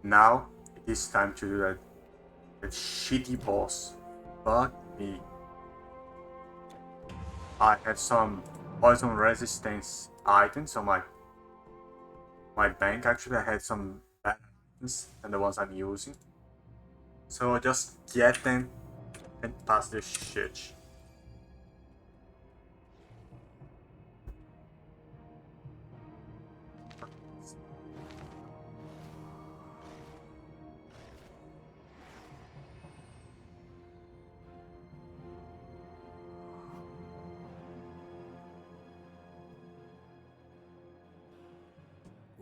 Now it is time to do that shitty boss. Fuck me. I have some poison resistance items on my bank. Actually, I had some bad items than the ones I'm using. So I'll just get them and pass this shit.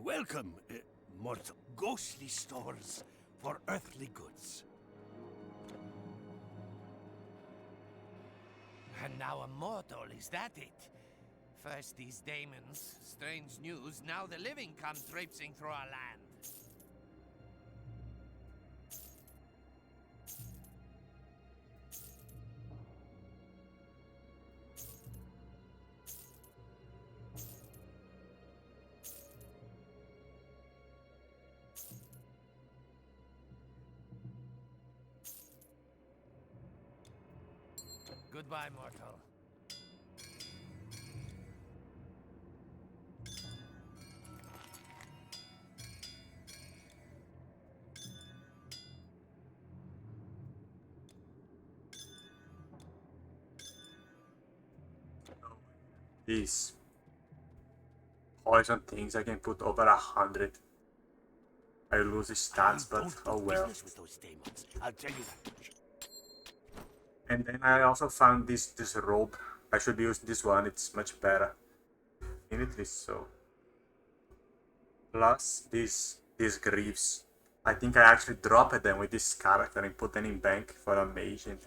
Welcome, mortal. Ghostly stores for earthly goods. And now a mortal, is that it? First these demons, strange news, now the living come traipsing through our land. Goodbye, mortal. These poison things I can put over 100. I lose the stats, I but don't oh do well. business with those demons. I'll tell you that much. And then I also found this robe. I should use this one, it's much better. Infinitely so. Plus these greaves. I think I actually dropped them with this character and put them in bank for a mage, and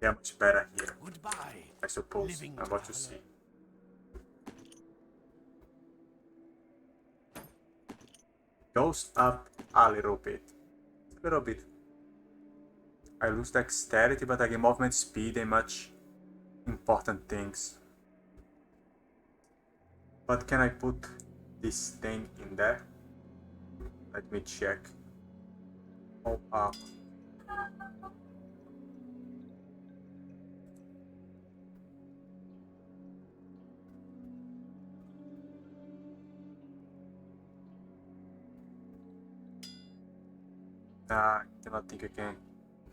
they are much better here. Goodbye, I suppose. living I'm about to traveler. see. Goes up a little bit. A little bit. I lose dexterity, but I gain movement speed and much important things. But can I put this thing in there? Let me check. Oh, I cannot think I can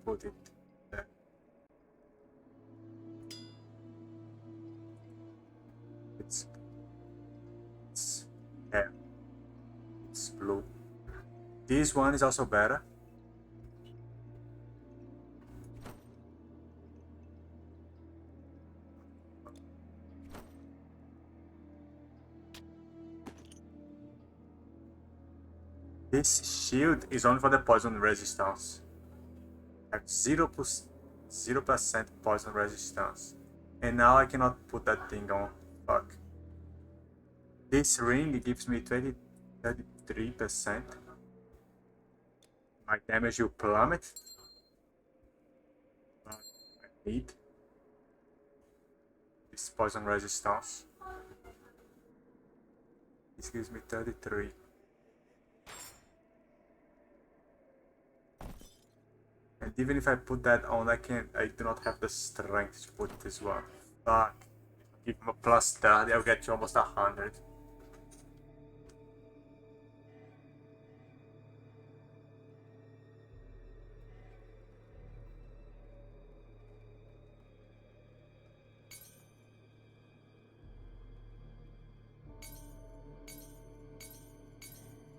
put it there. It's yeah, it's blue. This one is also better. This shield is only for the poison resistance. I have 0% poison resistance. And now I cannot put that thing on. Fuck. This ring gives me 33%. My damage will plummet. But I need this poison resistance. This gives me 33. And even if I put that on, I do not have the strength to put this one. Fuck. Give him a plus 30, I'll get to almost 100.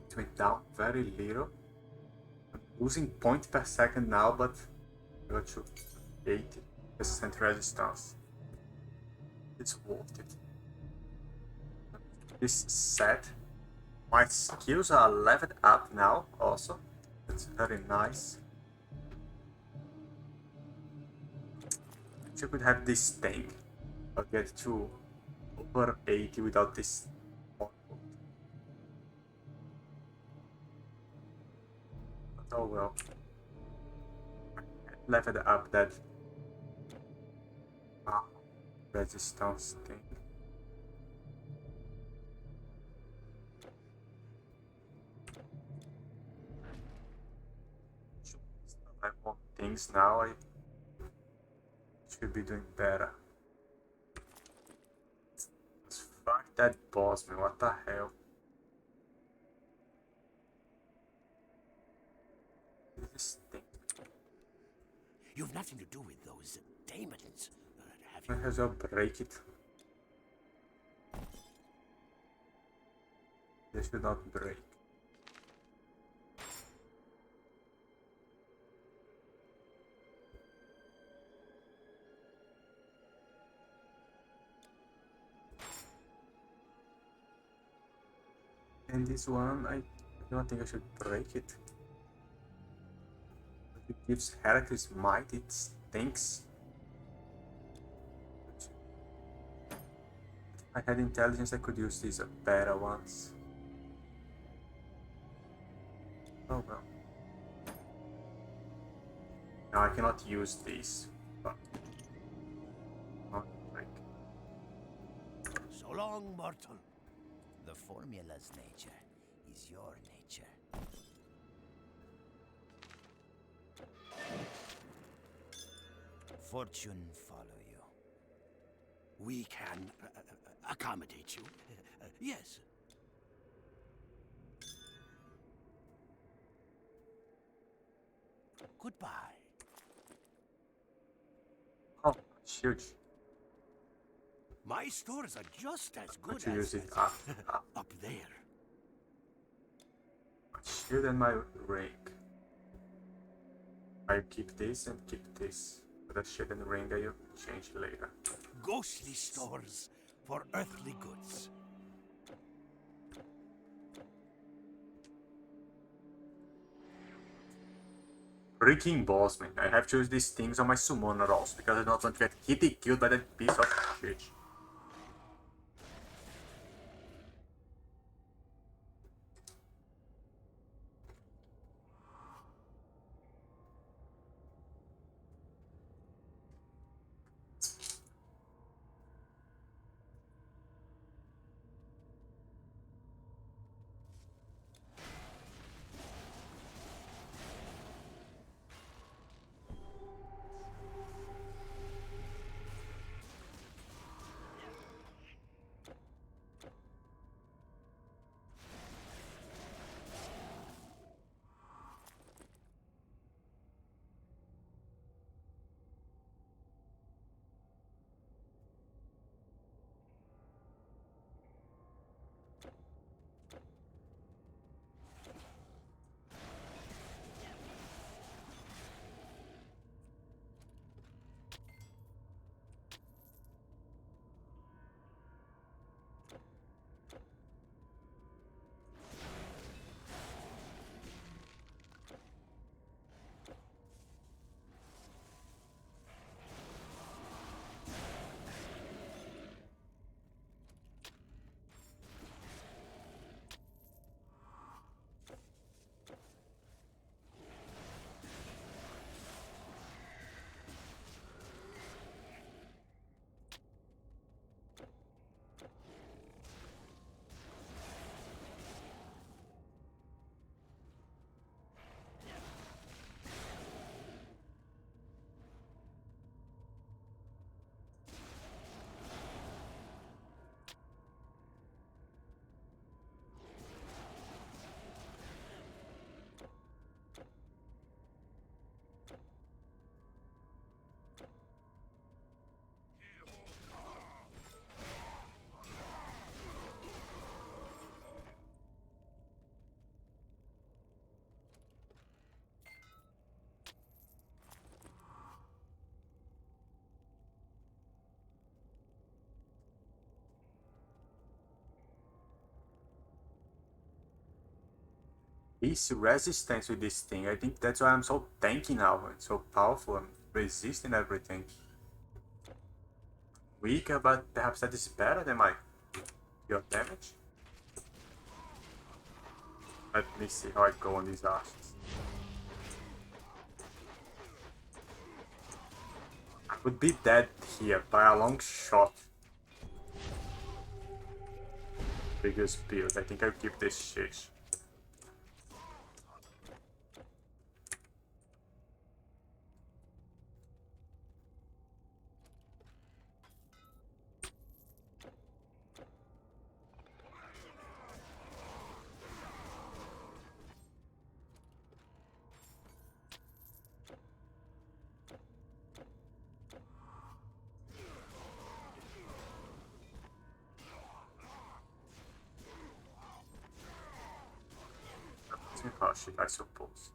It went down very little. I'm losing point per second now, but I got to 80% resistance. It's worth it. This set. My skills are leveled up now also. That's very nice. I could have this thing. I'll get to over 80 without this. But oh well. Leveled up that resistance thing. have more things now, I should be doing better. Fuck that boss, man, what the hell? This thing. You've nothing to do with those daemons, have I you? might as well break it. They should not break. And this one, I don't think I should break it. It gives Heracles might, it stinks. If I had intelligence, I could use these better ones. Oh well. Now I cannot use these. But not break. So long, mortal. The formula's nature is your nature. Fortune follow you. We can accommodate you. Yes. Goodbye. Oh, huge. My stores are just as good But you use as it up. up there. Shield and my ring. I keep this and keep this. The shield and ring I will change later. Ghostly stores for earthly goods. Freaking boss, man. I have to use these things on my summoner also because I don't want to get hitty killed by that piece of shit. This resistance with this thing, I think that's why I'm so tanky now. It's so powerful, I'm resisting everything. Weaker, but perhaps that is better than my pure damage. Let me see how I go on these arches. I would be dead here by a long shot. Previous build, I think I'll keep this shit. to crush it, I suppose.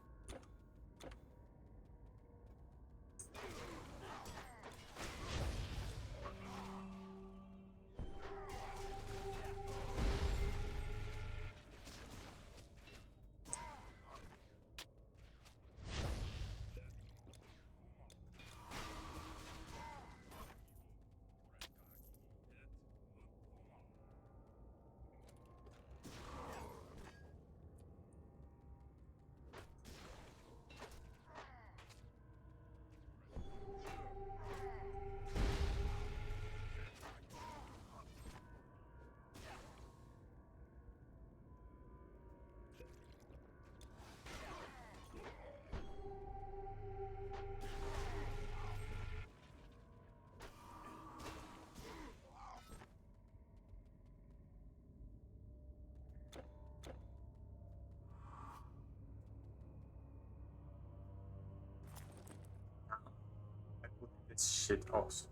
I put this shit also.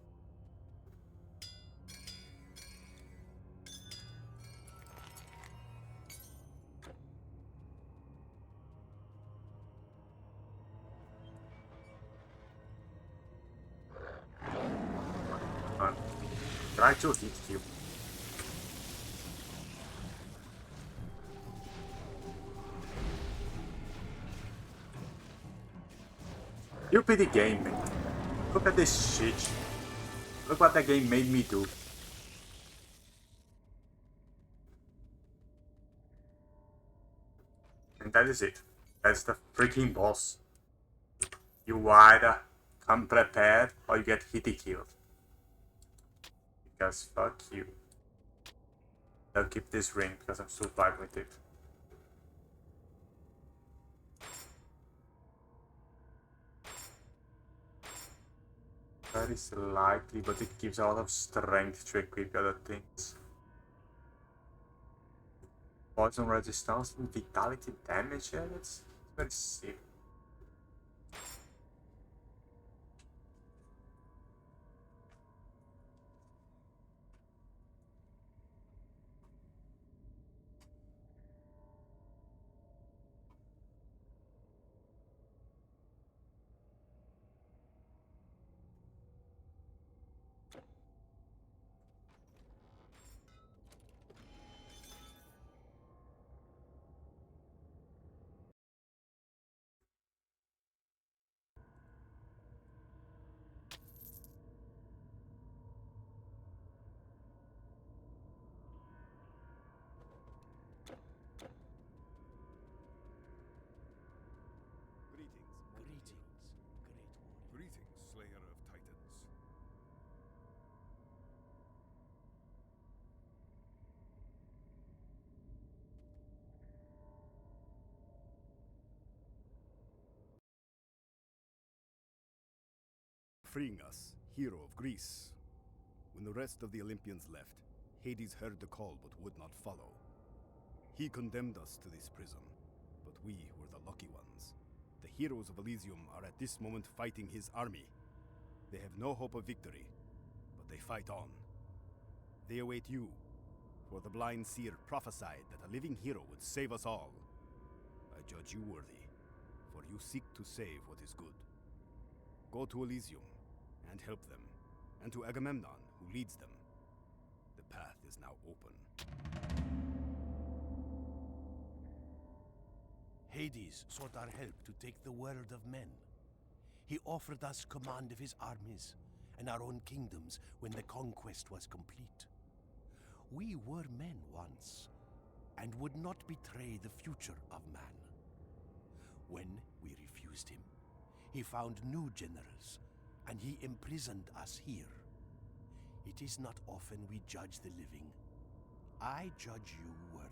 Try to hit you. You pity game, man. Look at this shit. Look what the game made me do. And that is it. That's the freaking boss. You either come prepared or you get hitty killed. Because fuck you. I'll keep this ring because I'm so bad with it. That is likely, but it gives a lot of strength to equip other things. Poison resistance and vitality damage, yeah, that's very sick. Greetings, Slayer of Titans. Freeing us, hero of Greece. When the rest of the Olympians left, Hades heard the call but would not follow. He condemned us to this prison, but we were the lucky ones. The heroes of Elysium are at this moment fighting his army. They have no hope of victory, but they fight on. They await you, for the blind seer prophesied that a living hero would save us all. I judge you worthy, for you seek to save what is good. Go to Elysium and help them, and to Agamemnon, who leads them. The path is now open. Hades sought our help to take the world of men. He offered us command of his armies and our own kingdoms when the conquest was complete. We were men once, and would not betray the future of man. When we refused him, he found new generals, and he imprisoned us here. It is not often we judge the living. I judge you worthy,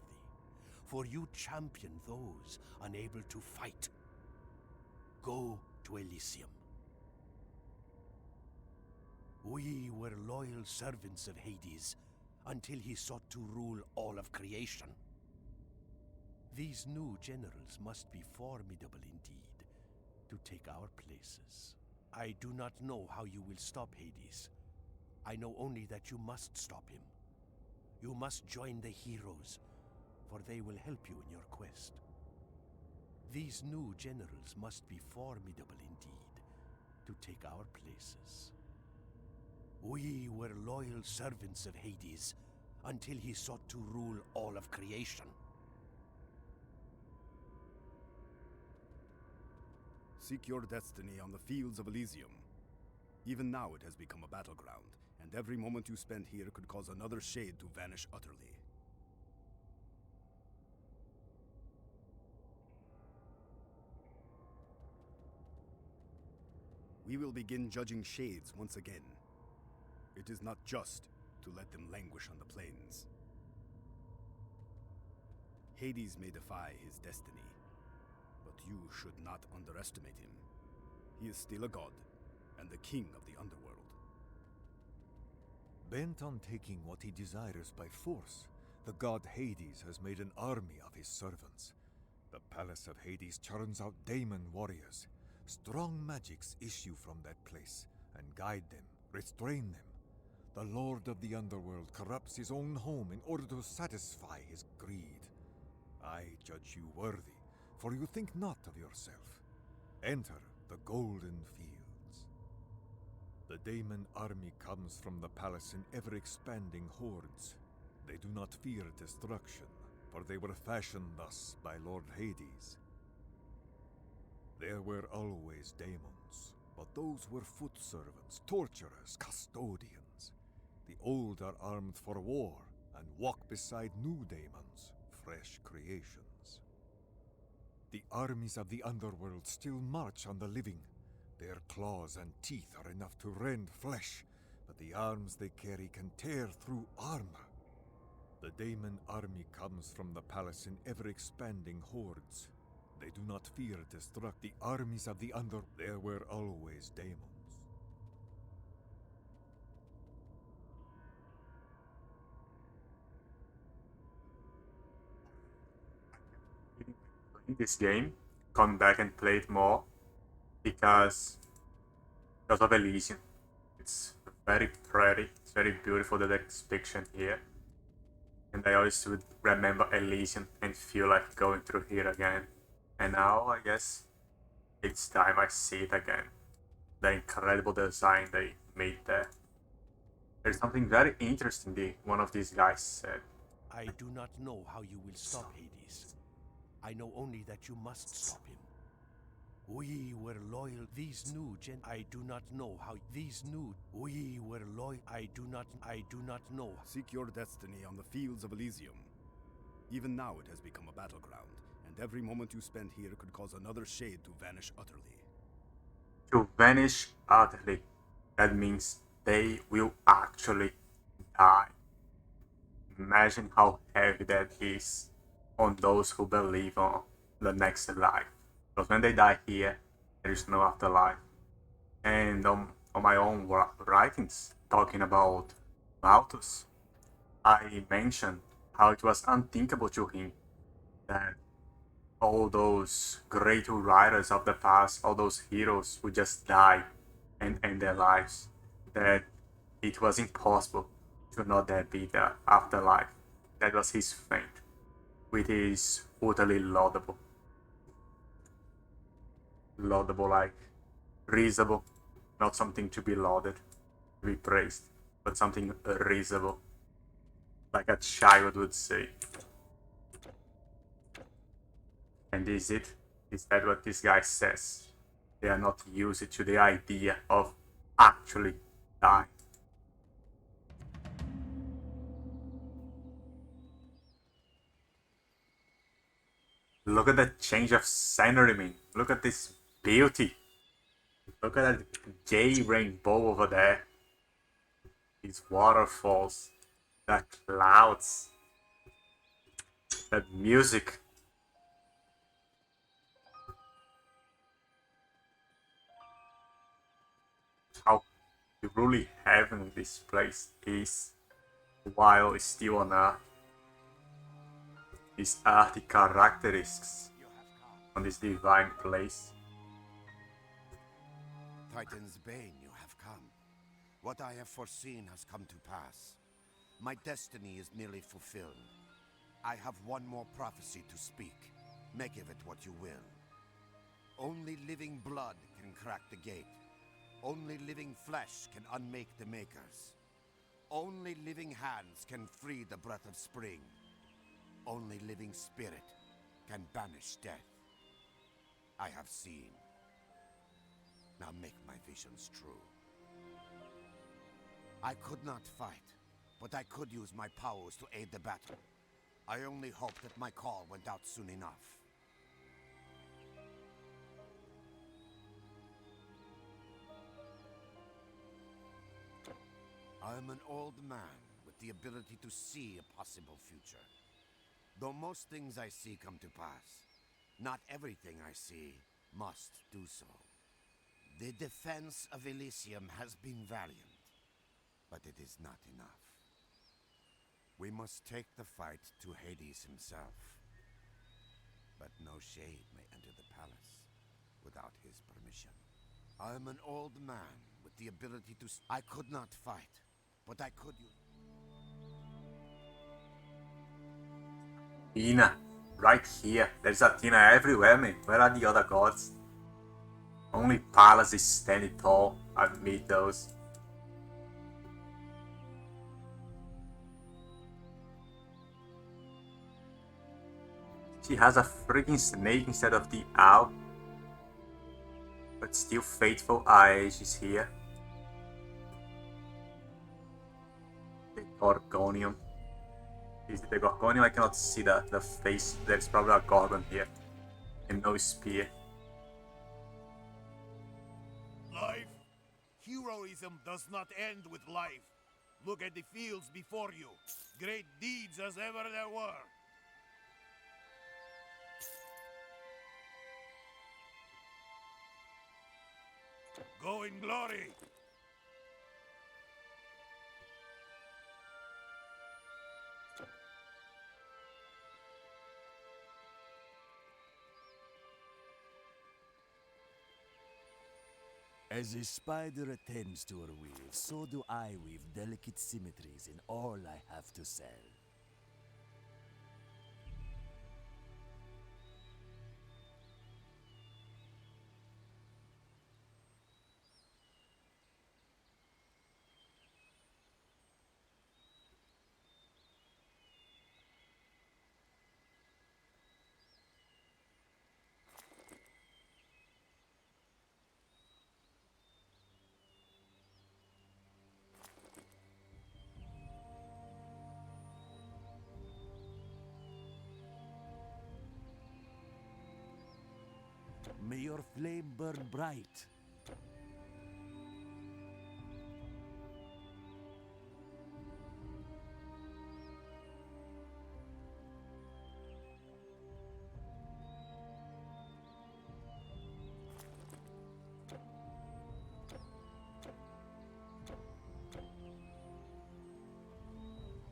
for you champion those unable to fight. Go to Elysium. We were loyal servants of Hades until he sought to rule all of creation. These new generals must be formidable indeed to take our places. I do not know how you will stop Hades. I know only that you must stop him. You must join the heroes, for they will help you in your quest. These new generals must be formidable indeed to take our places. We were loyal servants of Hades until he sought to rule all of creation. Seek your destiny on the fields of Elysium. Even now it has become a battleground, and every moment you spend here could cause another shade to vanish utterly. We will begin judging shades once again. It is not just to let them languish on the plains. Hades may defy his destiny, but you should not underestimate him. He is still a god, and the king of the underworld. Bent on taking what he desires by force, the god Hades has made an army of his servants. The palace of Hades churns out daemon warriors. Strong magics issue from that place, and guide them, restrain them. The lord of the underworld corrupts his own home in order to satisfy his greed. I judge you worthy, for you think not of yourself. Enter the golden fields. The daemon army comes from the palace in ever-expanding hordes. They do not fear destruction, for they were fashioned thus by Lord Hades. There were always daemons, but those were foot servants, torturers, custodians. The old are armed for war and walk beside new daemons, fresh creations. The armies of the underworld still march on the living. Their claws and teeth are enough to rend flesh, but the arms they carry can tear through armor. The daemon army comes from the palace in ever-expanding hordes. They do not fear destruct. The armies of the there were always daemons. In this game, come back and play it more because of Elysium. It's very pretty, it's very beautiful, the depiction here. And I always would remember Elysium and feel like going through here again. And now, I guess, it's time I see it again. The incredible design they made there. There's something very interesting one of these guys said. I do not know how you will stop Hades. I know only that you must stop him. We were loyal. These new I do not know how these new we were loyal. I do not know. Seek your destiny on the fields of Elysium. Even now it has become a battleground, and every moment you spend here could cause another shade to vanish utterly. To vanish utterly, that means they will actually die. Imagine how heavy that is on those who believe on the next life. Because when they die here, there is no afterlife. And on my own writings, talking about Malthus, I mentioned how it was unthinkable to him that all those great writers of the past, all those heroes would just die and end their lives. That it was impossible to not there be the afterlife. That was his fate, which is utterly laudable. Laudable like reasonable, not something to be lauded, to be praised, but something reasonable, like a child would say. And is it? Is that what this guy says? They are not used to the idea of actually dying. Look at that change of scenery, man. Look at this beauty. Look at that J rainbow over there. These waterfalls, the clouds, that music. How truly heaven this place is while it's still on Earth. These earthy characteristics on this divine place. Titan's bane, you have come. What I have foreseen has come to pass. My destiny is nearly fulfilled. I have one more prophecy to speak. Make of it what you will. Only living blood can crack the gate. Only living flesh can unmake the makers. Only living hands can free the breath of spring. Only living spirit can banish death. I have seen. Now make my visions true. I could not fight, but I could use my powers to aid the battle. I only hope that my call went out soon enough. I am an old man with the ability to see a possible future. Though most things I see come to pass, not everything I see must do so. The defense of Elysium has been valiant, but it is not enough. We must take the fight to Hades himself. But no shade may enter the palace without his permission. I am an old man with the ability to... I could not fight, but I could use... Athena, right here. There's Athena everywhere, man. Where are the other gods? Only Pallas is standing tall. Admit those. She has a freaking snake instead of the owl. But still faithful. She's here. The Gorgonium. Is it the Gorgonium? I cannot see the face. There's probably a Gorgon here. And no spear. Life? Heroism does not end with life. Look at the fields before you. Great deeds as ever there were. Go in glory. As a spider attends to her weave, so do I weave delicate symmetries in all I have to sell. May your flame burn bright.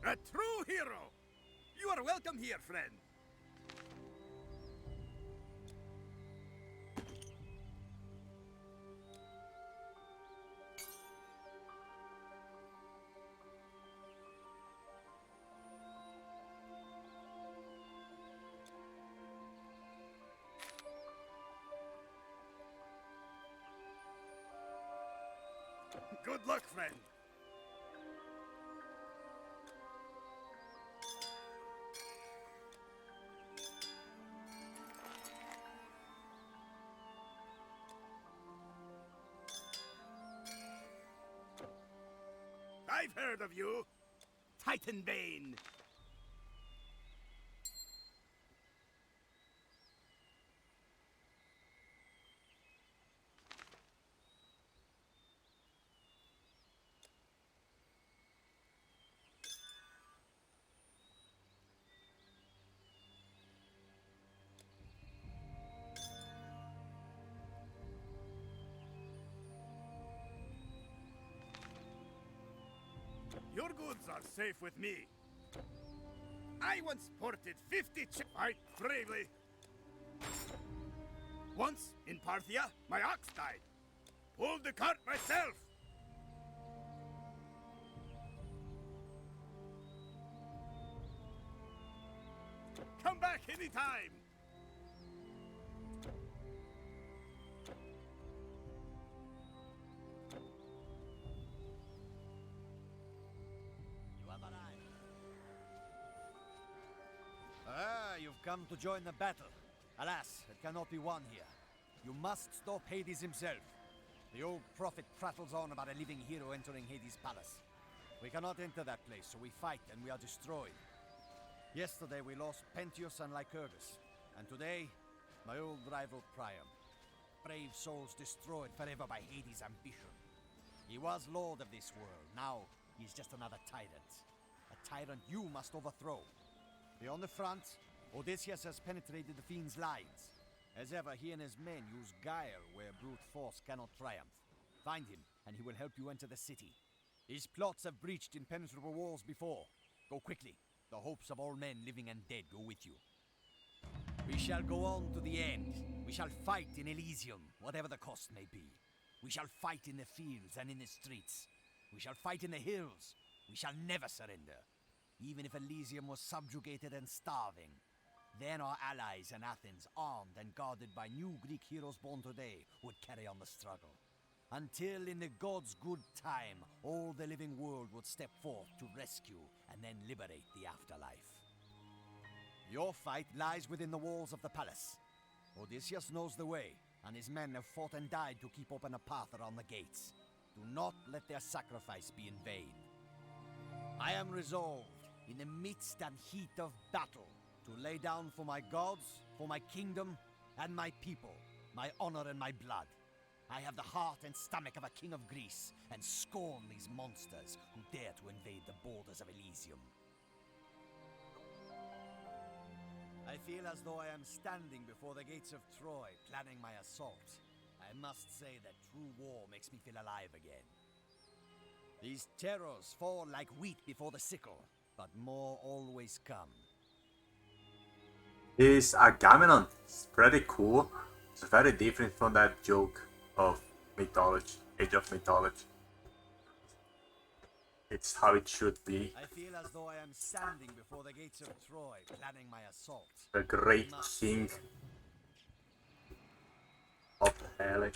A true hero! You are welcome here, friend. Good luck, friend. I've heard of you. Titanbane. Your goods are safe with me. I once ported 50 fight bravely. Once, in Parthia, my ox died. Pulled the cart myself. Come back anytime. come to join the battle. Alas, it cannot be won here. You must stop Hades himself. The old prophet prattles on about a living hero entering Hades' palace. We cannot enter that place, so we fight and we are destroyed. Yesterday we lost Pentheus and Lycurgus, and today, my old rival Priam. Brave souls destroyed forever by Hades' ambition. He was lord of this world, now he's just another tyrant. A tyrant you must overthrow. Beyond the front, Odysseus has penetrated the fiend's lines. As ever, he and his men use guile where brute force cannot triumph. Find him, and he will help you enter the city. His plots have breached impenetrable walls before. Go quickly. The hopes of all men living and dead go with you. We shall go on to the end. We shall fight in Elysium, whatever the cost may be. We shall fight in the fields and in the streets. We shall fight in the hills. We shall never surrender. Even if Elysium was subjugated and starving. Then our allies in Athens, armed and guarded by new Greek heroes born today, would carry on the struggle. Until in the gods' good time, all the living world would step forth to rescue and then liberate the afterlife. Your fight lies within the walls of the palace. Odysseus knows the way, and his men have fought and died to keep open a path around the gates. Do not let their sacrifice be in vain. I am resolved, in the midst and heat of battle, to lay down for my gods, for my kingdom, and my people, my honor and my blood. I have the heart and stomach of a king of Greece, and scorn these monsters who dare to invade the borders of Elysium. I feel as though I am standing before the gates of Troy, planning my assault. I must say that true war makes me feel alive again. These terrors fall like wheat before the sickle, but more always come. This Agamemnon is pretty cool. It's very different from that joke of mythology, Age of Mythology. It's how it should be. I feel as though I am standing before the gates of Troy, planning my assault. The great king of Hell.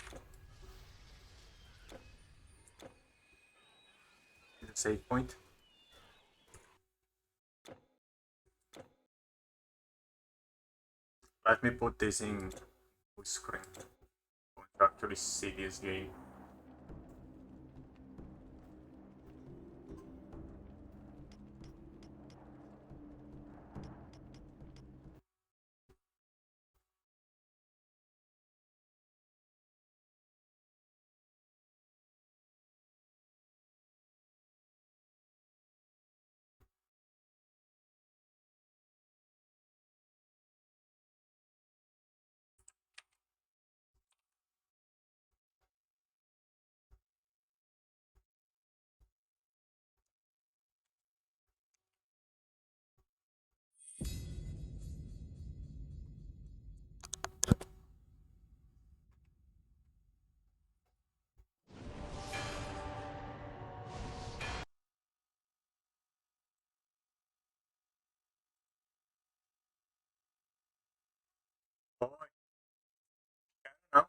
Save point. Let me put this in full screen. I want to actually see this game. Não.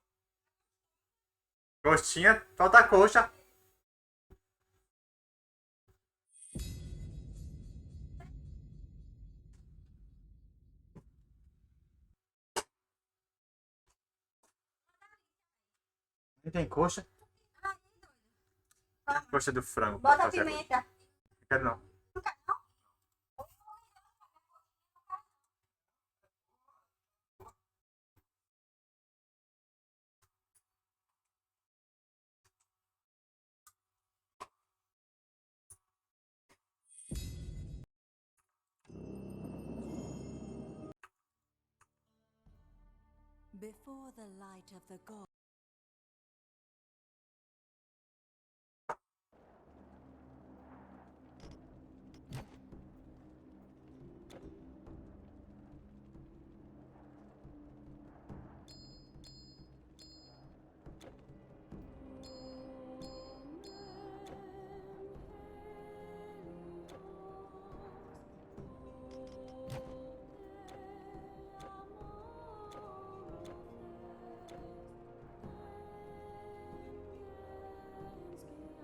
Coxinha, falta coxa. Não tem coxa? A coxa do frango. Bota pimenta. Não quero não. Before the light of the god.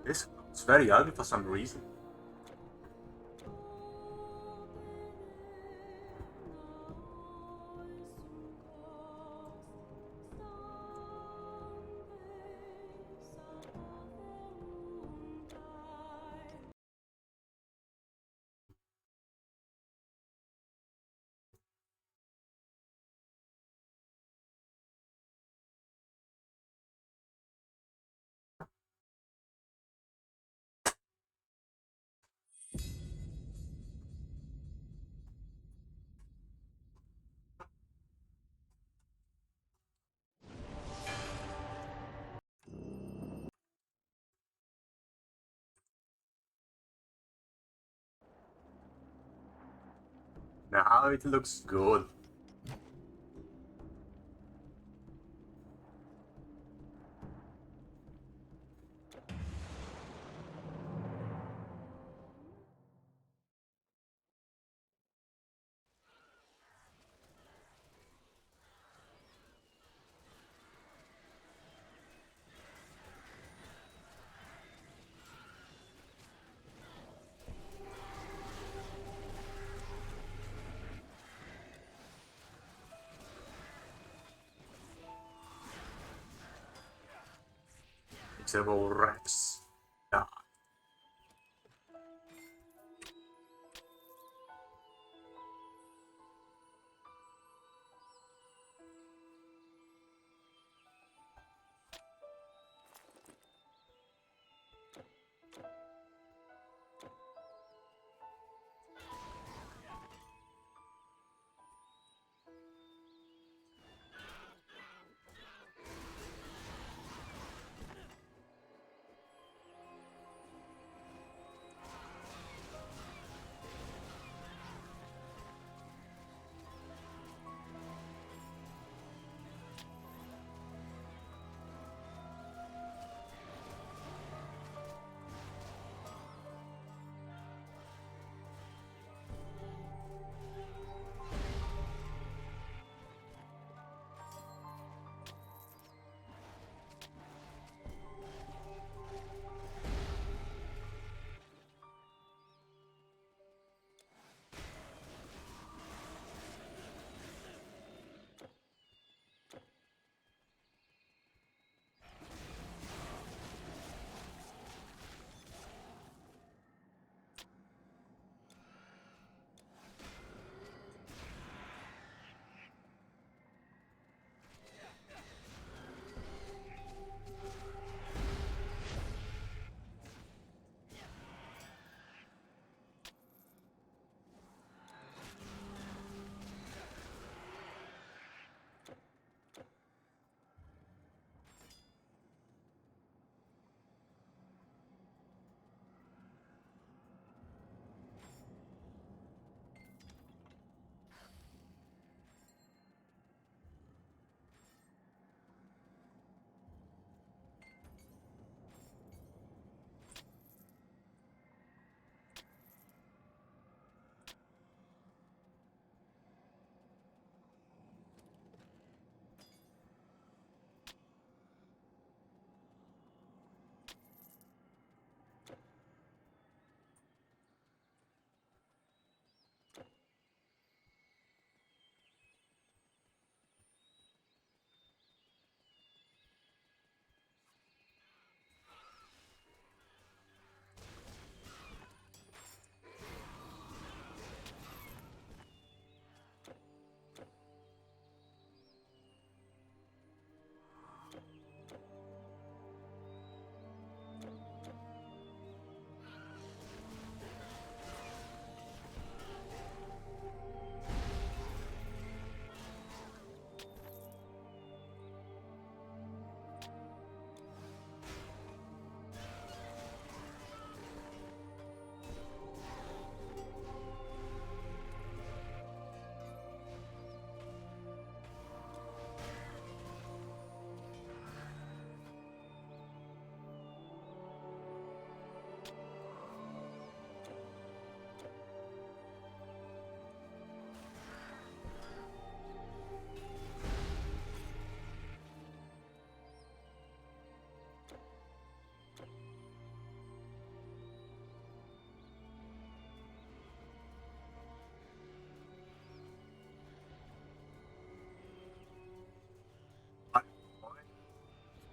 This is very ugly for some reason. Now it looks good. Miserable rats. Yeah.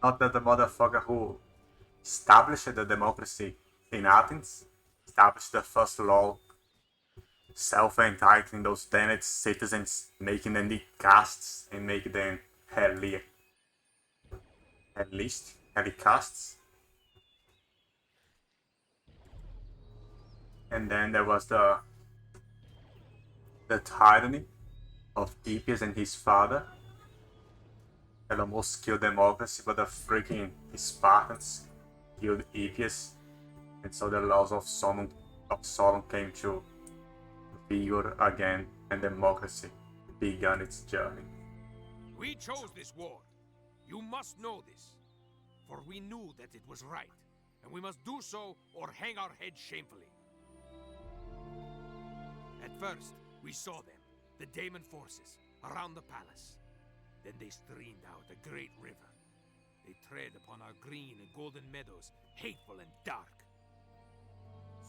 Not that the motherfucker who established the democracy in Athens, established the first law, self-entitling those damned citizens, making them the castes and making them heli, at least heli castes. And then there was the tyranny of Hippias and his father, that almost killed democracy, but the freaking Spartans killed Hippias, and so the laws of Solon came to vigor again. and democracy began its journey. We chose this war. You must know this. For we knew that it was right, and we must do so or hang our heads shamefully. At first, we saw them, the Daemon forces, around the palace. Then they streamed out a great river. They tread upon our green and golden meadows, hateful and dark.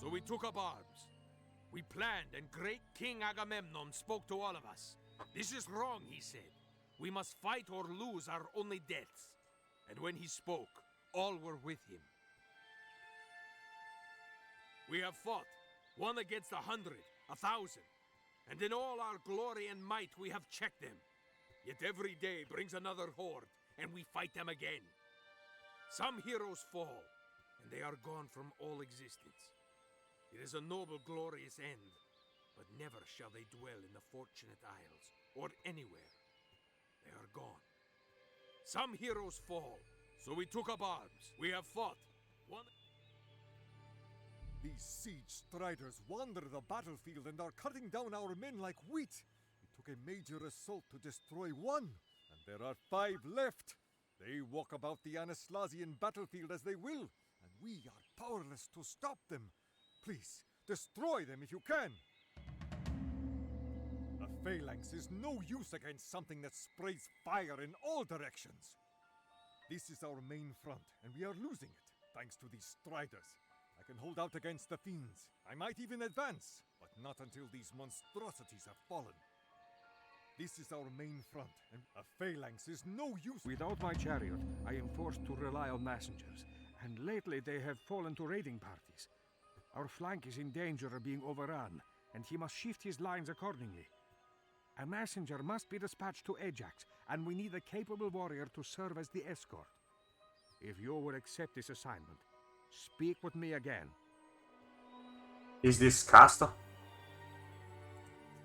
So we took up arms. We planned, and great King Agamemnon spoke to all of us. This is wrong, he said. We must fight or lose our only deaths. And when he spoke, all were with him. We have fought, one against 100, 1,000. And in all our glory and might we have checked them. Yet every day brings another horde, and we fight them again. Some heroes fall, and they are gone from all existence. It is a noble, glorious end, but never shall they dwell in the Fortunate Isles, or anywhere. They are gone. Some heroes fall, so we took up arms. We have fought. These siege striders wander the battlefield and are cutting down our men like wheat. It took a major assault to destroy one, and there are 5 left. They walk about the Anaslasian battlefield as they will, and we are powerless to stop them. Please, destroy them if you can. A phalanx is no use against something that sprays fire in all directions. This is our main front, and we are losing it, thanks to these striders. I can hold out against the fiends. I might even advance, but not until these monstrosities have fallen. This is our main front, and a phalanx is no use. Without my chariot, I am forced to rely on messengers, and lately they have fallen to raiding parties. Our flank is in danger of being overrun, and he must shift his lines accordingly. A messenger must be dispatched to Ajax, and we need a capable warrior to serve as the escort. If you will accept this assignment, speak with me again. Is this Castor?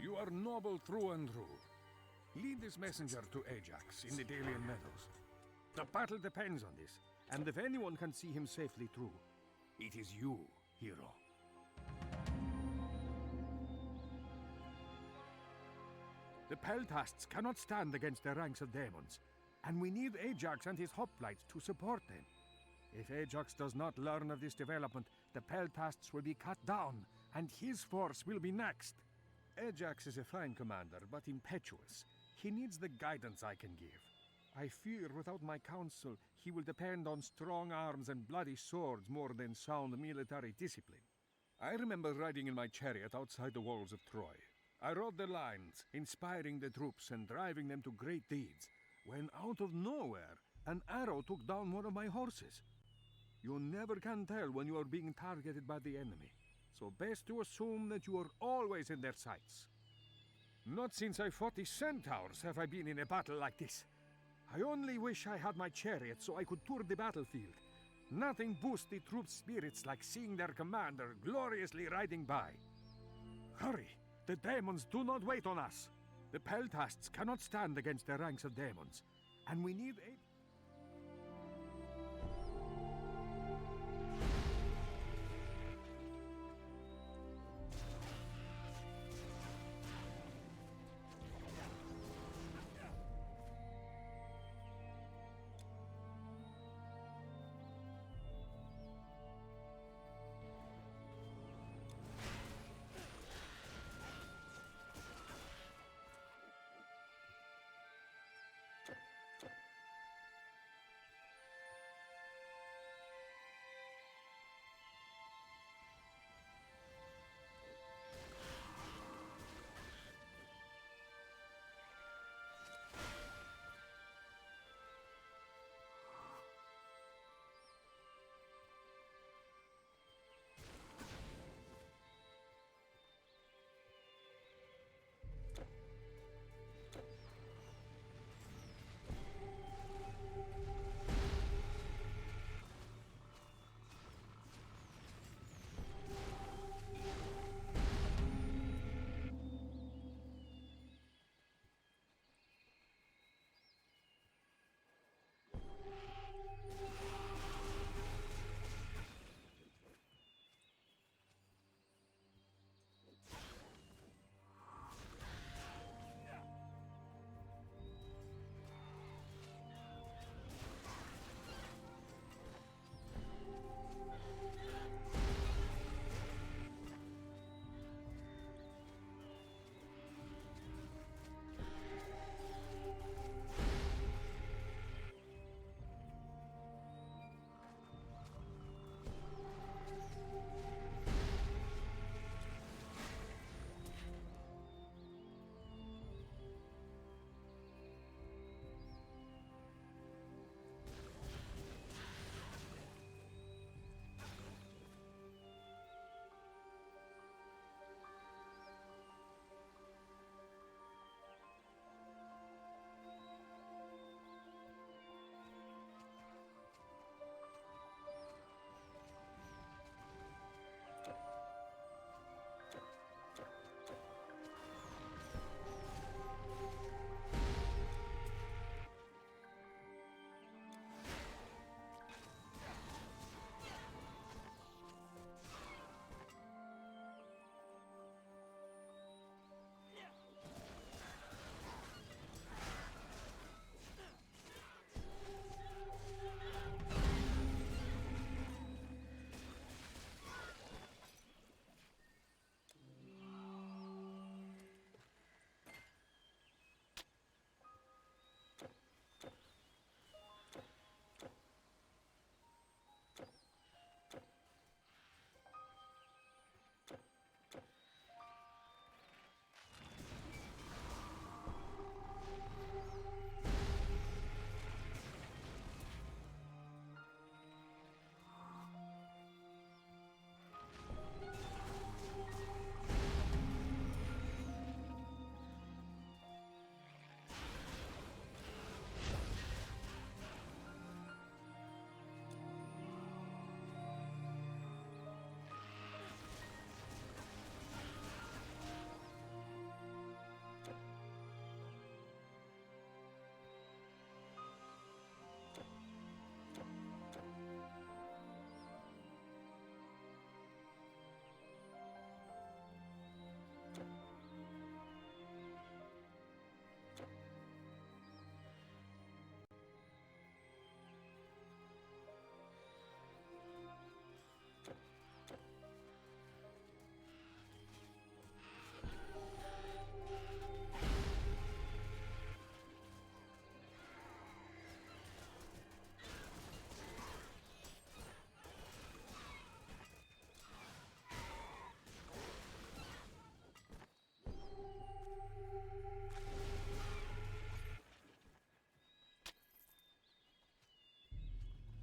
You are noble through and through. Lead this messenger to Ajax in the Delian Meadows. The battle depends on this, and if anyone can see him safely through, it is you, hero. The Peltasts cannot stand against the ranks of demons, and we need Ajax and his hoplites to support them. If Ajax does not learn of this development, the Peltasts will be cut down, and his force will be next. Ajax is a fine commander, but impetuous. He needs the guidance I can give. I fear without my counsel, he will depend on strong arms and bloody swords more than sound military discipline. I remember riding in my chariot outside the walls of Troy. I rode the lines, inspiring the troops and driving them to great deeds, when out of nowhere, an arrow took down one of my horses. You never can tell when you are being targeted by the enemy, so best to assume that you are always in their sights. Not since I fought the centaurs have I been in a battle like this. I only wish I had my chariot so I could tour the battlefield. Nothing boosts the troops' spirits like seeing their commander gloriously riding by. Hurry! The demons do not wait on us. The Peltasts cannot stand against the ranks of demons, and we need a...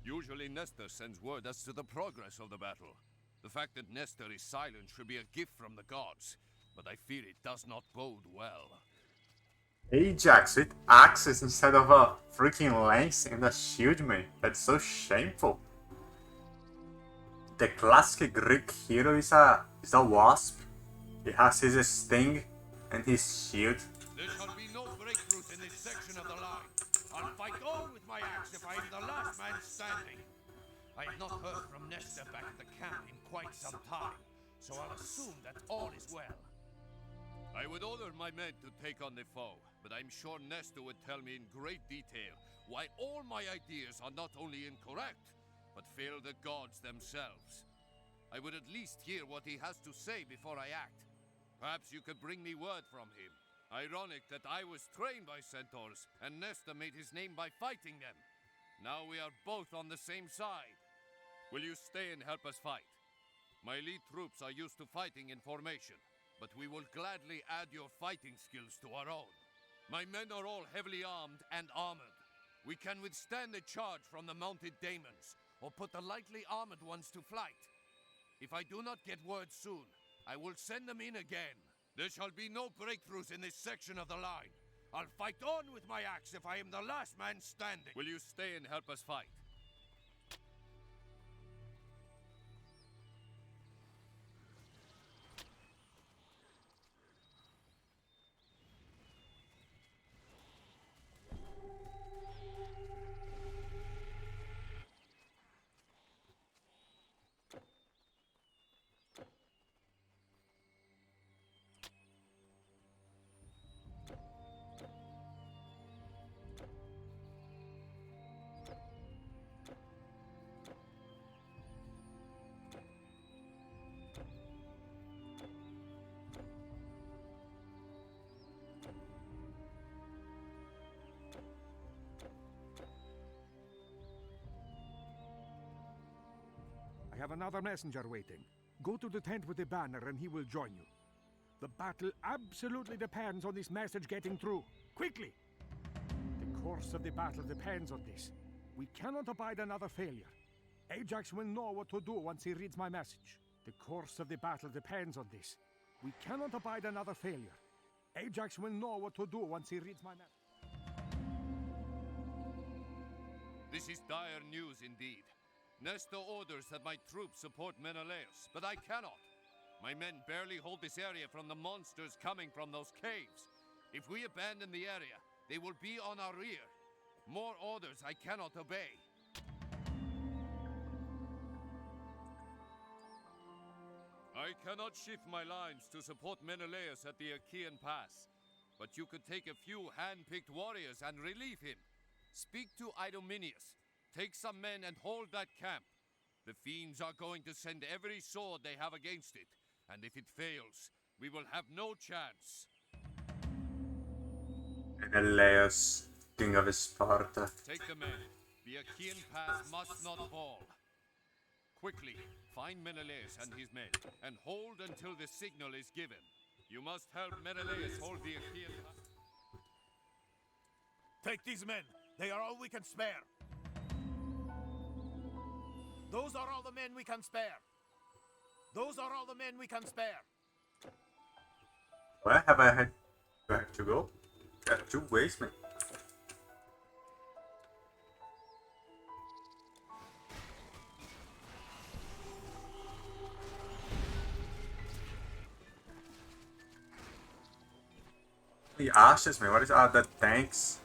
Usually Nestor sends word as to the progress of the battle. The fact that Nestor is silent should be a gift from the gods, but I fear it does not bode well. Ajax with axes instead of a freaking lance and a shield, man. That's so shameful. The classic Greek hero is a wasp. He has his sting and his shield. There shall be no breakthroughs in this section of the line. I'll fight on with my axe if I am the last man standing. I have not heard from Nestor back at the camp in quite some time, so I'll assume that all is well. I would order my men to take on the foe, but I'm sure Nestor would tell me in great detail why all my ideas are not only incorrect, but fail the gods themselves. I would at least hear what he has to say before I act. Perhaps you could bring me word from him. Ironic that I was trained by centaurs, and Nestor made his name by fighting them. Now we are both on the same side. Will you stay and help us fight? My elite troops are used to fighting in formation, but we will gladly add your fighting skills to our own. My men are all heavily armed and armored. We can withstand a charge from the mounted daemons, or put the lightly armored ones to flight. If I do not get word soon, I will send them in again. There shall be no breakthroughs in this section of the line. I'll fight on with my axe if I am the last man standing. Will you stay and help us fight? I have another messenger waiting. Go to the tent with the banner and he will join you. The battle absolutely depends on this message getting through. Quickly! The course of the battle depends on this. We cannot abide another failure. Ajax will know what to do once he reads my message. The course of the battle depends on this. We cannot abide another failure. Ajax will know what to do once he reads my message. This is dire news indeed. Nestor orders that my troops support Menelaus, but I cannot. My men barely hold this area from the monsters coming from those caves. If we abandon the area, they will be on our rear. More orders I cannot obey. I cannot shift my lines to support Menelaus at the Achaean Pass, but you could take a few hand-picked warriors and relieve him. Speak to Idomeneus. Take some men and hold that camp. The fiends are going to send every sword they have against it, and if it fails, we will have no chance. Menelaus, king of Sparta. Take the men. The Achaean Pass must not fall. Quickly, find Menelaus and his men, and hold until the signal is given. You must help Menelaus hold the Achaean Pass. Take these men. They are all we can spare. Those are all the men we can spare. Those are all the men we can spare. Where have I to go? There are 2 ways, man. The ashes, man. What is the tanks?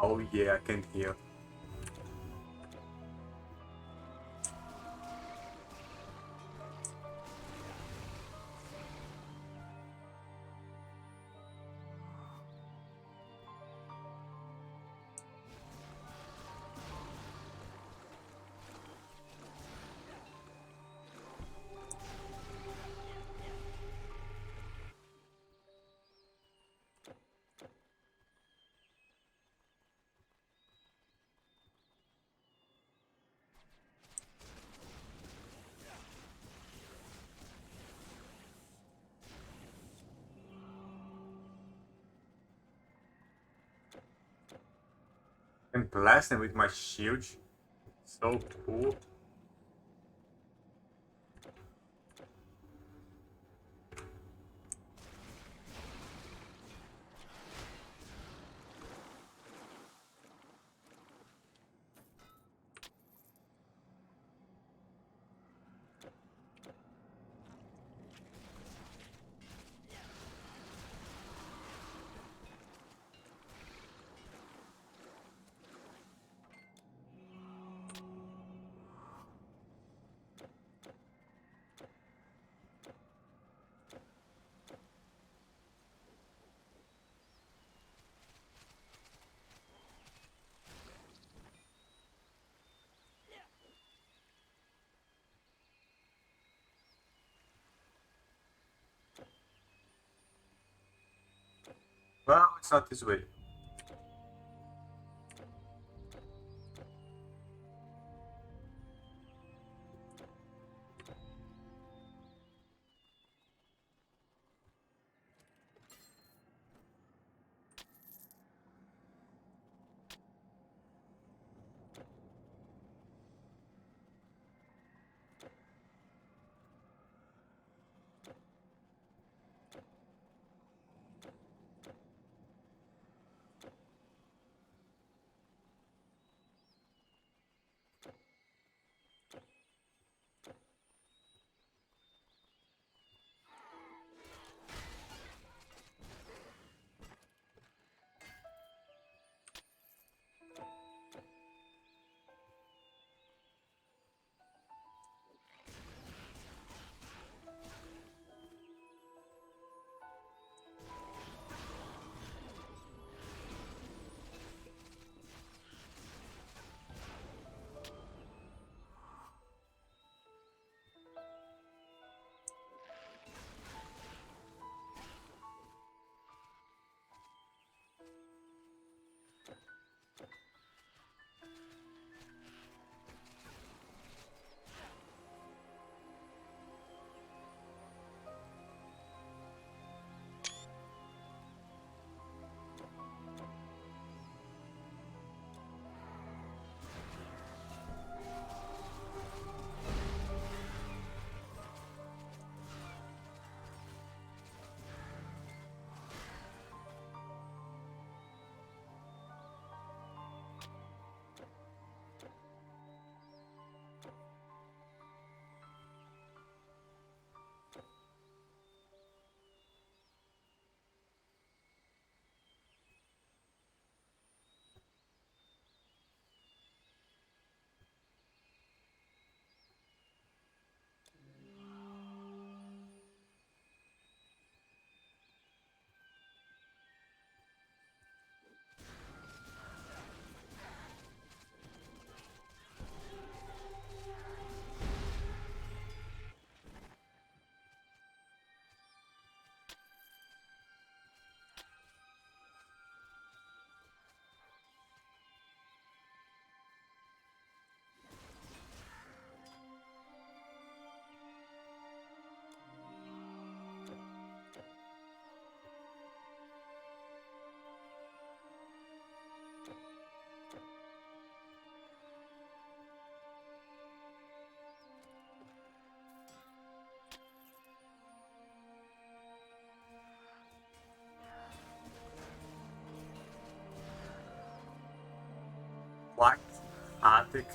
Oh yeah, I can heal. can blast them with my shield. So cool. Well, it's not this way. Black Attic.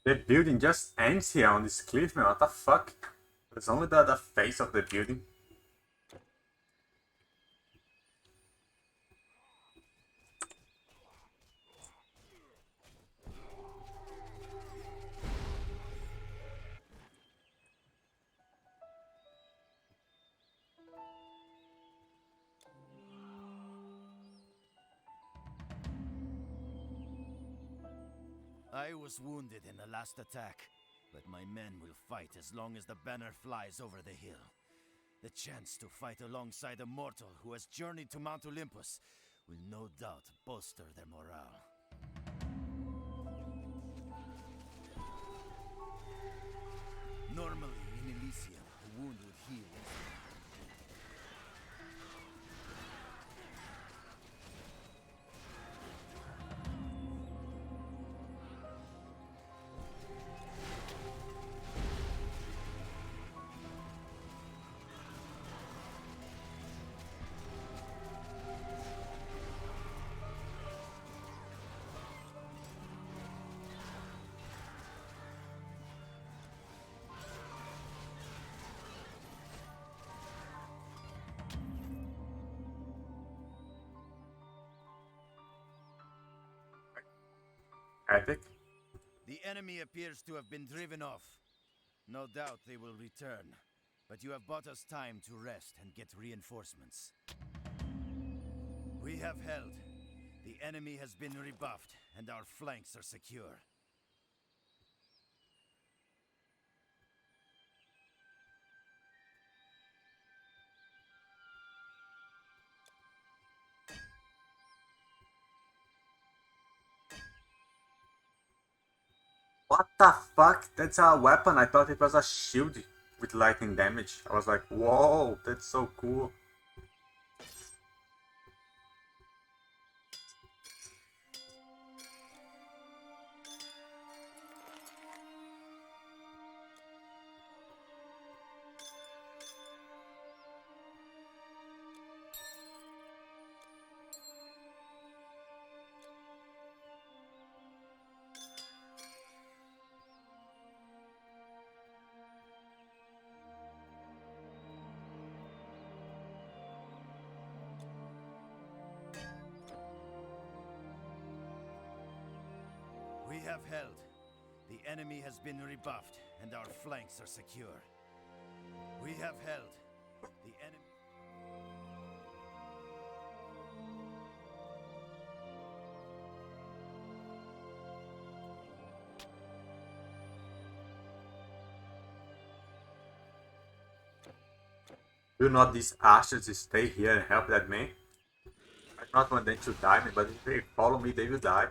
The building just ends here on this cliff, man. What the fuck? There's only the face of the building. I was wounded in the last attack, but my men will fight as long as the banner flies over the hill. The chance to fight alongside a mortal who has journeyed to Mount Olympus will no doubt bolster their morale. Normally, in Elysium, a wound would heal instantly. Epic. The enemy appears to have been driven off. No doubt they will return, but you have bought us time to rest and get reinforcements. We have held. The enemy has been rebuffed, and our flanks are secure. What the fuck? That's a weapon. I thought it was a shield with lightning damage. I was like, whoa, that's so cool. We have held. The enemy has been rebuffed, and our flanks are secure. We have held. The enemy... Do not these archers stay here and help that man? I do not want them to die, man, but if they follow me, they will die.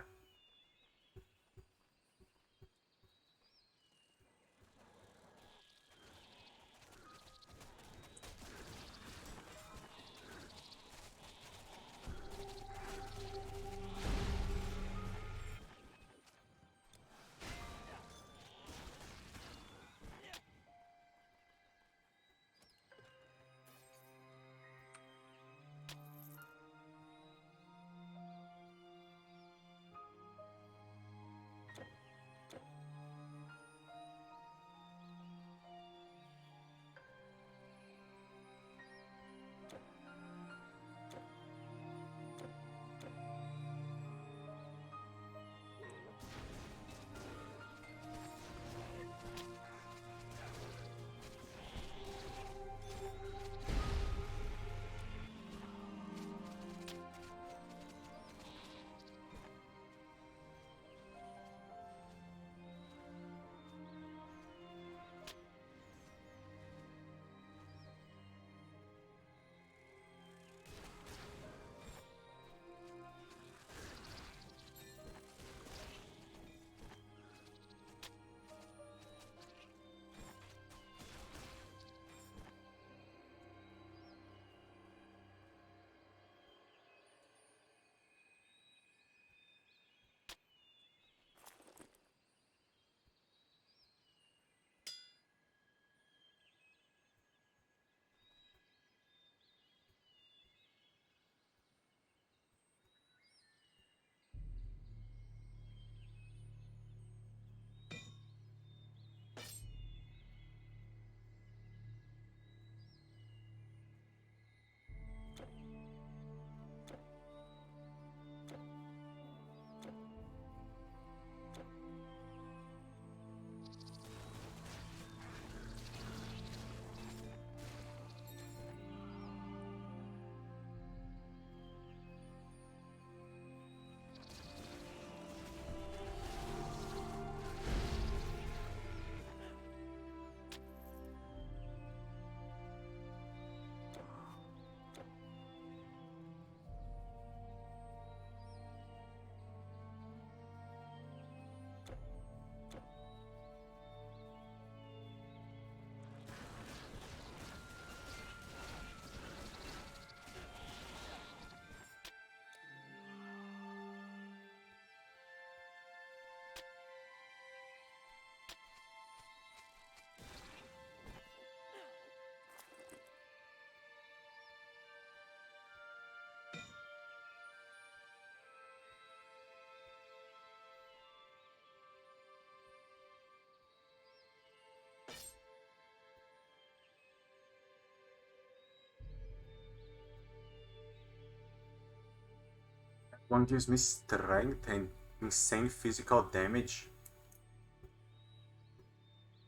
One gives me strength and insane physical damage.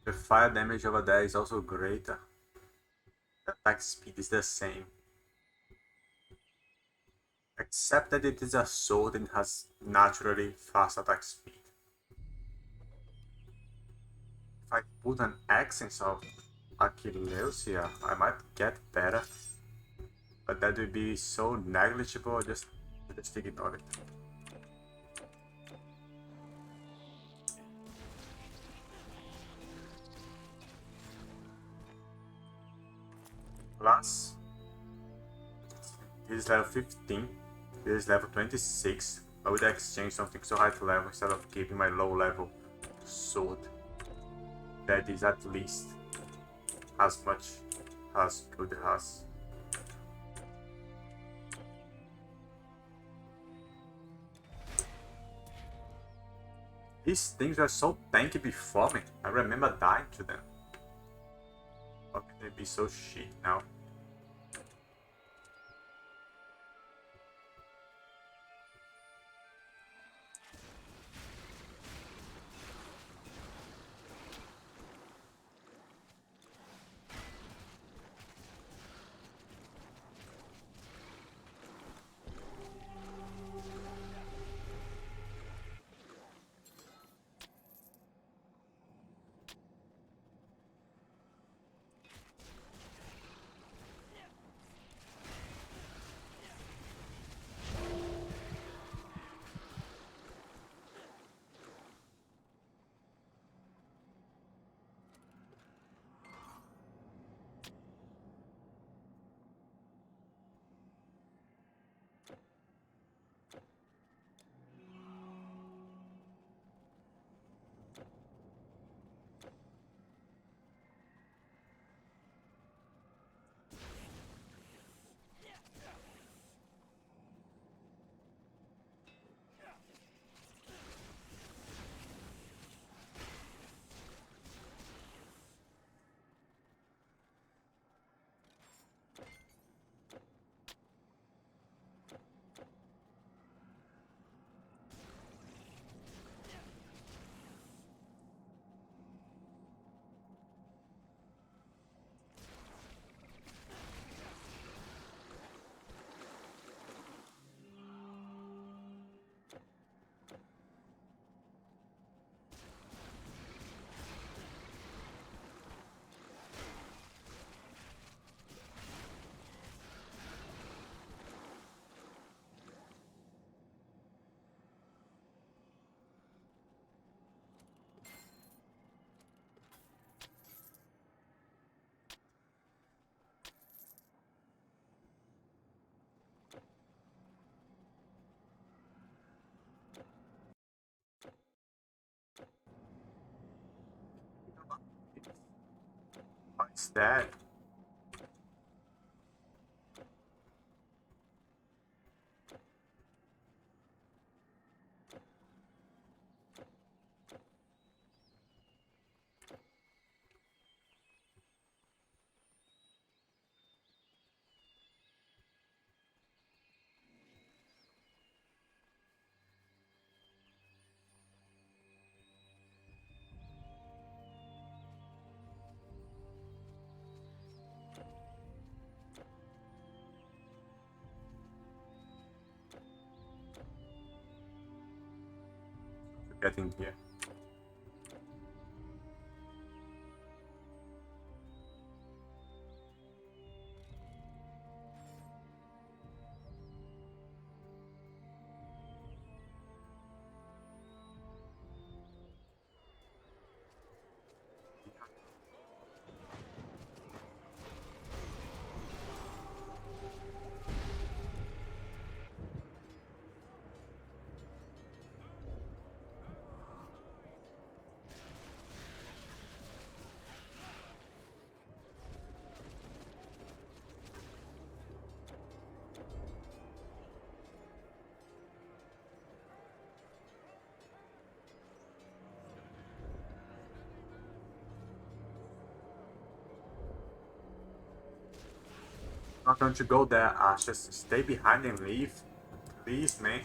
The fire damage over there is also greater. The attack speed is the same. Except that it is a sword and has naturally fast attack speed. If I put an axe instead of Achilles here, I might get better. But that would be so negligible, just ignore it. Plus, this is level 15, this is level 26. I would exchange something so high level instead of keeping my low level sword. That is at least as much as good as. These things were so tanky before me. I remember dying to them. How can they be so shit now? What's that? Get in here. Not going to go there, Ashes. Stay behind and leave. Please, man.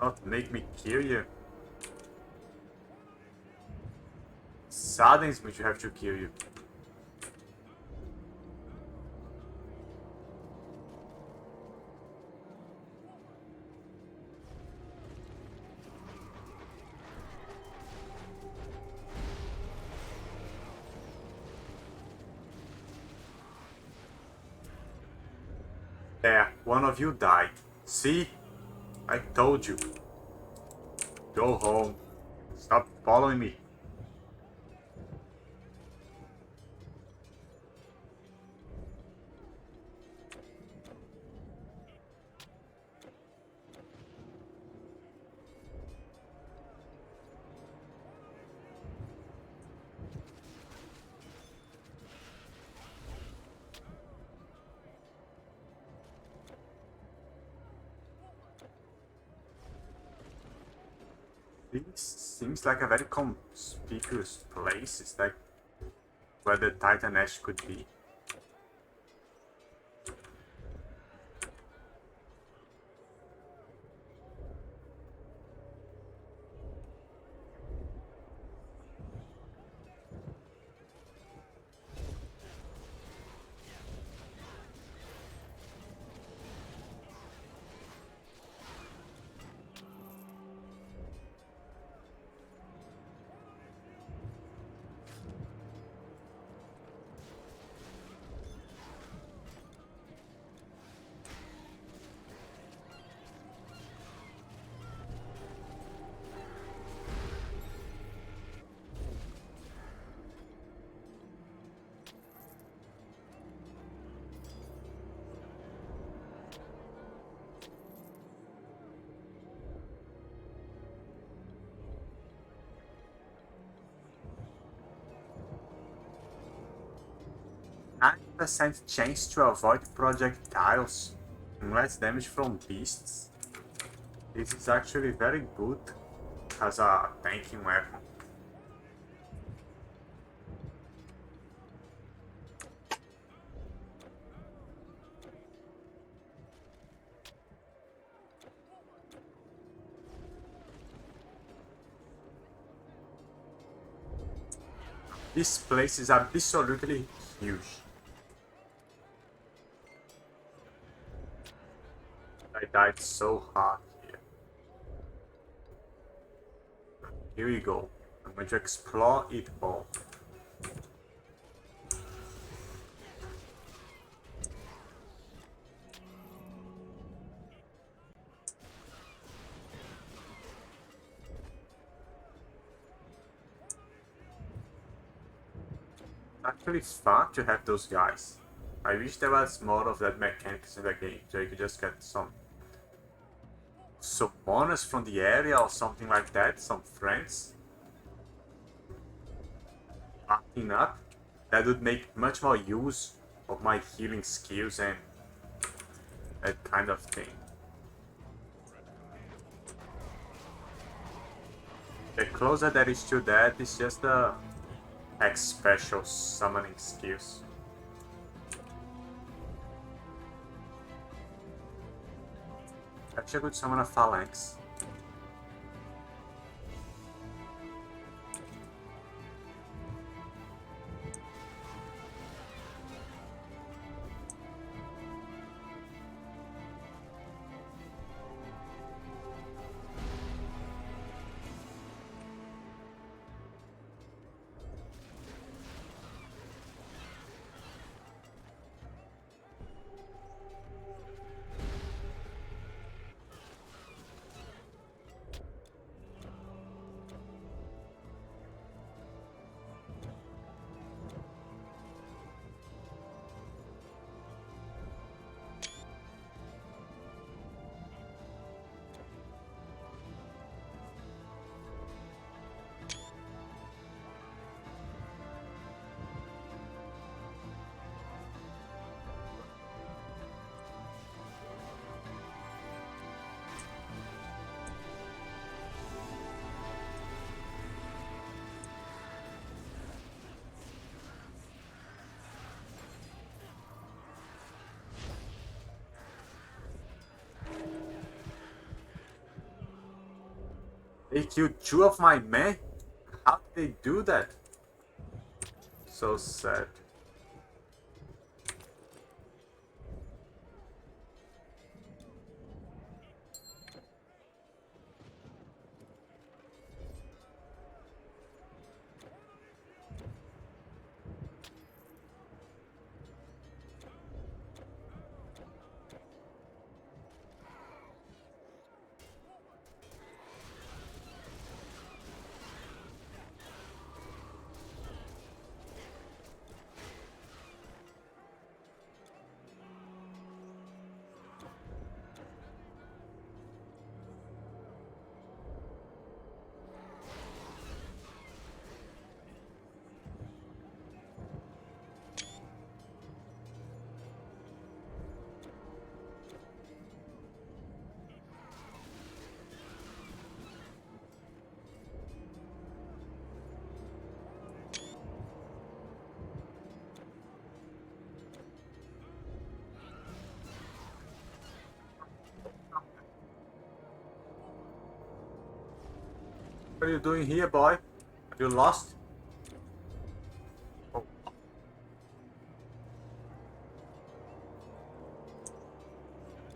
Don't make me kill you. Saddens me to have to kill you. There, one of you died. See? I told you. Go home. Stop following me. This seems like a very conspicuous place. It's like where the Titan Ash could be. Percent chance to avoid projectiles and less damage from beasts. This is actually very good as a tanking weapon. This place is absolutely huge. I died so hard here. Here we go. I'm going to explore it all. Actually fun to have those guys. I wish there was more of that mechanics in the game, so you could just get some bonus from the area or something like that, some friends backing up. That would make much more use of my healing skills and that kind of thing. The closer that is to that is just the X special summoning skills. Actually, I could summon a phalanx. They killed 2 of my men? How did they do that? So sad. What are you doing here, boy? Are you lost? Oh.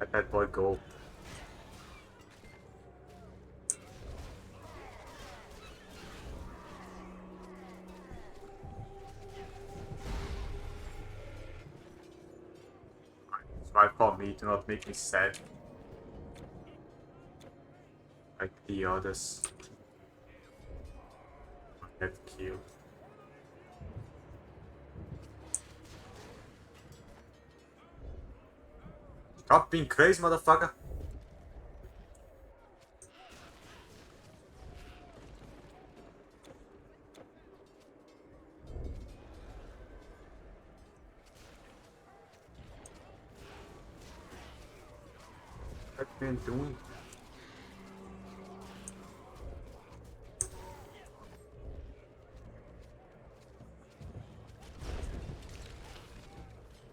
Let that boy go. It's right for me to not make me sad. Like the others. Get killed. Stop being crazy, motherfucker. What that man doing?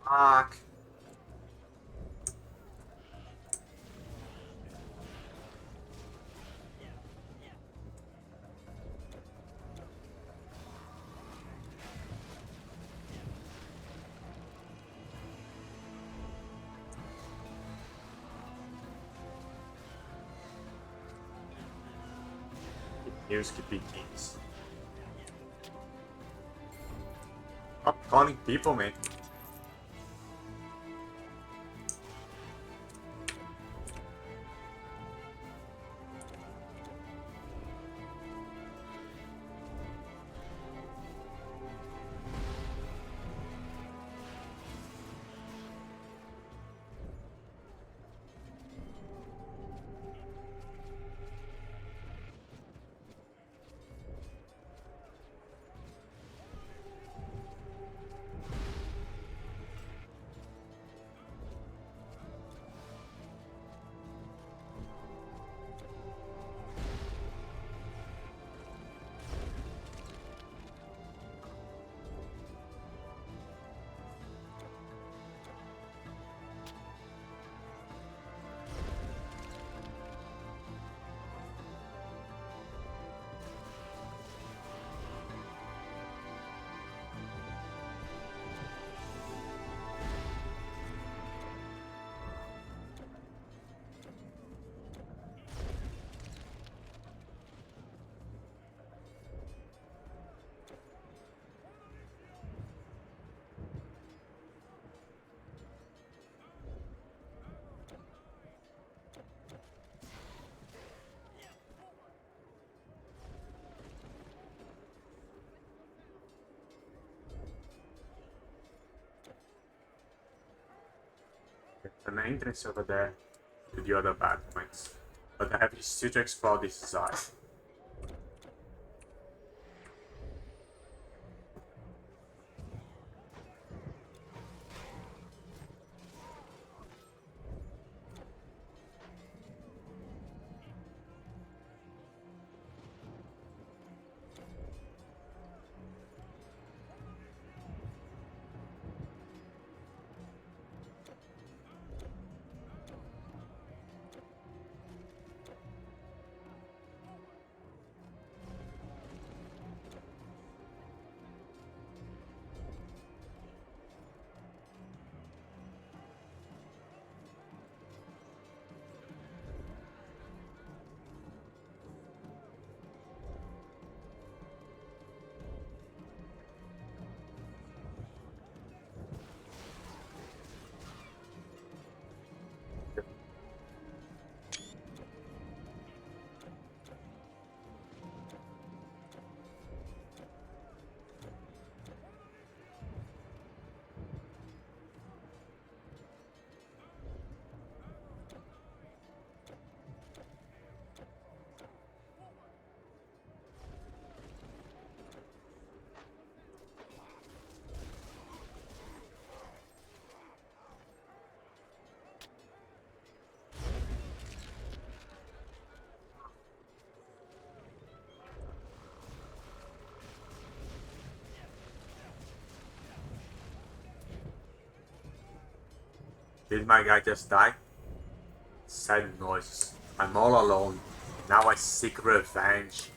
Fuck. Here's KPKs. Stop calling people, man. There's an entrance over there to the other bad points. But I have still to explore this side. Did my guy just die? Sad noises. I'm all alone. Now I seek revenge.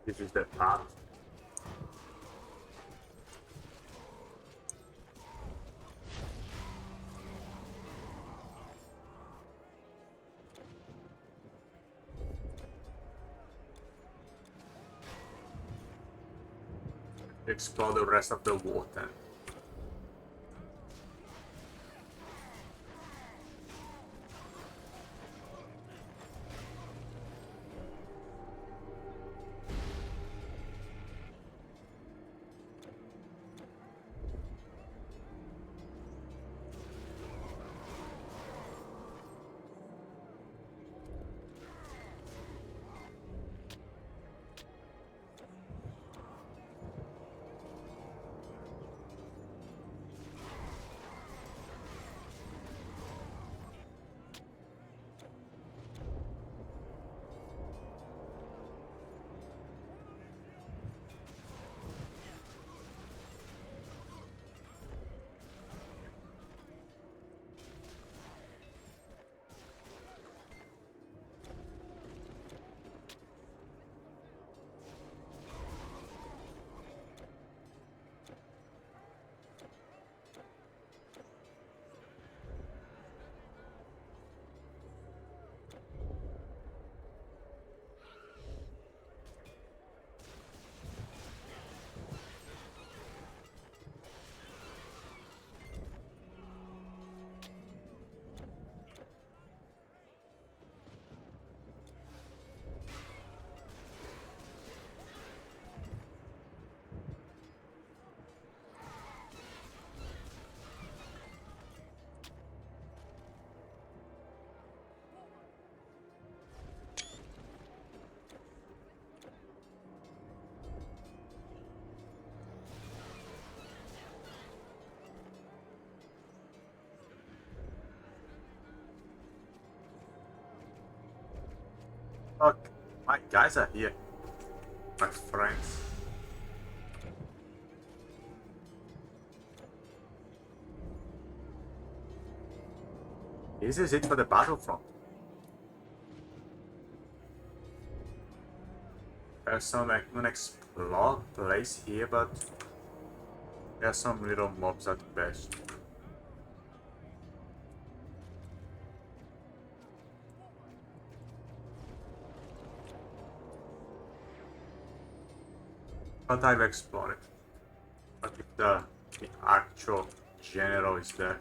This is the path. Explore the rest of the water. Look, my guys are here. My friends. This is it for the battlefront. There's some unexplored place here, but there's some little mobs at best. But I've explored it. But the actual general is there.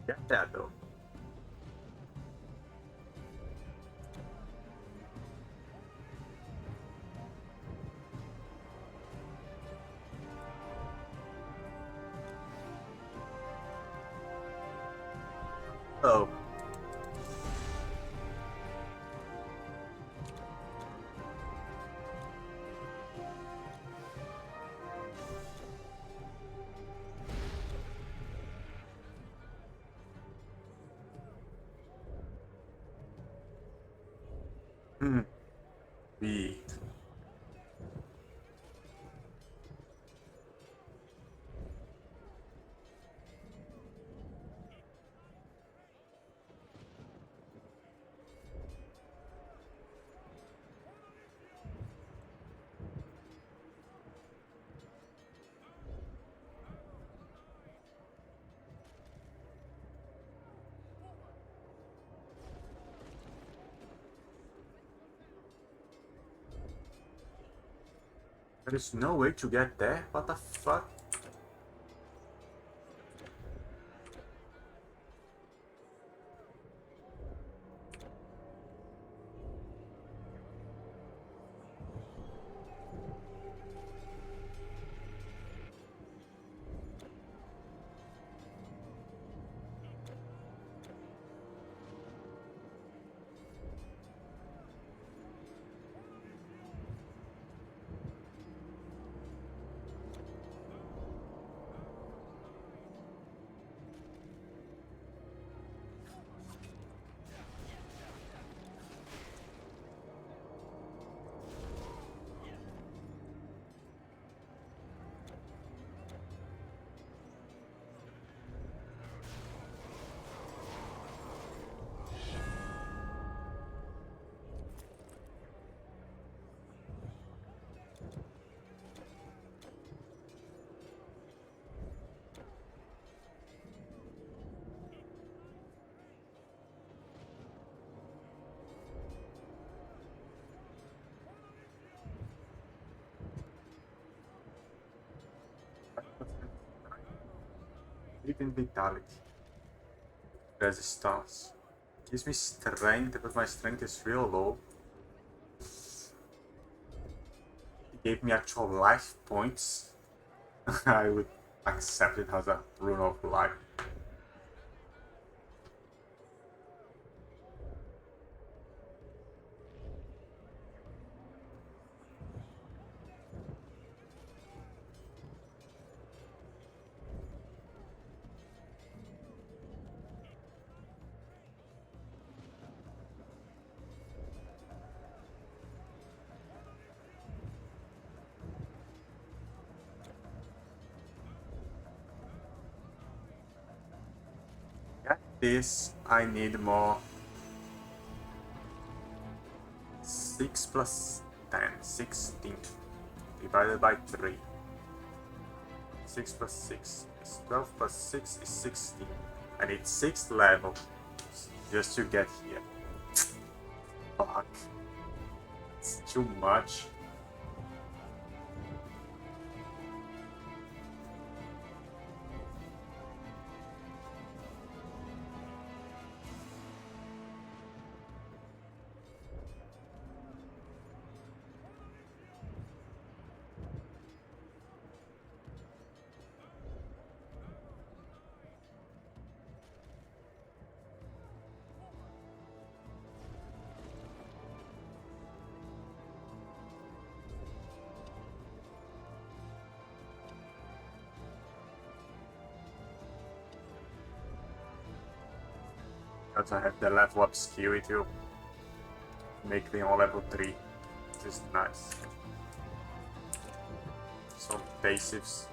Get that though. Oh. B. There is no way to get there? What the fuck? Even vitality. Resistance. Gives me strength, but my strength is real low. It gave me actual life points. I would accept it as a rune of life. this, I need more. 6 plus 10, 16. Divided by 3. 6 plus 6 is 12 plus 6 is 16. I need 6th level just to get here. Fuck. It's too much. Because I have the level up skill, it will make me on level 3. This is nice. Some passives.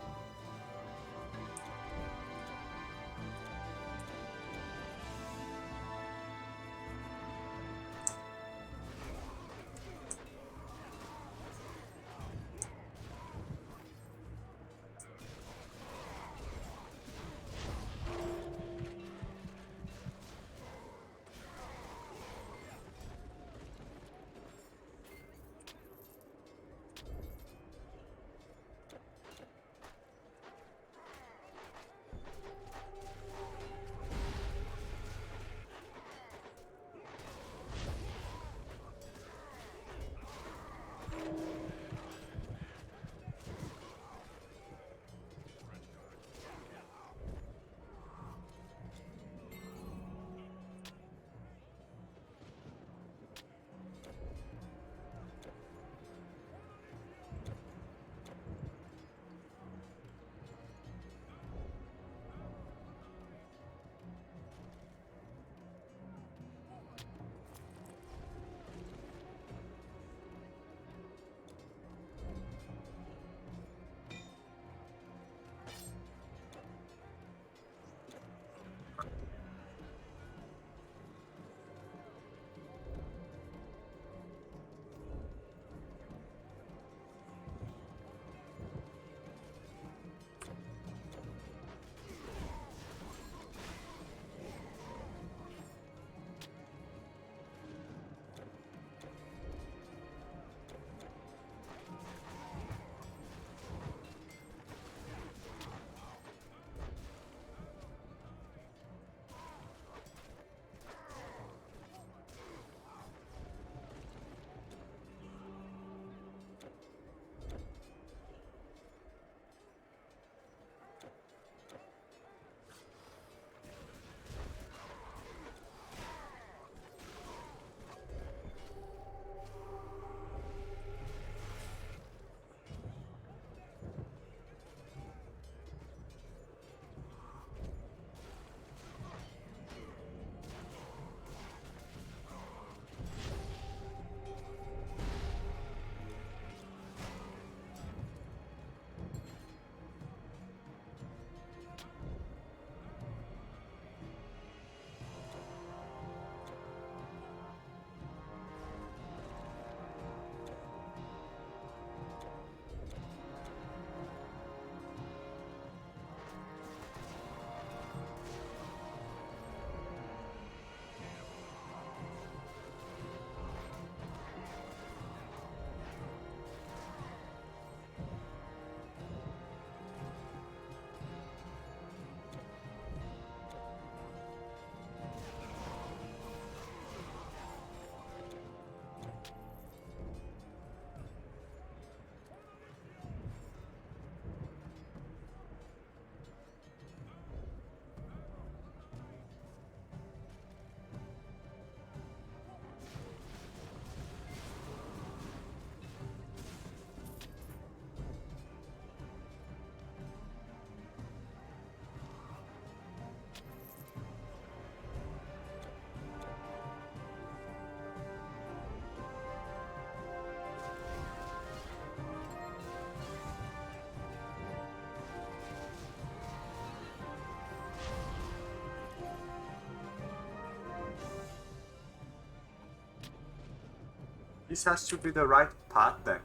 This has to be the right path then.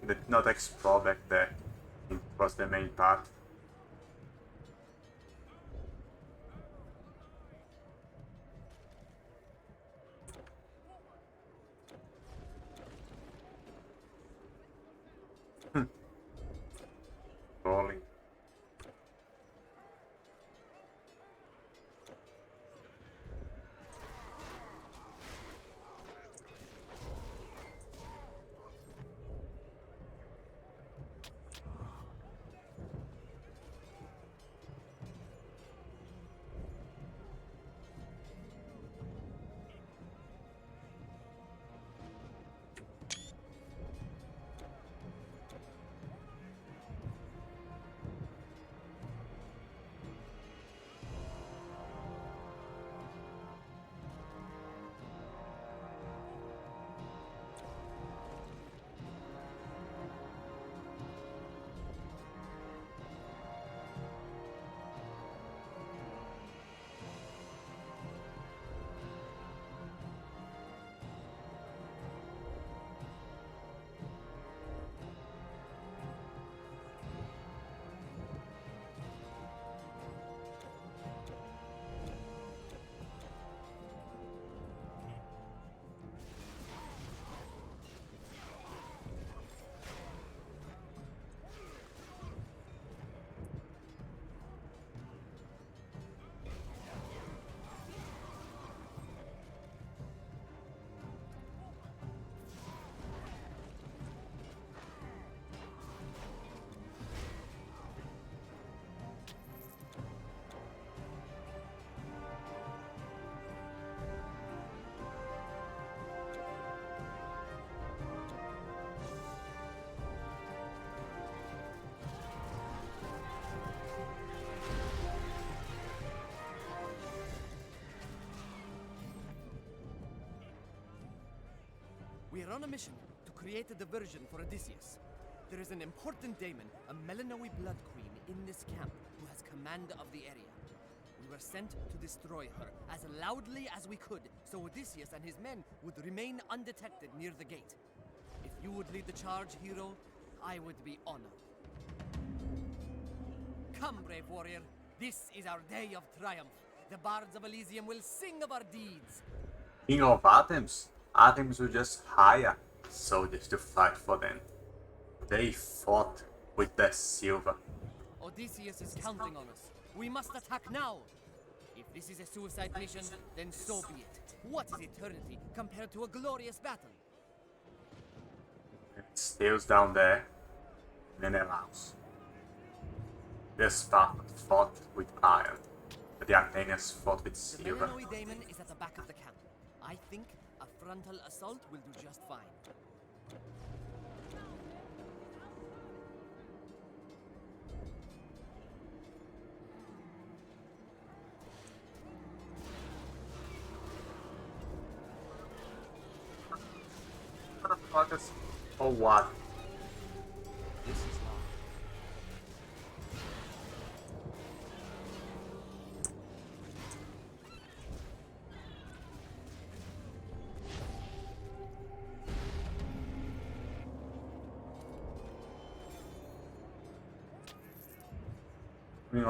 Did not explore back there. It was the main path. Rolling. We are on a mission to create a diversion for Odysseus. There is an important daemon, a Melanoe blood queen, in this camp who has command of the area. We were sent to destroy her as loudly as we could, so Odysseus and his men would remain undetected near the gate. If you would lead the charge, hero, I would be honored. Come, brave warrior. This is our day of triumph. The bards of Elysium will sing of our deeds. King of Athens? Athens will just hire soldiers to fight for them. They fought with their silver. Odysseus is counting on us. We must attack now. If this is a suicide mission, then so be it. What is eternity compared to a glorious battle? Steel's down there. Menelaus. The Spartans fought with iron, but the Athenians fought with The silver. Melanoe daemon is at the back of the camp. I think a frontal assault will do just fine. Motherfuckers. Or what? This is law.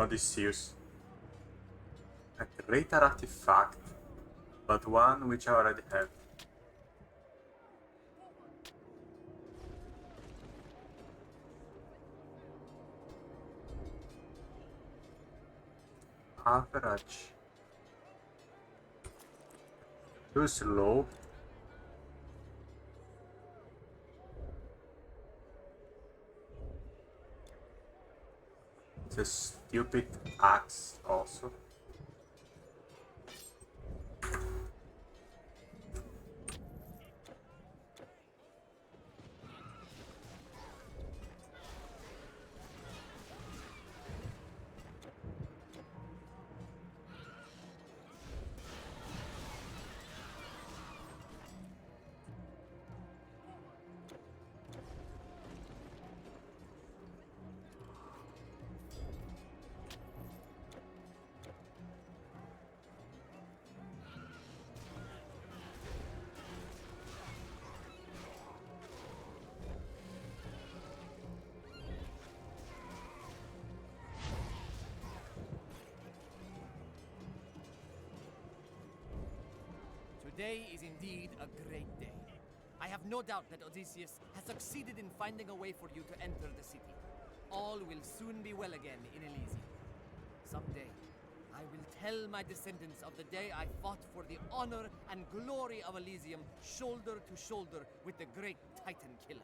Odysseus. A greater artifact, but one which I already have. Average. Too slow. It's a stupid axe also. Today is indeed a great day. I have no doubt that Odysseus has succeeded in finding a way for you to enter the city. All will soon be well again in Elysium. Someday, I will tell my descendants of the day I fought for the honor and glory of Elysium, shoulder to shoulder with the great Titan killer.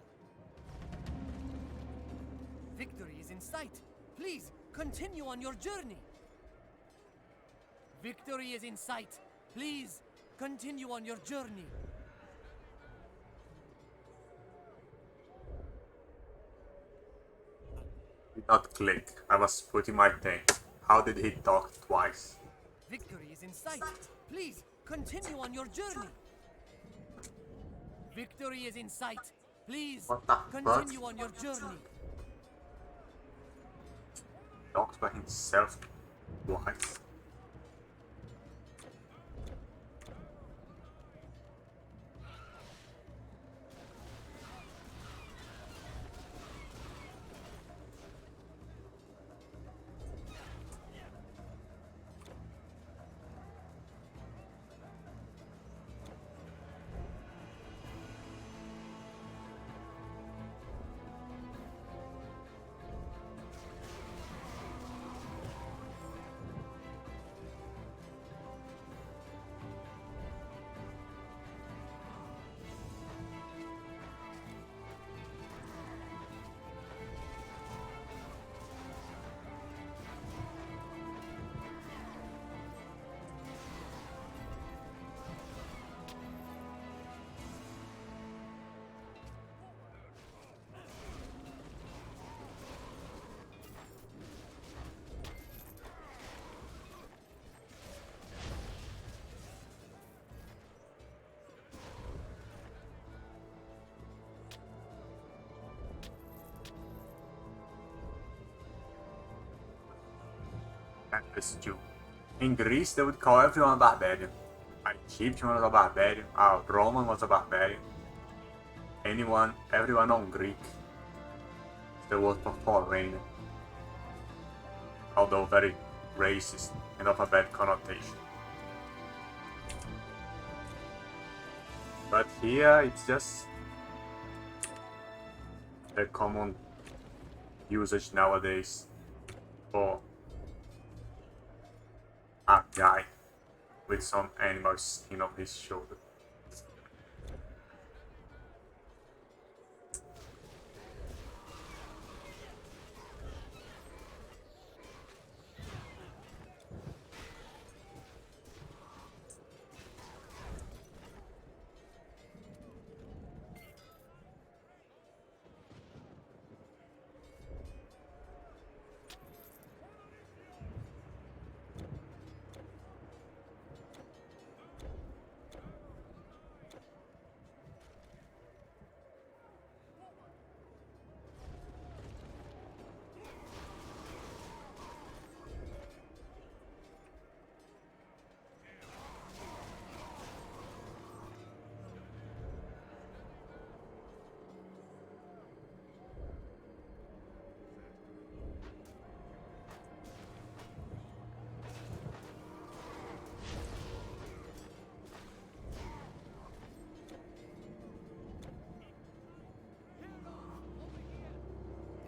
Victory is in sight. Please, continue on your journey. Victory is in sight. Please, continue on your journey. Did not click. I was putting my thing. How did he talk twice? Victory is in sight. Please, continue on your journey. Victory is in sight. Please, What the continue fuck? on your journey. Talks by himself twice. Stew. In Greece, they would call everyone a barbarian. An Egyptian was a barbarian, a Roman was a barbarian. Everyone on Greek. The word for foreign. Although very racist and of a bad connotation. But here, it's just a common usage nowadays for a guy with some animal skin on his shoulder.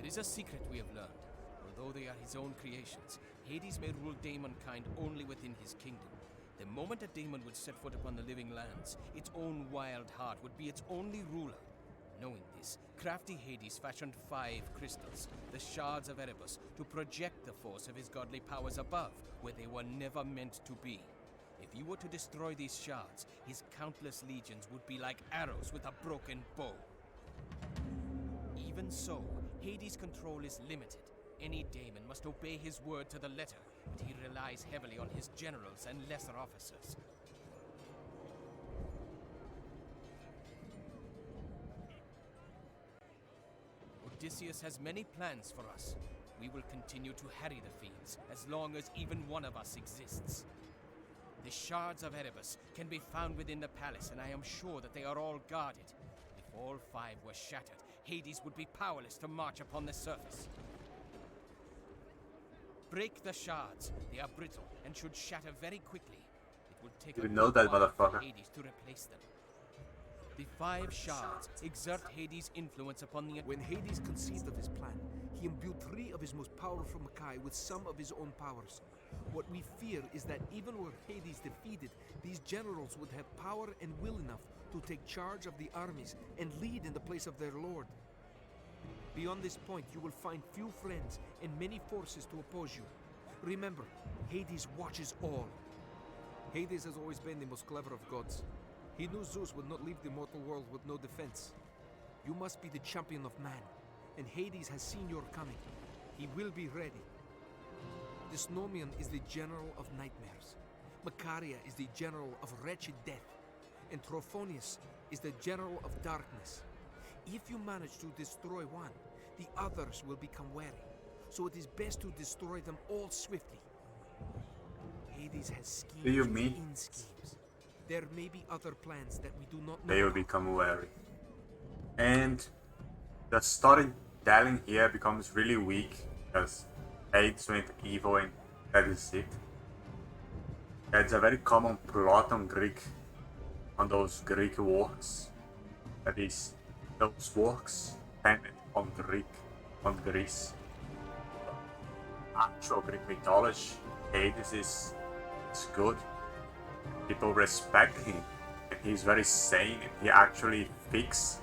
It is a secret we have learned. Although they are his own creations, Hades may rule daemonkind only within his kingdom. The moment a daemon would set foot upon the living lands, its own wild heart would be its only ruler. Knowing this, crafty Hades fashioned 5 crystals, the shards of Erebus, to project the force of his godly powers above, where they were never meant to be. If you were to destroy these shards, his countless legions would be like arrows with a broken bow. Even so, Hades' control is limited. Any daemon must obey his word to the letter, but he relies heavily on his generals and lesser officers. Odysseus has many plans for us. We will continue to harry the fields as long as even one of us exists. The shards of Erebus can be found within the palace, and I am sure that they are all guarded. If all 5 were shattered, Hades would be powerless to march upon the surface. Break the shards. They are brittle and should shatter very quickly. It will take You a know good that, while for motherfucker. Hades to replace them. The 5 shards exert Hades' influence upon the... When Hades conceived of his plan, he imbued 3 of his most powerful Makai with some of his own powers. What we fear is that even were Hades defeated, these generals would have power and will enough to take charge of the armies and lead in the place of their lord. Beyond this point, you will find few friends and many forces to oppose you. Remember, Hades watches all. Hades has always been the most clever of gods. He knew Zeus would not leave the mortal world with no defense. You must be the champion of man, and Hades has seen your coming. He will be ready. Dysnomion is the general of nightmares. Macaria is the general of wretched death. And Trophonius is the general of darkness. If you manage to destroy one, the others will become wary. So it is best to destroy them all swiftly. Hades has schemes Do you mean within schemes. There may be other plans that we do not know they will about. become wary? And the storytelling here becomes really weak because Hades went evil and that is it. That's a very common plot on those Greek works. That is, those works depended on Greece. Actual Greek mythology, Hades is good. People respect him, and he's very sane, and he actually fixes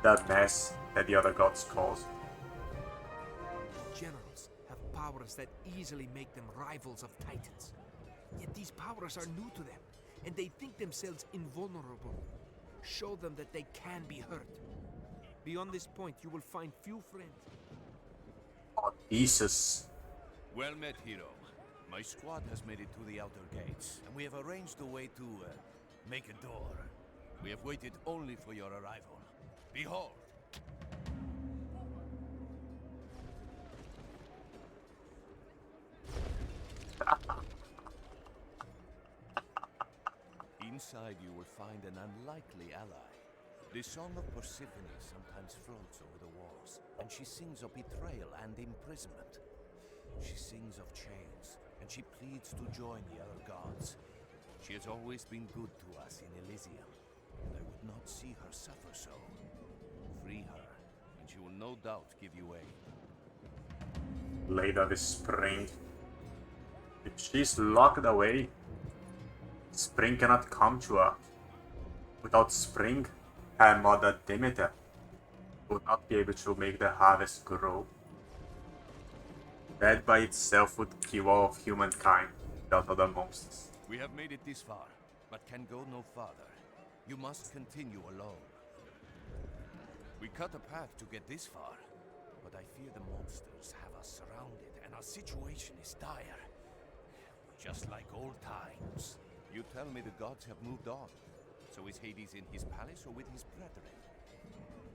the mess that the other gods cause. Generals have powers that easily make them rivals of titans. Yet these powers are new to them, and they think themselves invulnerable. Show them that they can be hurt. Beyond this point, you will find few friends. Oh, Jesus. Well met, hero. My squad has made it to the outer gates, and we have arranged a way to make a door. We have waited only for your arrival. Behold! Inside you will find an unlikely ally. The song of Persephone sometimes floats over the walls, and she sings of betrayal and imprisonment. She sings of chains, and she pleads to join the other gods. She has always been good to us in Elysium, and I would not see her suffer so. Free her, and she will no doubt give you aid. Later this spring. If she's locked away, spring cannot come to her. Without spring, her mother Demeter would not be able to make the harvest grow. That by itself would kill all of humankind without other monsters. We have made it this far, but can go no farther. You must continue alone. We cut a path to get this far, but I fear the monsters have us surrounded, and our situation is dire. Just like old times. You tell me the gods have moved on. So is Hades in his palace or with his brethren?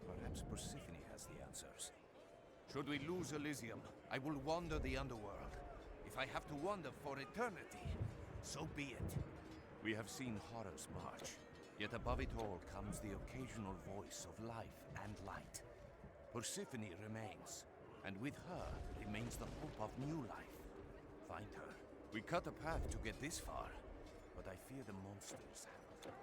Perhaps Persephone has the answers. Should we lose Elysium, I will wander the underworld. If I have to wander for eternity, so be it. We have seen horrors march, yet above it all comes the occasional voice of life and light. Persephone remains, and with her remains the hope of new life. Find her. We cut a path to get this far, but I fear the monsters have us.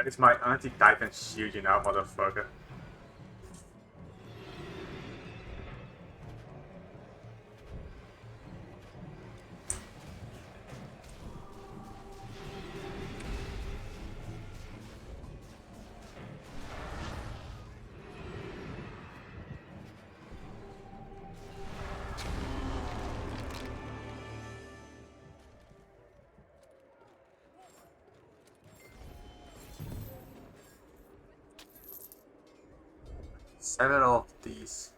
That is my anti-Titan shield, you know, motherfucker. Several of these.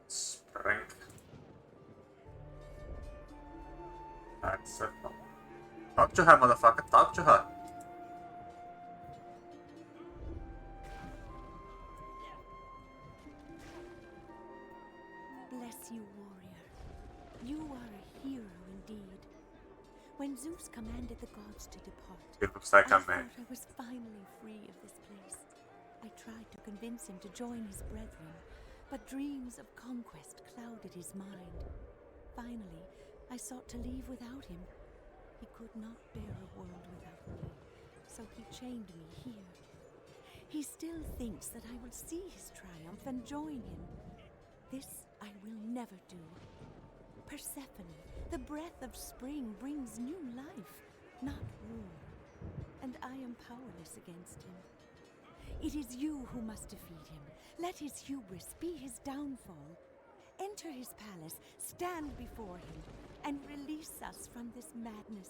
Spring. That's it. Talk to her, motherfucker. Talk to her. Bless you, warrior. You are a hero indeed. When Zeus commanded the gods to depart, It looks like I a man. thought I was finally free of this place. I tried to convince him to join his brethren, but dreams of conquest clouded his mind. Finally, I sought to leave without him. He could not bear a world without me, so he chained me here. He still thinks that I will see his triumph and join him. This I will never do. Persephone, the breath of spring brings new life, not war. And I am powerless against him. It is you who must defeat him. Let his hubris be his downfall. Enter his palace, stand before him, and release us from this madness.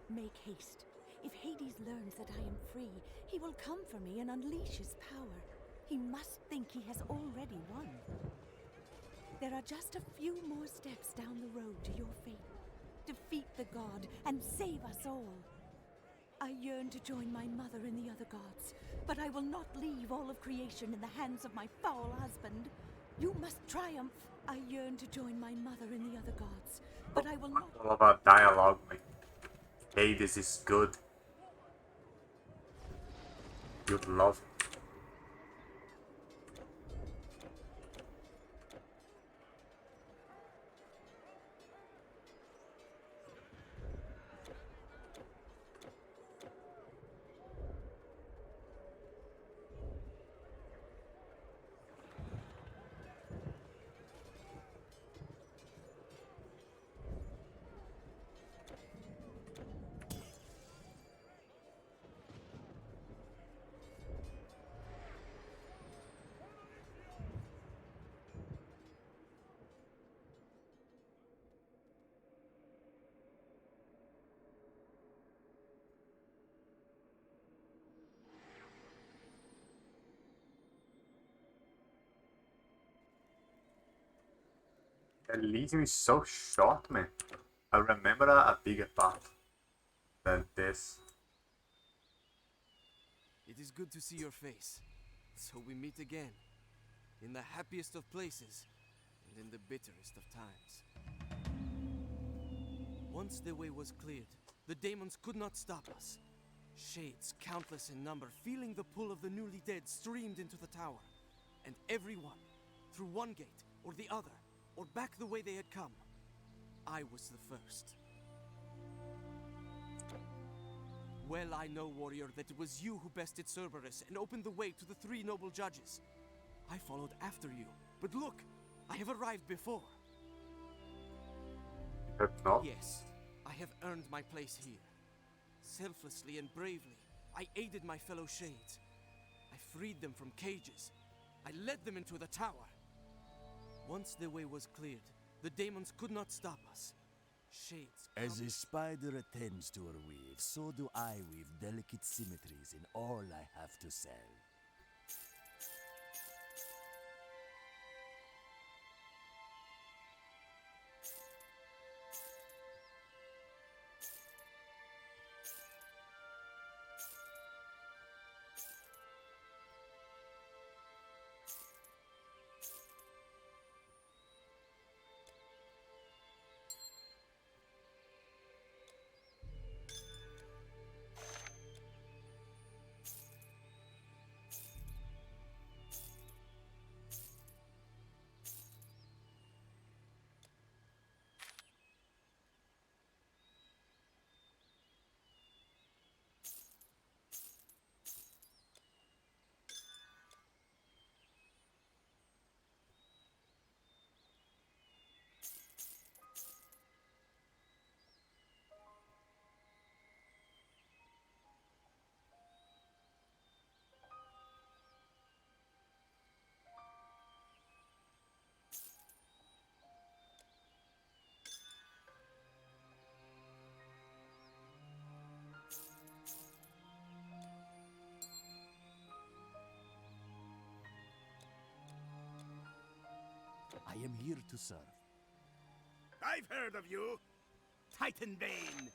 Make haste. If Hades learns that I am free, he will come for me and unleash his power. He must think he has already won. There are just a few more steps down the road to your fate. Defeat the god and save us all. I yearn to join my mother and the other gods, but I will not leave all of creation in the hands of my foul husband. You must triumph. I yearn to join my mother and the other gods, but I will not... All of our dialogue with Hades is good. You'd love it. Elysium is so short, man. I remember a bigger part than this. It is good to see your face. So we meet again. In the happiest of places, and in the bitterest of times. Once the way was cleared, the daemons could not stop us. Shades, countless in number, feeling the pull of the newly dead, streamed into the tower. And everyone, through one gate or the other, or back the way they had come, I was the first. Well, I know, warrior, that it was you who bested Cerberus and opened the way to the three noble judges. I followed after you, but look, I have arrived before. No. Yes, I have earned my place here. Selflessly and bravely, I aided my fellow Shades. I freed them from cages. I led them into the tower. Once the way was cleared, the daemons could not stop us. Shades. As a spider attends to her weave, so do I weave delicate symmetries in all I have to sell. am here to serve. I've heard of you. Titanbane.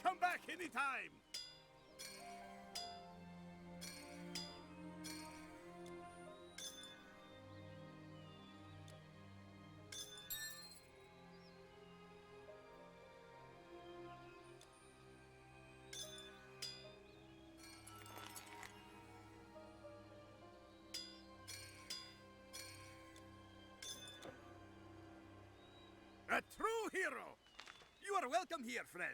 Come back anytime. A true hero! You are welcome here, friend.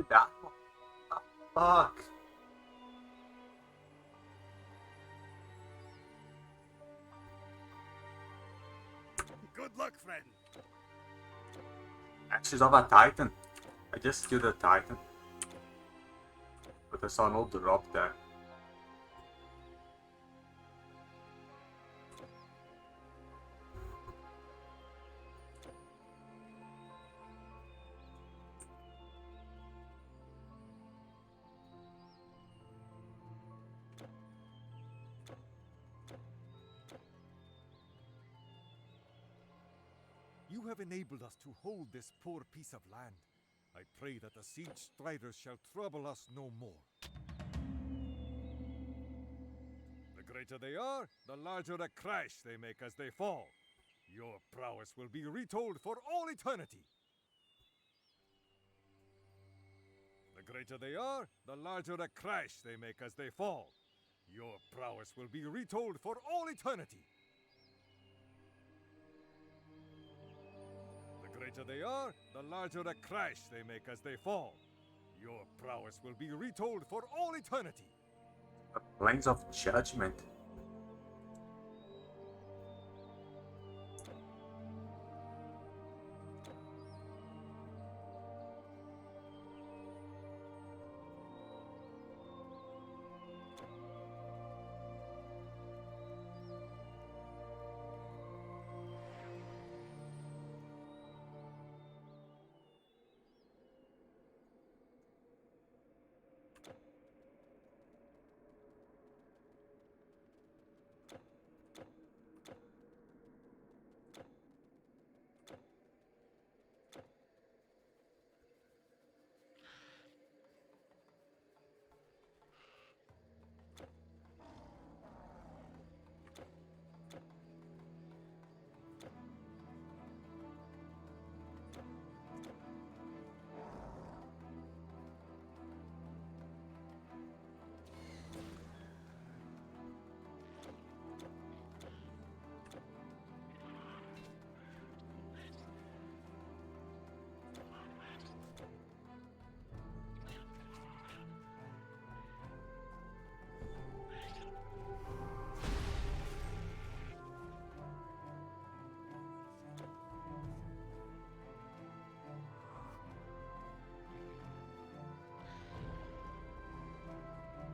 That one. Fuck. Good luck, friend. Ashes of a Titan. I just killed a Titan. But I saw no drop there. You have enabled us to hold this poor piece of land. I pray that the siege striders shall trouble us no more. The greater they are, the larger a crash they make as they fall. Your prowess will be retold for all eternity. The greater they are, the larger a crash they make as they fall. Your prowess will be retold for all eternity. The greater they are, the larger the crash they make as they fall. Your prowess will be retold for all eternity. The Plains of Judgment.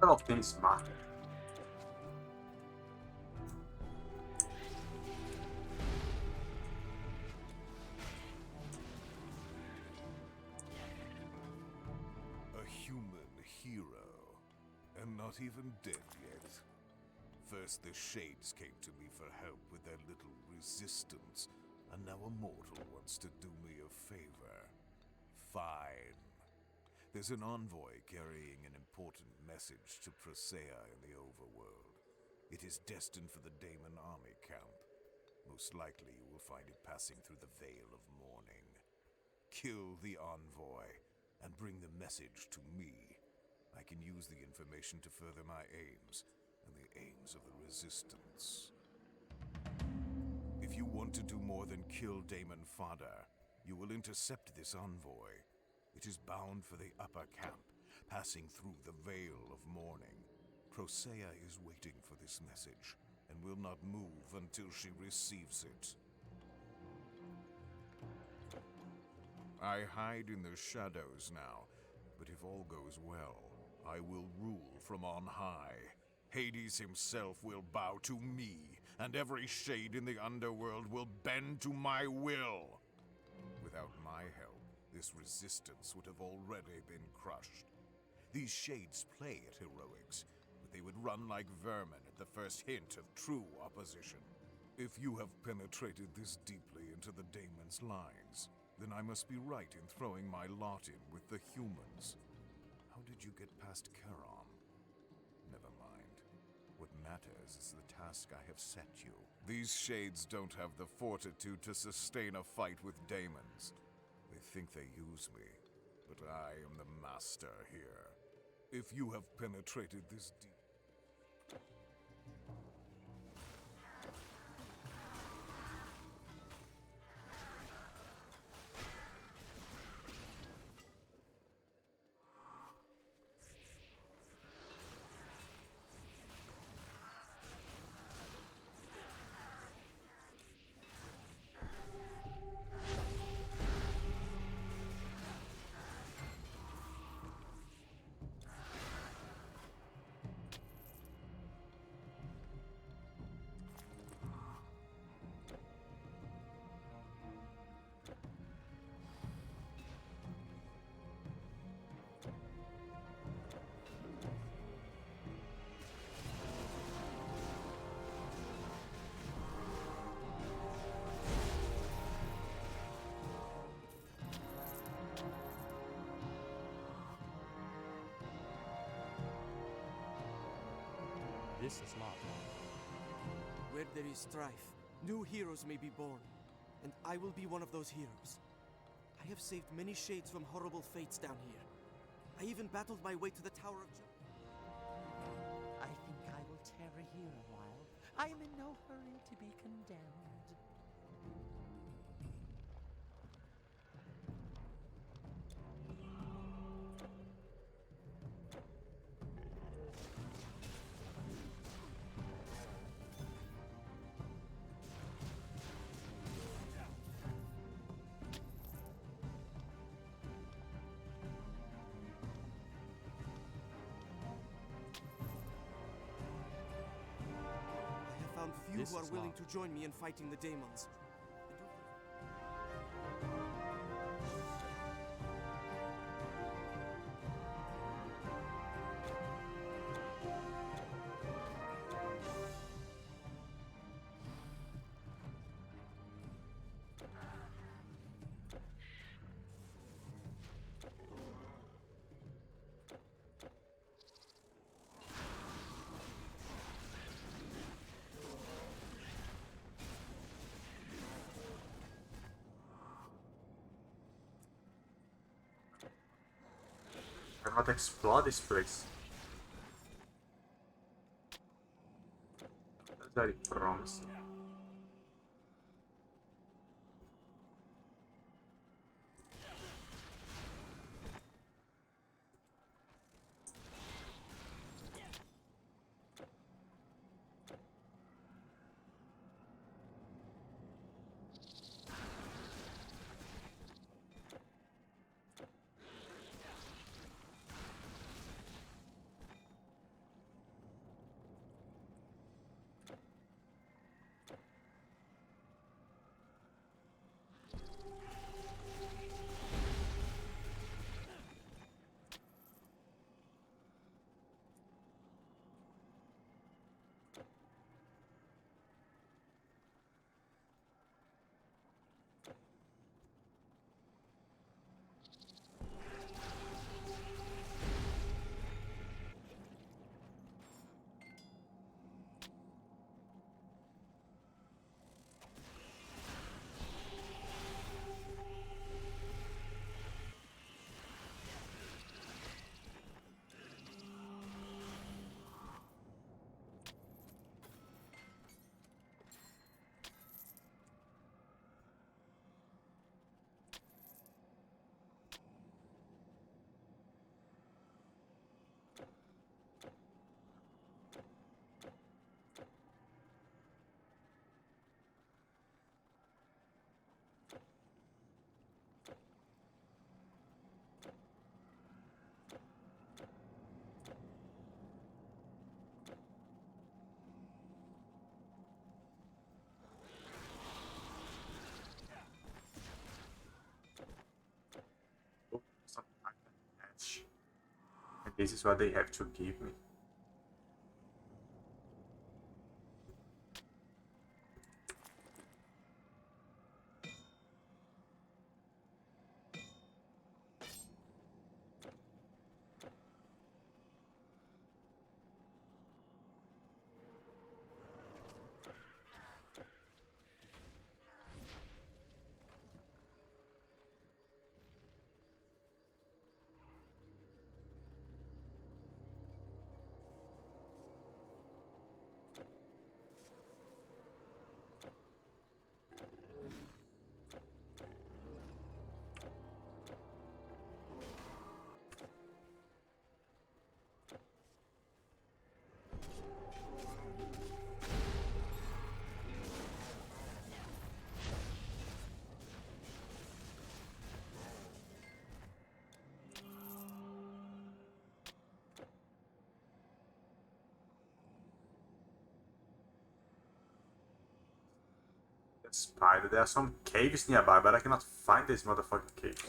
Little things matter. A human hero. And not even dead yet. First the Shades came to me for help with their little resistance, and now a mortal wants to do me a favor. Fine. There's an envoy carrying an important message to Presea in the overworld. It is destined for the Daemon army camp. Most likely you will find it passing through the Veil of Mourning. Kill the envoy, and bring the message to me. I can use the information to further my aims, and the aims of the Resistance. If you want to do more than kill Daemon Fodder, you will intercept this envoy. It is bound for the upper camp, passing through the Veil of Mourning. Presea is waiting for this message, and will not move until she receives it. I hide in the shadows now, but if all goes well, I will rule from on high. Hades himself will bow to me, and every shade in the underworld will bend to my will. Without my help, this resistance would have already been crushed. These shades play at heroics, but they would run like vermin at the first hint of true opposition. If you have penetrated this deeply into the Daemon's lines, then I must be right in throwing my lot in with the humans. How did you get past Charon? Never mind. What matters is the task I have set you. These shades don't have the fortitude to sustain a fight with daemons. They think they use me, but I am the master here. If you have penetrated this deep... This is not. Where there is strife, new heroes may be born, and I will be one of those heroes. I have saved many shades from horrible fates down here. I even battled my way to the Tower of Joy. I think I will tarry here a while. I am in no hurry to be condemned. Few who are willing to join me in fighting the daemons. I not explore this place. That's very promising. This is what they have to give me. Spider. There are some caves nearby, but I cannot find these motherfucking caves.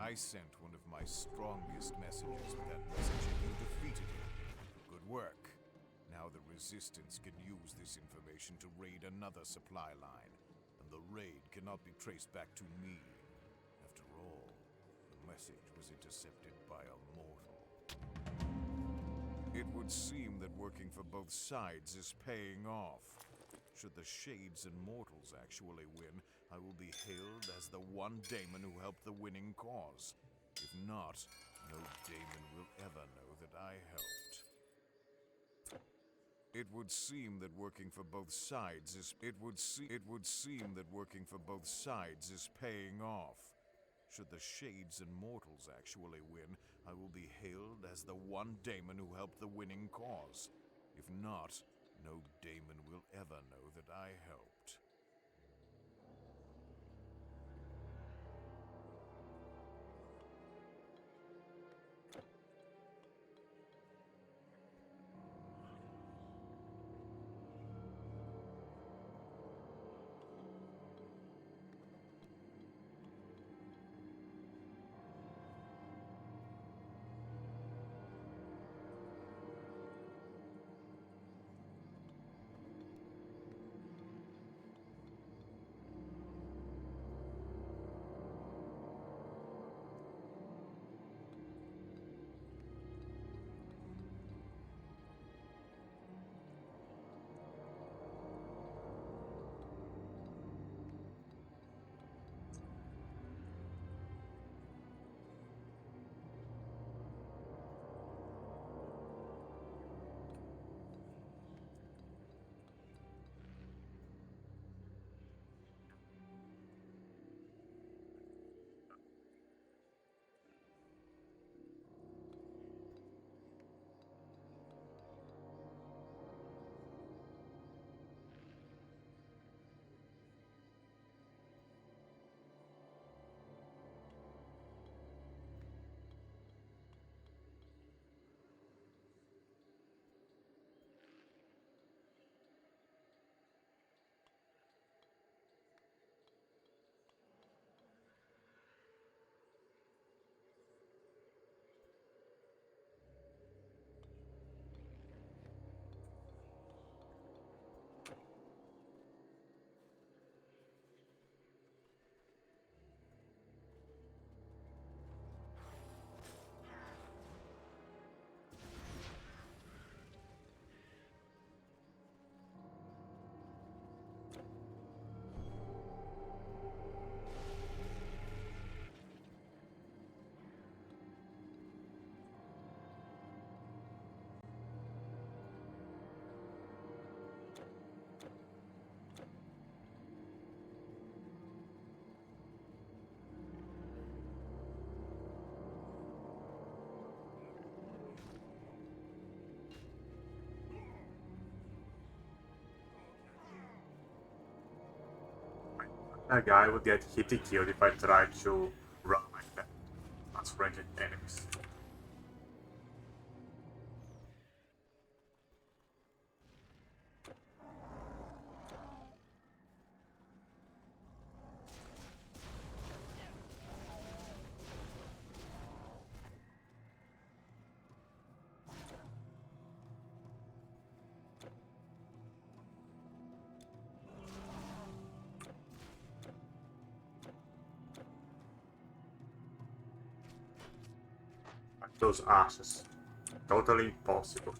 I sent one of my strongest messengers with that message and you defeated him. Good work. Now the Resistance can use this information to raid another supply line, and the raid cannot be traced back to me. After all, the message was intercepted by a mortal. It would seem that working for both sides is paying off. Should the Shades and Mortals actually win, I will be hailed as the one daemon who helped the winning cause. If not, no daemon will ever know that I helped. It would seem that working for both sides is paying off. Should the Shades and Mortals actually win, I will be hailed as the one daemon who helped the winning cause. If not, no daemon will ever know that I helped. A guy would get hit and killed if I tried to run like that. That's ranged enemies. Those ashes. Totally impossible.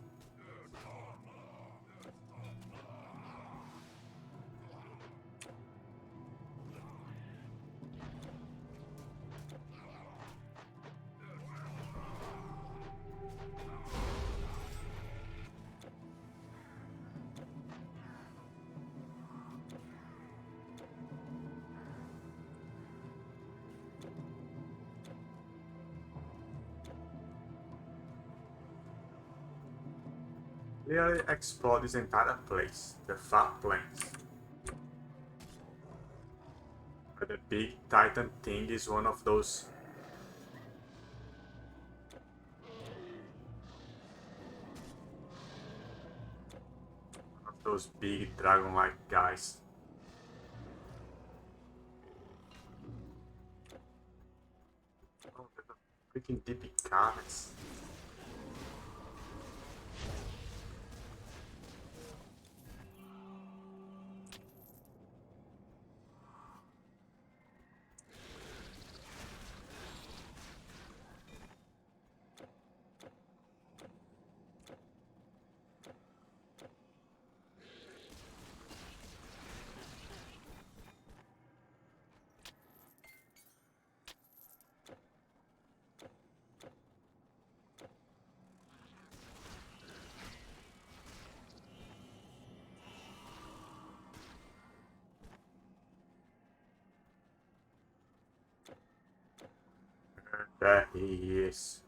Clearly explore this entire place, the far plains. But the big titan thing is one of those big dragon-like guys. Oh, there's a freaking deep carrots. There he is.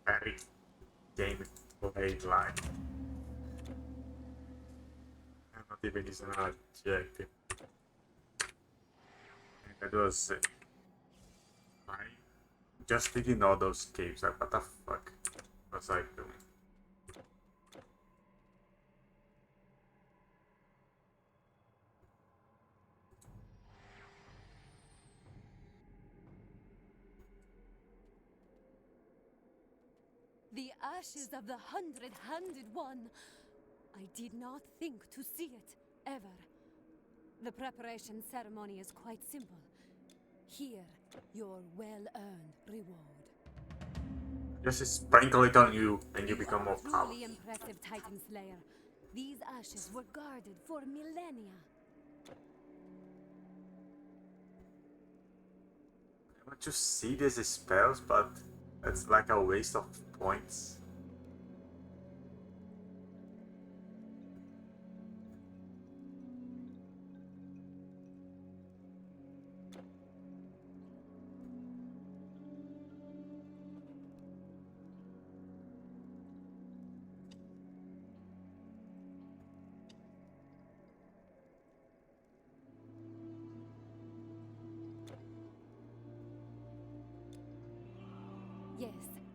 Very game play line. I'm not even using an adjective. That was I just ignore those caves. Like, what the fuck was I doing? The ashes of the 100-handed one. I did not think to see it, ever. The preparation ceremony is quite simple. Here, your well-earned reward. Just sprinkle it on you and you become more powerful. Truly impressive Titan Slayer. These ashes were guarded for millennia. I want to see these spells, but it's like a waste of points. Yes,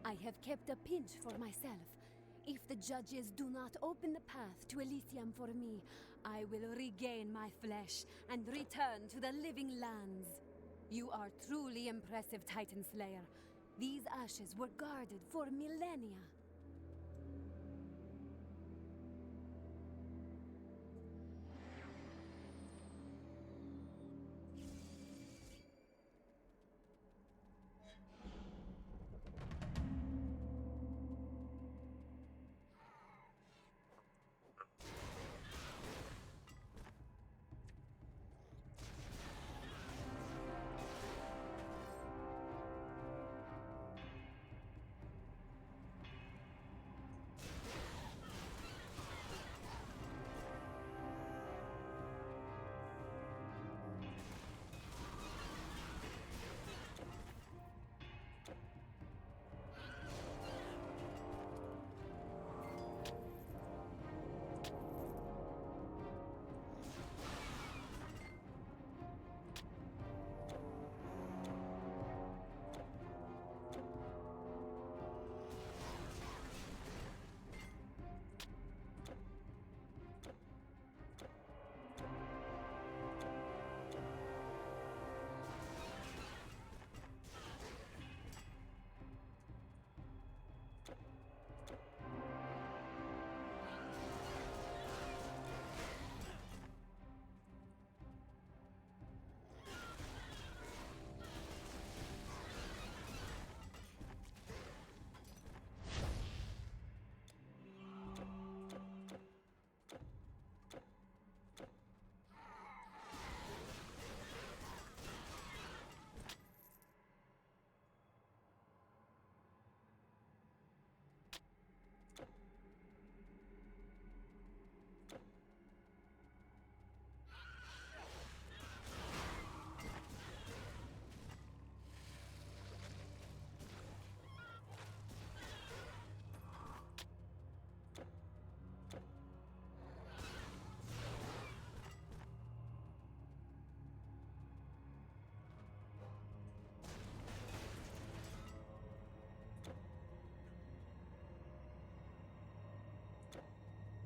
I have kept a pinch for myself. If the judges do not open the path to Elysium for me, I will regain my flesh and return to the living lands. You are truly impressive, Titan Slayer. These ashes were guarded for millennia.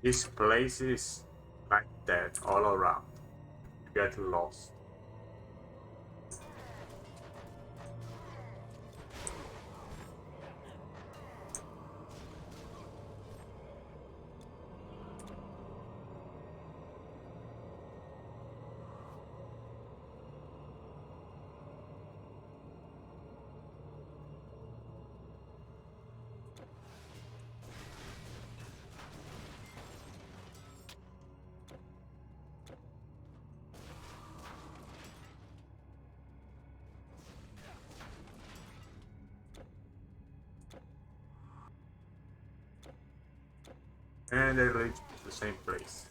This place is like that all around. You get lost. And they lead to the same place.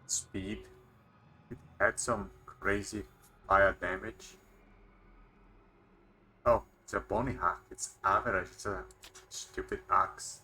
Speed. It had some crazy fire damage. Oh, it's a bony hack. It's average. It's a stupid axe.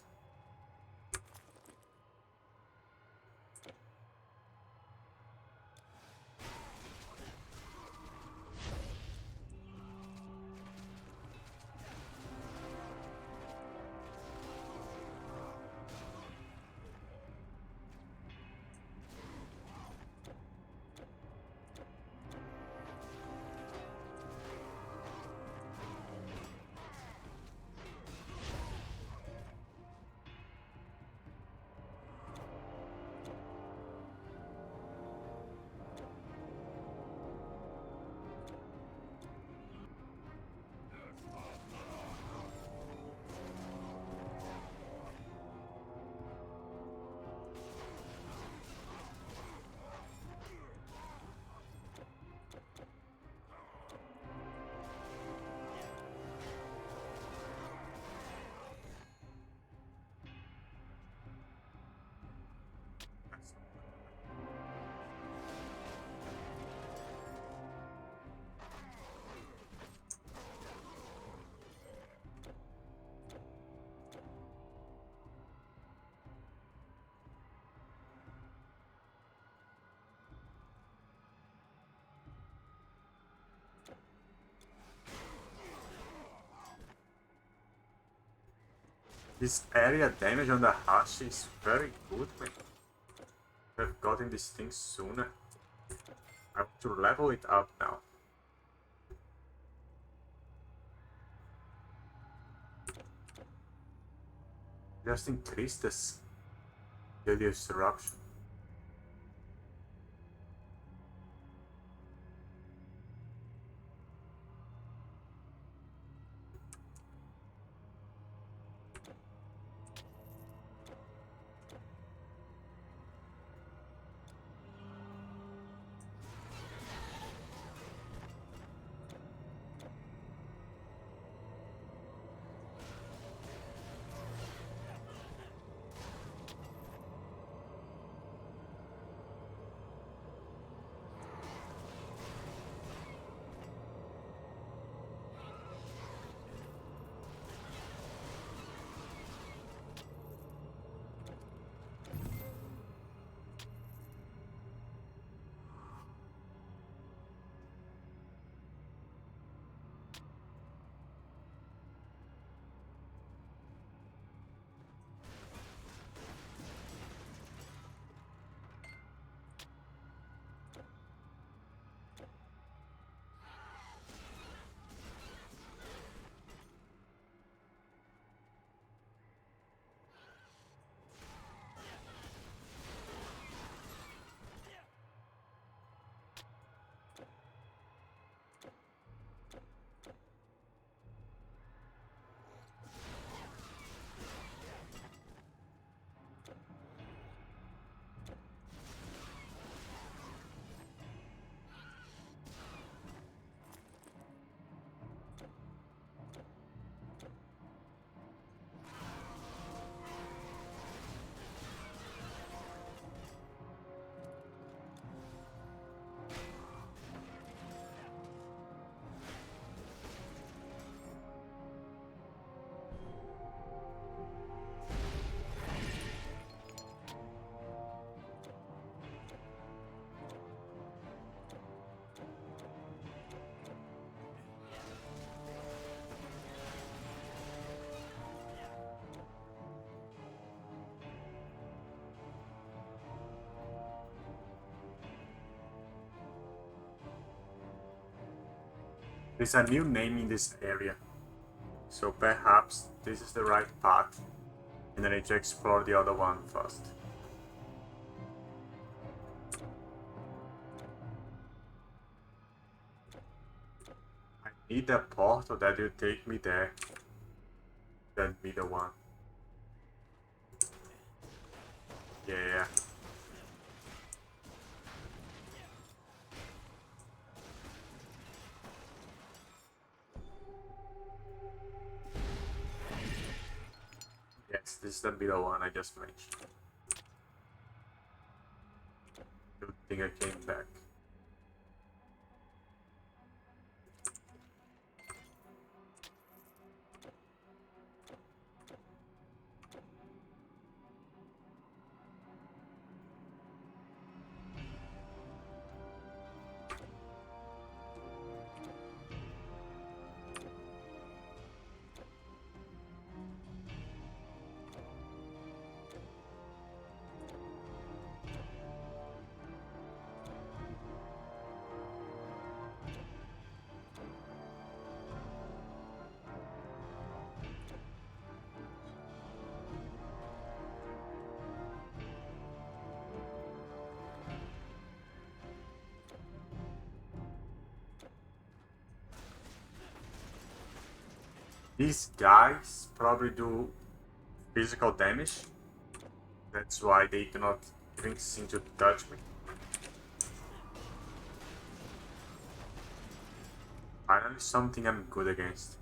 This area damage on the Hashi is very good, man. I've gotten this thing sooner. I have to level it up now. Just increase this disruption. There's a new name in this area, so perhaps this is the right path, and I need to explore the other one first. I need a portal that will take me there. That be the one. Yeah. Yes, this is the middle one I just mentioned. Good thing I came back. These guys probably do physical damage. That's why they do not even seem to touch me. Finally, something I'm good against.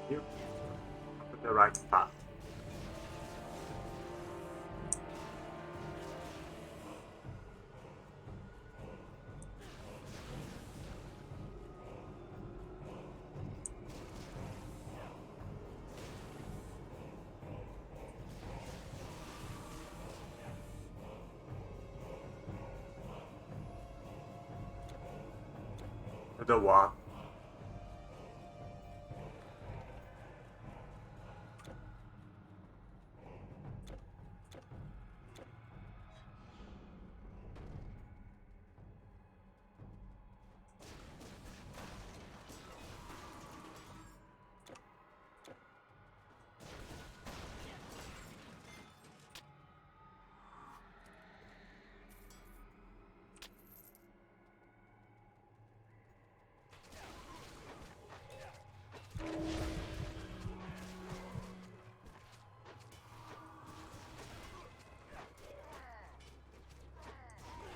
You on the right path. The what?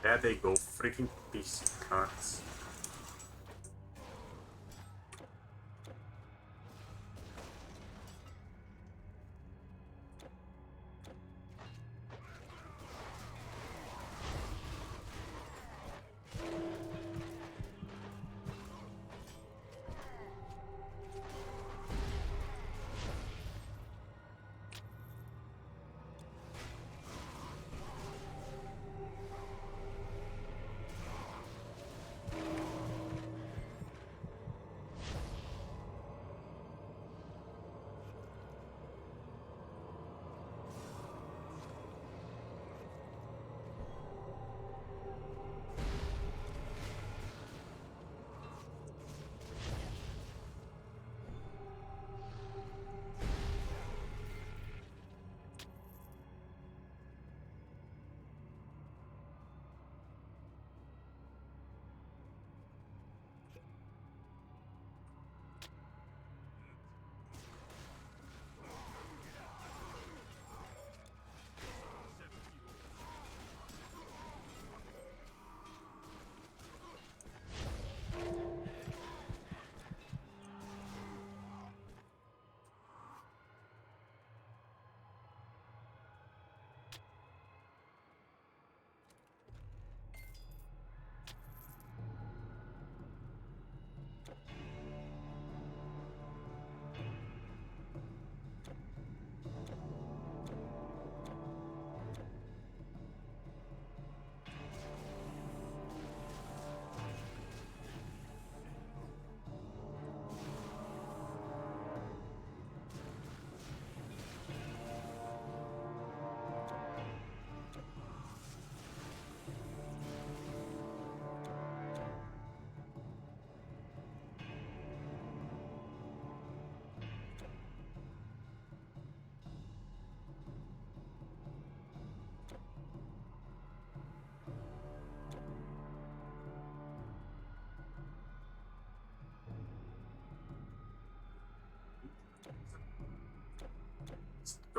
There they go, freaking piece of cards.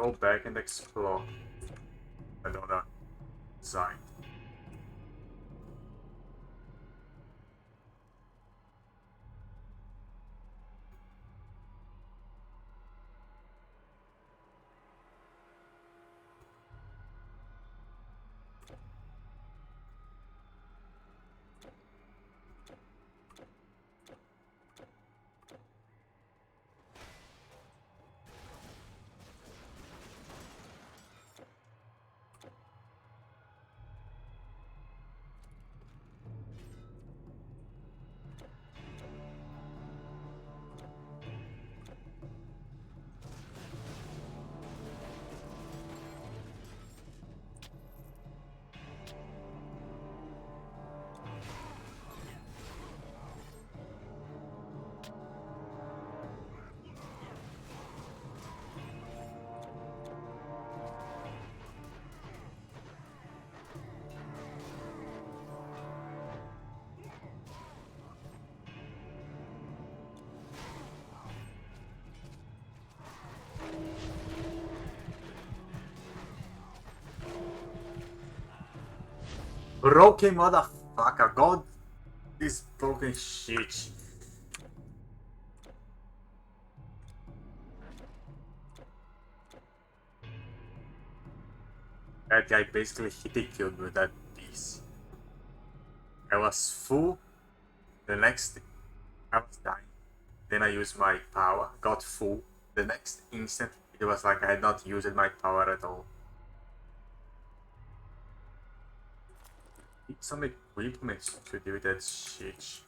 go back and explore another side. Broken motherfucker, god, this broken shit. That guy basically hit killed me with that piece. I was full, the next I was dying. Then I used my power, got full. The next instant, it was like I had not used my power at all. Need some equipment to do that shit.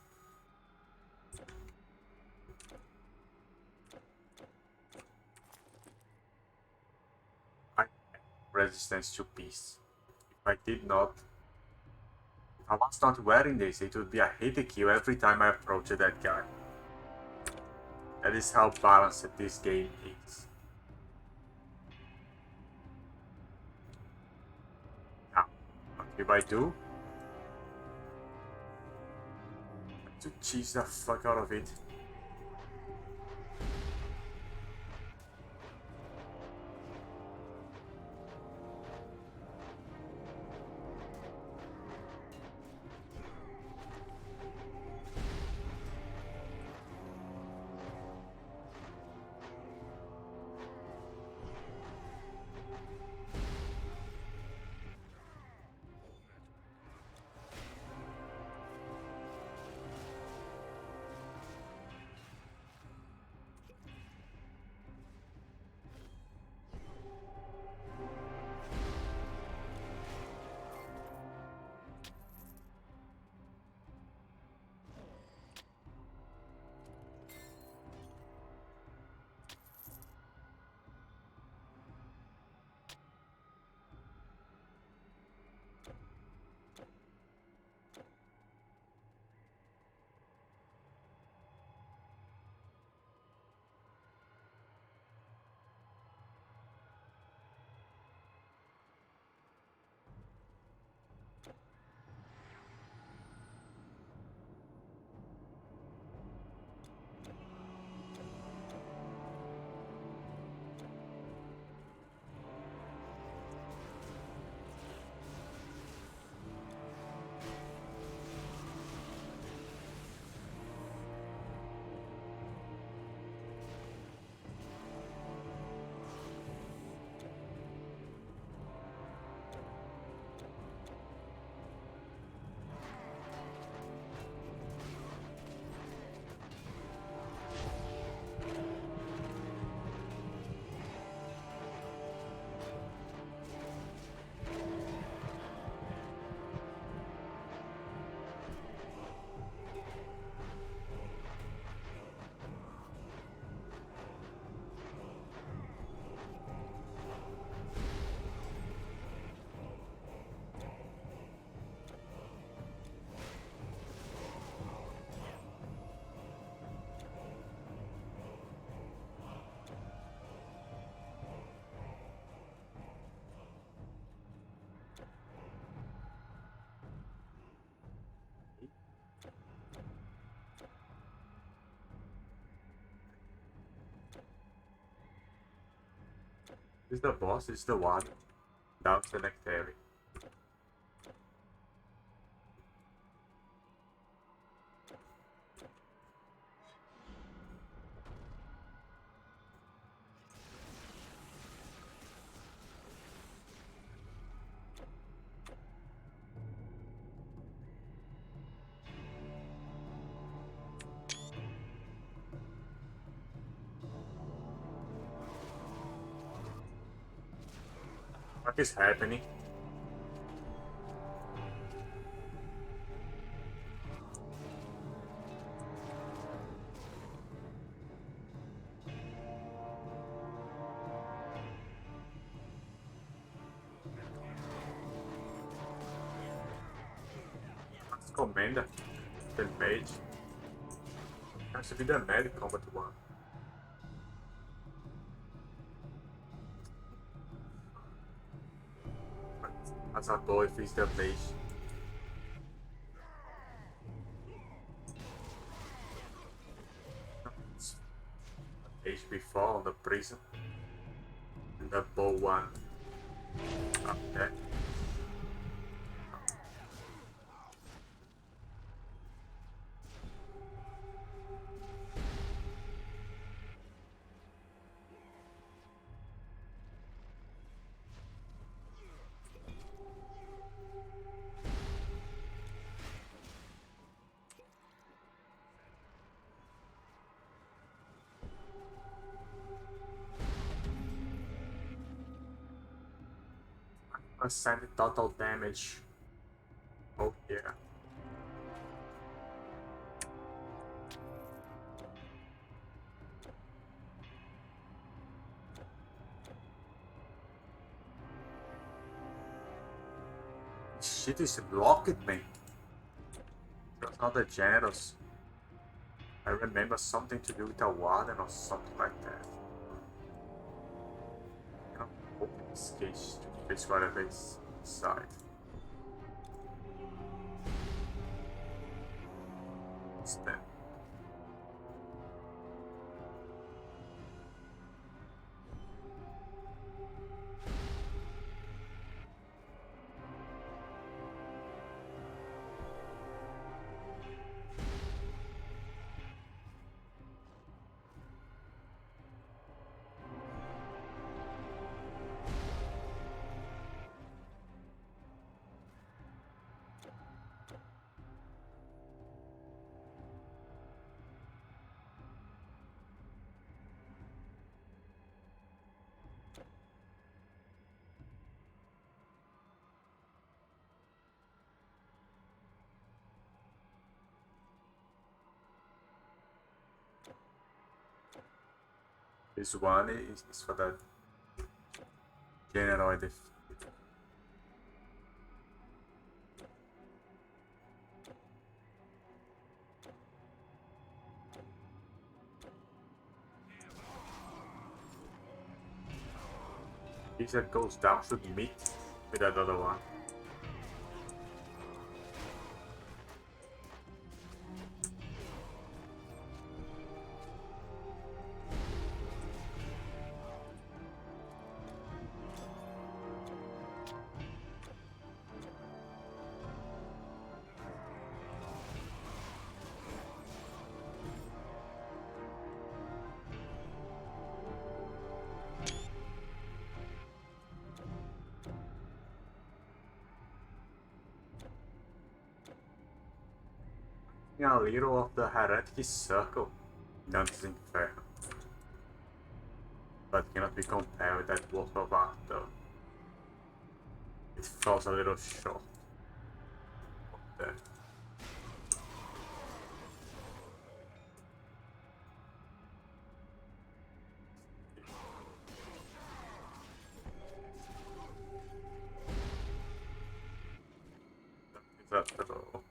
I have resistance to peace. If I did not, if I was not wearing this, it would be a hit kill every time I approached that guy. That is how balanced this game is. Now, what if I do? To cheese the fuck out of it. Is the boss? Is the one? Down the nectary. What is happening? Let's commander. The mage. Has to be the medic combat one. As a boy, if he's the mage. Mage before on the prison. And the bow one up there. Percent total damage. Oh yeah. Shit is blocking me. That's not the generous. I remember something to do with a warden or something like that. I cannot open this case to fix whatever is inside. What's that? This one is for the general def. If that goes down, should meet with that other one. A little of the heretic circle in Dante's Inferno, but cannot be compared with that work of art though. It falls a little short of that. After all.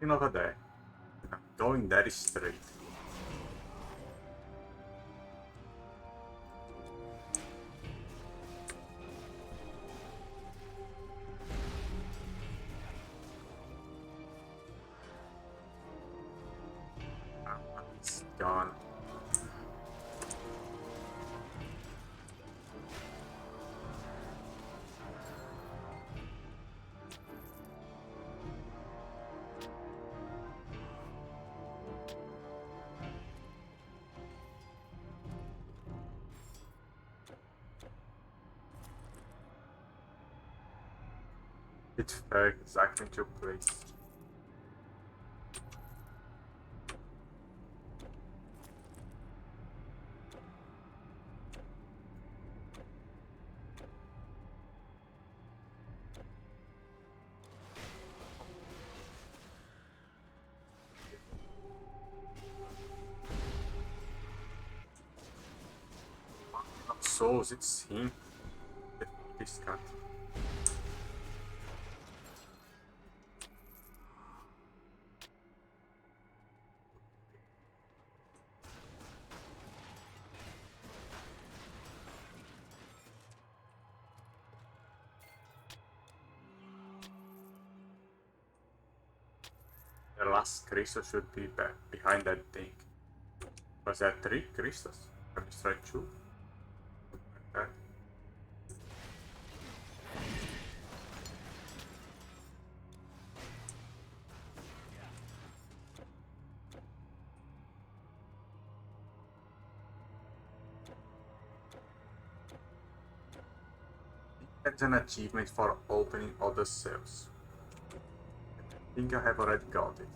Nothing over there. I'm going that straight. It's gone. It fell exactly into place. Souls, it's him. This cat. The last crystal should be back behind that thing. Was there 3 crystals? Let me try 2. Like that. That's an achievement for opening other cells. I think I have already got it.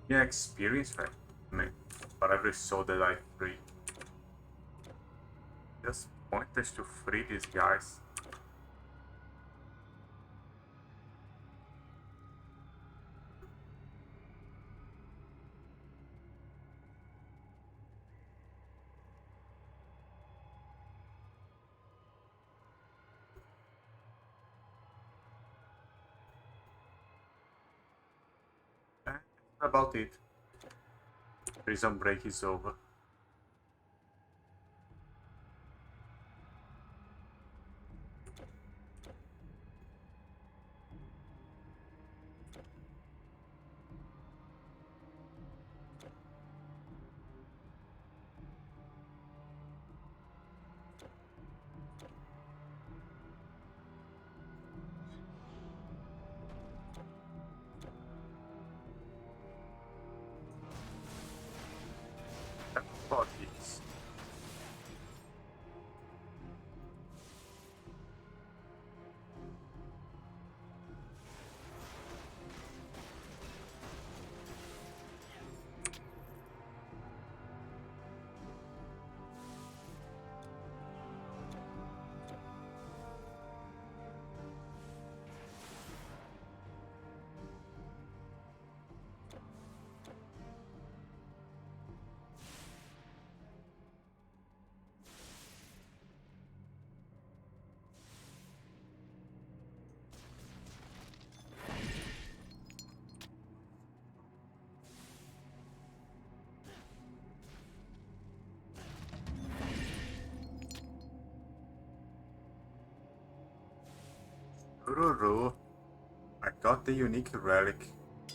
Yeah, experience right? For every soul that I free. Just pointless to free these guys. And that's about it. Prison break is over. Ruru. I got the unique relic.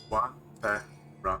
One Terra.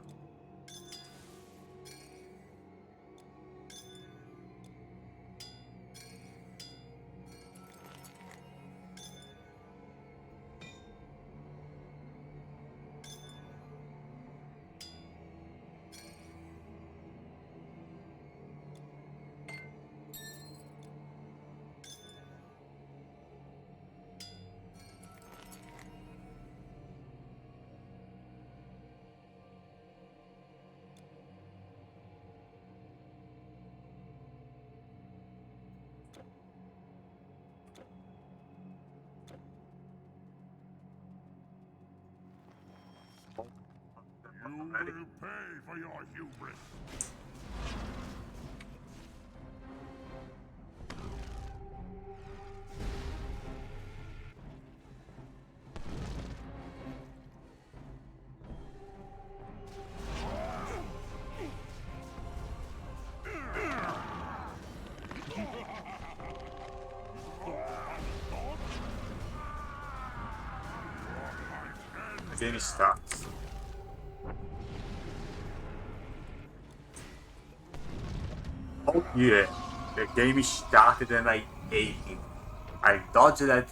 You will pay for your hubris. The game starts. Oh yeah, the game started and I ate him. I dodged that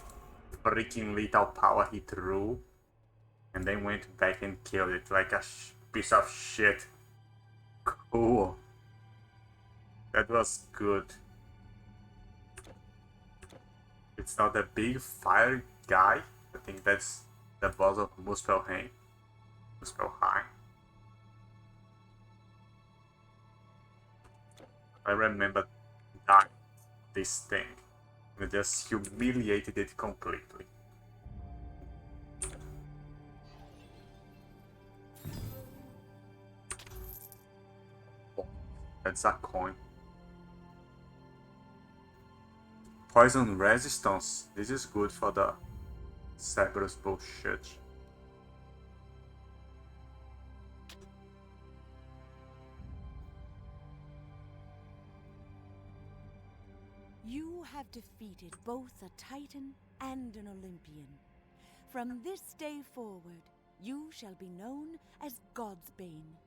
freaking lethal power he threw, and then went back and killed it like a piece of shit. Cool. That was good. It's not a big fire guy. I think that's the boss of Muspelheim. Muspelheim. I remember dying this thing. And just humiliated it completely. Oh, that's a coin. Poison resistance. This is good for the Cerberus bullshit. You have defeated both a Titan and an Olympian. From this day forward, you shall be known as God's Bane.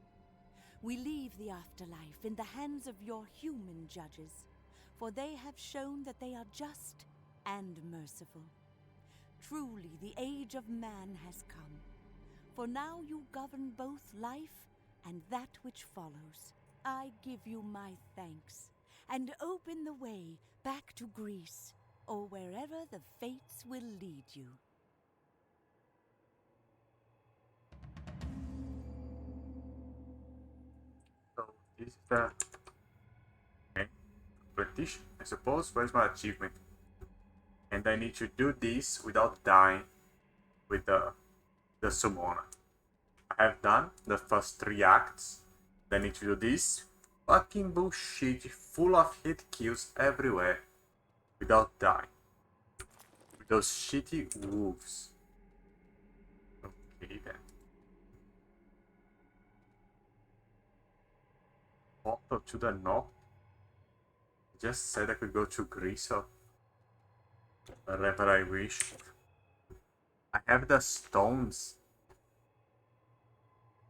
We leave the afterlife in the hands of your human judges, for they have shown that they are just and merciful. Truly, the age of man has come, for now you govern both life and that which follows. I give you my thanks, and open the way back to Greece, or wherever the fates will lead you. So this is the competition, I suppose. Where's my achievement? And I need to do this without dying with the summoner. I have done the first 3 acts. Then I need to do this fucking bullshit full of hit kills everywhere without dying. With those shitty wolves. Okay then. Portal to the north. Just said I could go to Greece or wherever I wish. I have the stones.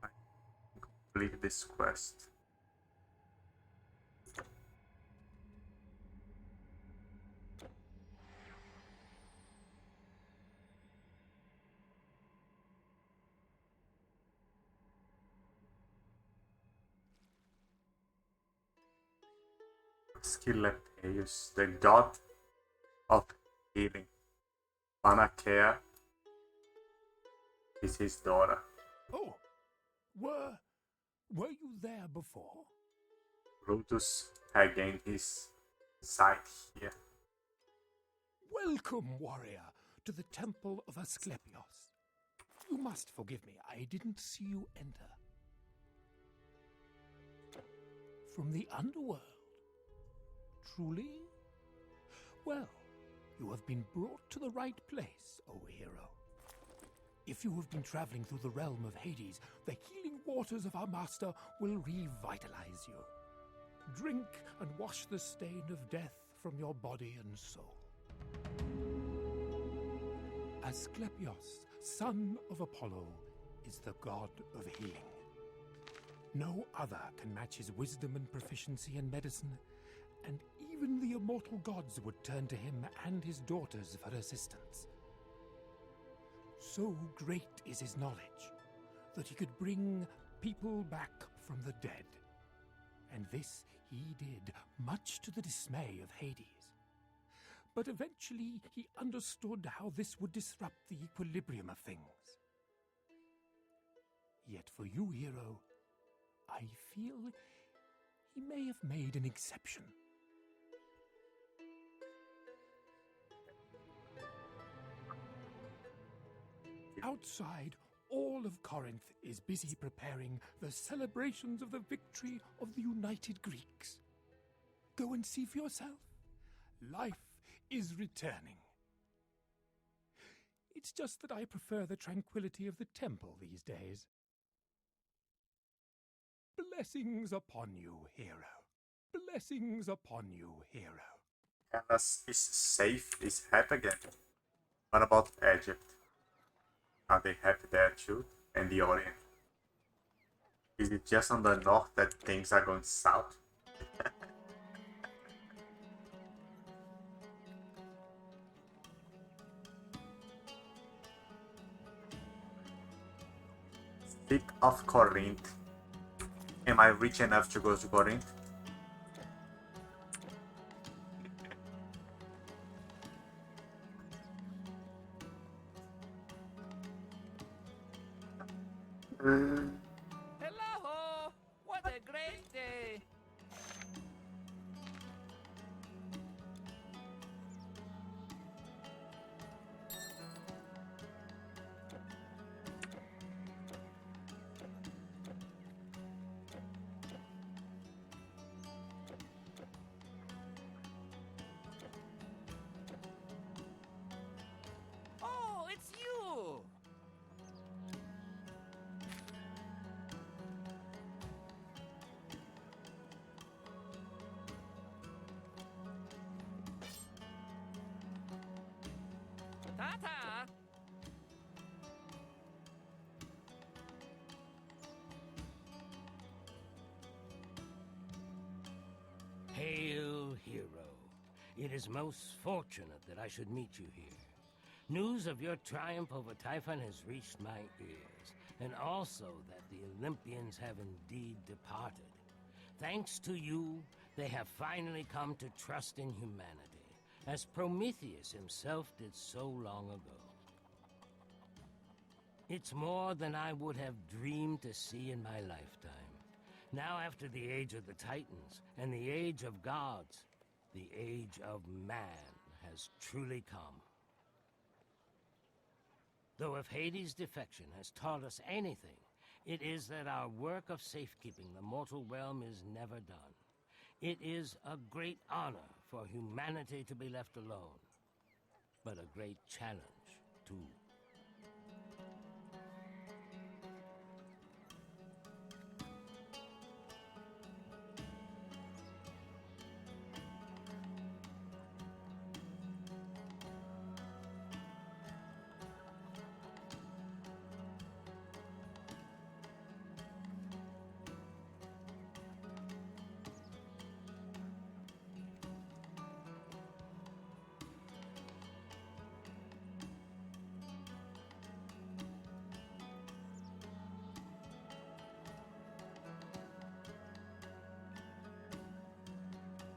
I can complete this quest. Scyllapeus, the god of healing. Panacea is his daughter. Oh, were you there before? Brutus had gained his sight here. Welcome, warrior, to the Temple of Asclepios. You must forgive me, I didn't see you enter. From the underworld? Truly? Well, you have been brought to the right place, O hero. If you have been traveling through the realm of Hades, the healing waters of our master will revitalize you. Drink and wash the stain of death from your body and soul. Asclepios, son of Apollo, is the god of healing. No other can match his wisdom and proficiency in medicine, and even the immortal gods would turn to him and his daughters for assistance. So great is his knowledge that he could bring people back from the dead. And this he did, much to the dismay of Hades. But eventually he understood how this would disrupt the equilibrium of things. Yet for you, hero, I feel he may have made an exception. Outside, all of Corinth is busy preparing the celebrations of the victory of the united Greeks. Go and see for yourself. Life is returning. It's just that I prefer the tranquility of the temple these days. Blessings upon you, hero. Blessings upon you, hero. Hellas is safe, is happy again. What about Egypt? Are they happy there too? And the Orient? Is it just on the north that things are going south? City of Corinth. Am I rich enough to go to Corinth? Hello! What a great day! Oh, it's you! Tata! Hail, hero. It is most fortunate that I should meet you here. News of your triumph over Typhon has reached my ears, and also that the Olympians have indeed departed. Thanks to you, they have finally come to trust in humanity, as Prometheus himself did so long ago. It's more than I would have dreamed to see in my lifetime. Now, after the age of the Titans and the age of gods, the age of man has truly come. Though if Hades' defection has taught us anything, it is that our work of safekeeping the mortal realm is never done. It is a great honor for humanity to be left alone, but a great challenge, too.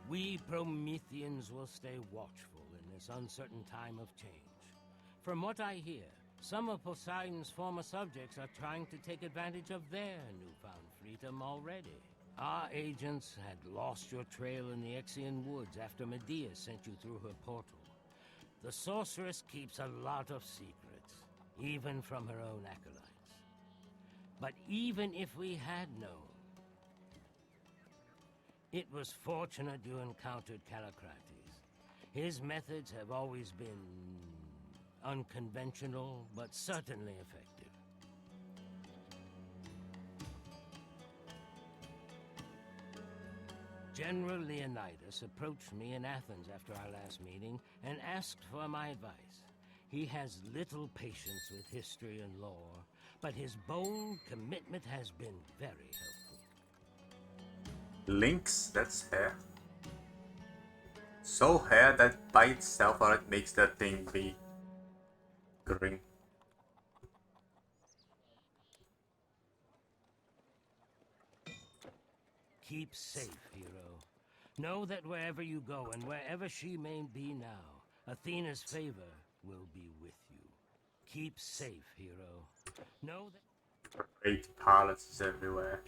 We Prometheans will stay watchful in this uncertain time of change. From what I hear, some of Poseidon's former subjects are trying to take advantage of their newfound freedom already. Our agents had lost your trail in the Exian woods after Medea sent you through her portal. The sorceress keeps a lot of secrets, even from her own acolytes. But even if we had known, it was fortunate you encountered Callicrates. His methods have always been unconventional, but certainly effective. General Leonidas approached me in Athens after our last meeting and asked for my advice. He has little patience with history and lore, but his bold commitment has been very helpful. Lynx, that's hair. So hair that by itself or it makes that thing be green. Keep safe, hero. Know that wherever you go and wherever she may be now, Athena's favor will be with you. Keep safe, hero. Know that... Great palaces everywhere.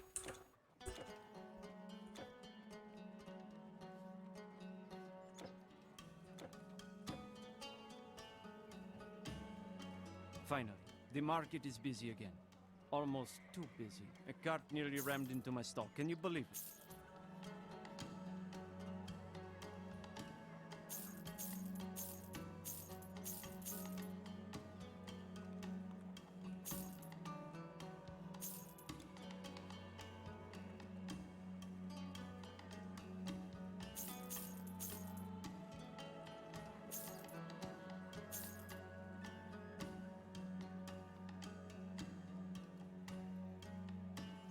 Finally, the market is busy again. Almost too busy. A cart nearly rammed into my stall. Can you believe it?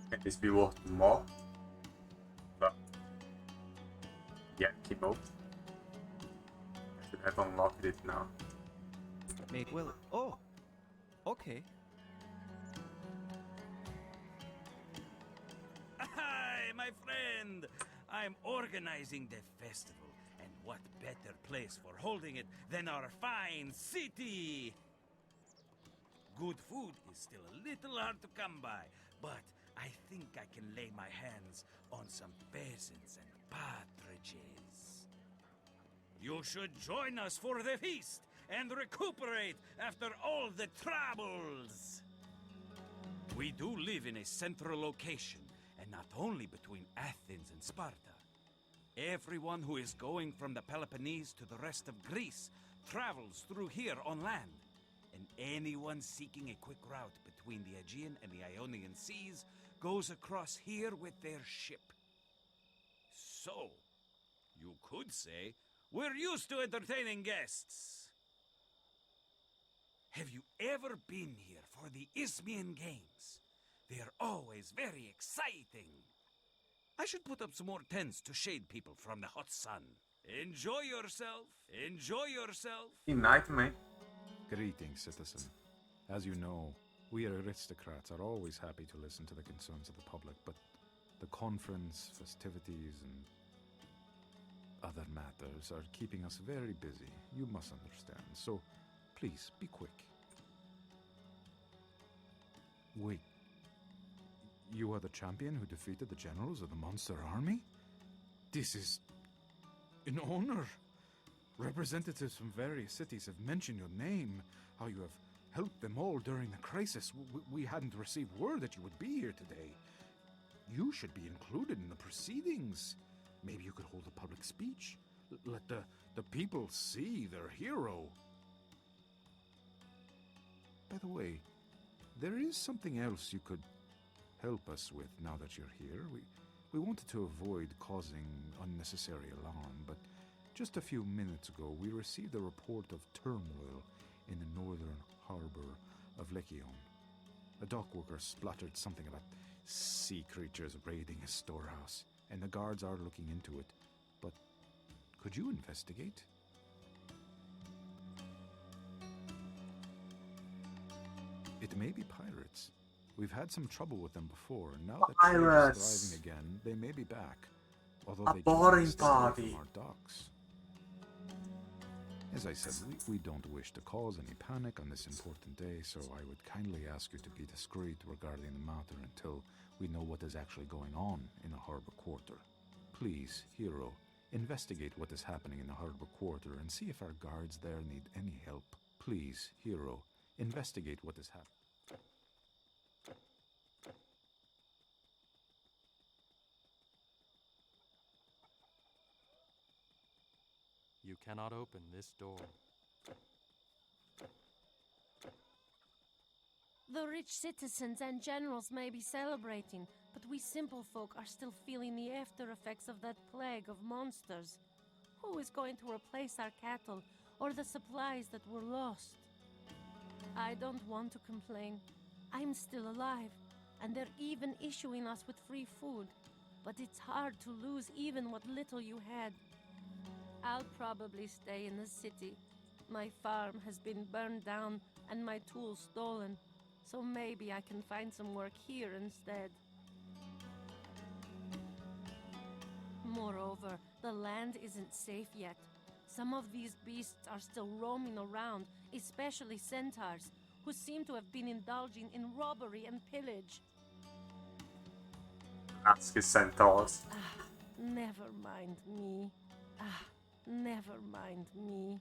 Can this be worth more? But yeah, keep up. I should have unlocked it now. Well, oh, okay. Hi, my friend! I'm organizing the festival, and what better place for holding it than our fine city? Good food is still a little hard to come by, but I think I can lay my hands on some pheasants and partridges. You should join us for the feast and recuperate after all the troubles. We do live in a central location, and not only between Athens and Sparta. Everyone who is going from the Peloponnese to the rest of Greece travels through here on land. And anyone seeking a quick route between the Aegean and the Ionian seas goes across here with their ship. So, you could say, we're used to entertaining guests. Have you ever been here for the Isthmian Games? They're always very exciting. I should put up some more tents to shade people from the hot sun. Enjoy yourself. Enjoy yourself. Good night, mate. Greetings, citizen. As you know, we aristocrats are always happy to listen to the concerns of the public, but the conference, festivities, and other matters are keeping us very busy. You must understand. So, please, be quick. Wait. You are the champion who defeated the generals of the monster army? This is an honor. Representatives from various cities have mentioned your name, how you have helped them all during the crisis. We hadn't received word that you would be here today. You should be included in the proceedings. Maybe you could hold a public speech. Let the people see their hero. By the way, there is something else you could help us with now that you're here. We wanted to avoid causing unnecessary alarm, but just a few minutes ago we received a report of turmoil in the northern harbor of Lechion. A dock worker spluttered something about sea creatures raiding a storehouse, and the guards are looking into it. But could you investigate? It may be pirates. We've had some trouble with them before, and now that trade is thriving again, they may be back. Although they boring stay away party. from our docks. As I said, we don't wish to cause any panic on this important day, so I would kindly ask you to be discreet regarding the matter until we know what is actually going on in the harbor quarter. Please, hero, investigate what is happening in the harbor quarter and see if our guards there need any help. Please, hero, investigate what is happening. You cannot open this door. The rich citizens and generals may be celebrating, but we simple folk are still feeling the after effects of that plague of monsters. Who is going to replace our cattle or the supplies that were lost? I don't want to complain. I'm still alive, and they're even issuing us with free food. But it's hard to lose even what little you had. I'll probably stay in the city. My farm has been burned down and my tools stolen, so maybe I can find some work here instead. Moreover, the land isn't safe yet. Some of these beasts are still roaming around, especially centaurs, who seem to have been indulging in robbery and pillage. Ask his centaurs. Never mind me. Never mind me.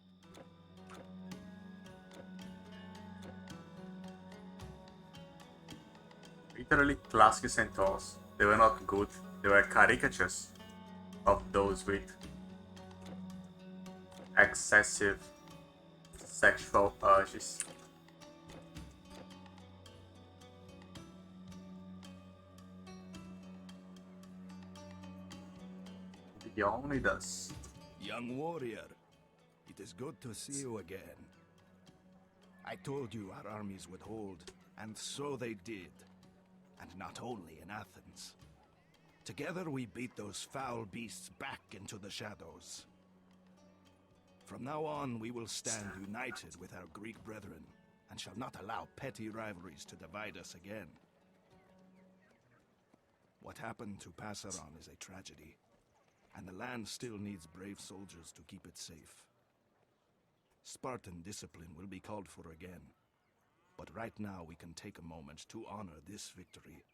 Literally classic centaurs. They were not good. They were caricatures of those with excessive sexual urges. He only does. Young warrior, it is good to see you again. I told you our armies would hold, and so they did. And not only in Athens. Together we beat those foul beasts back into the shadows. From now on, we will stand united with our Greek brethren, and shall not allow petty rivalries to divide us again. What happened to Passaron is a tragedy, and the land still needs brave soldiers to keep it safe. Spartan discipline will be called for again. But right now we can take a moment to honor this victory,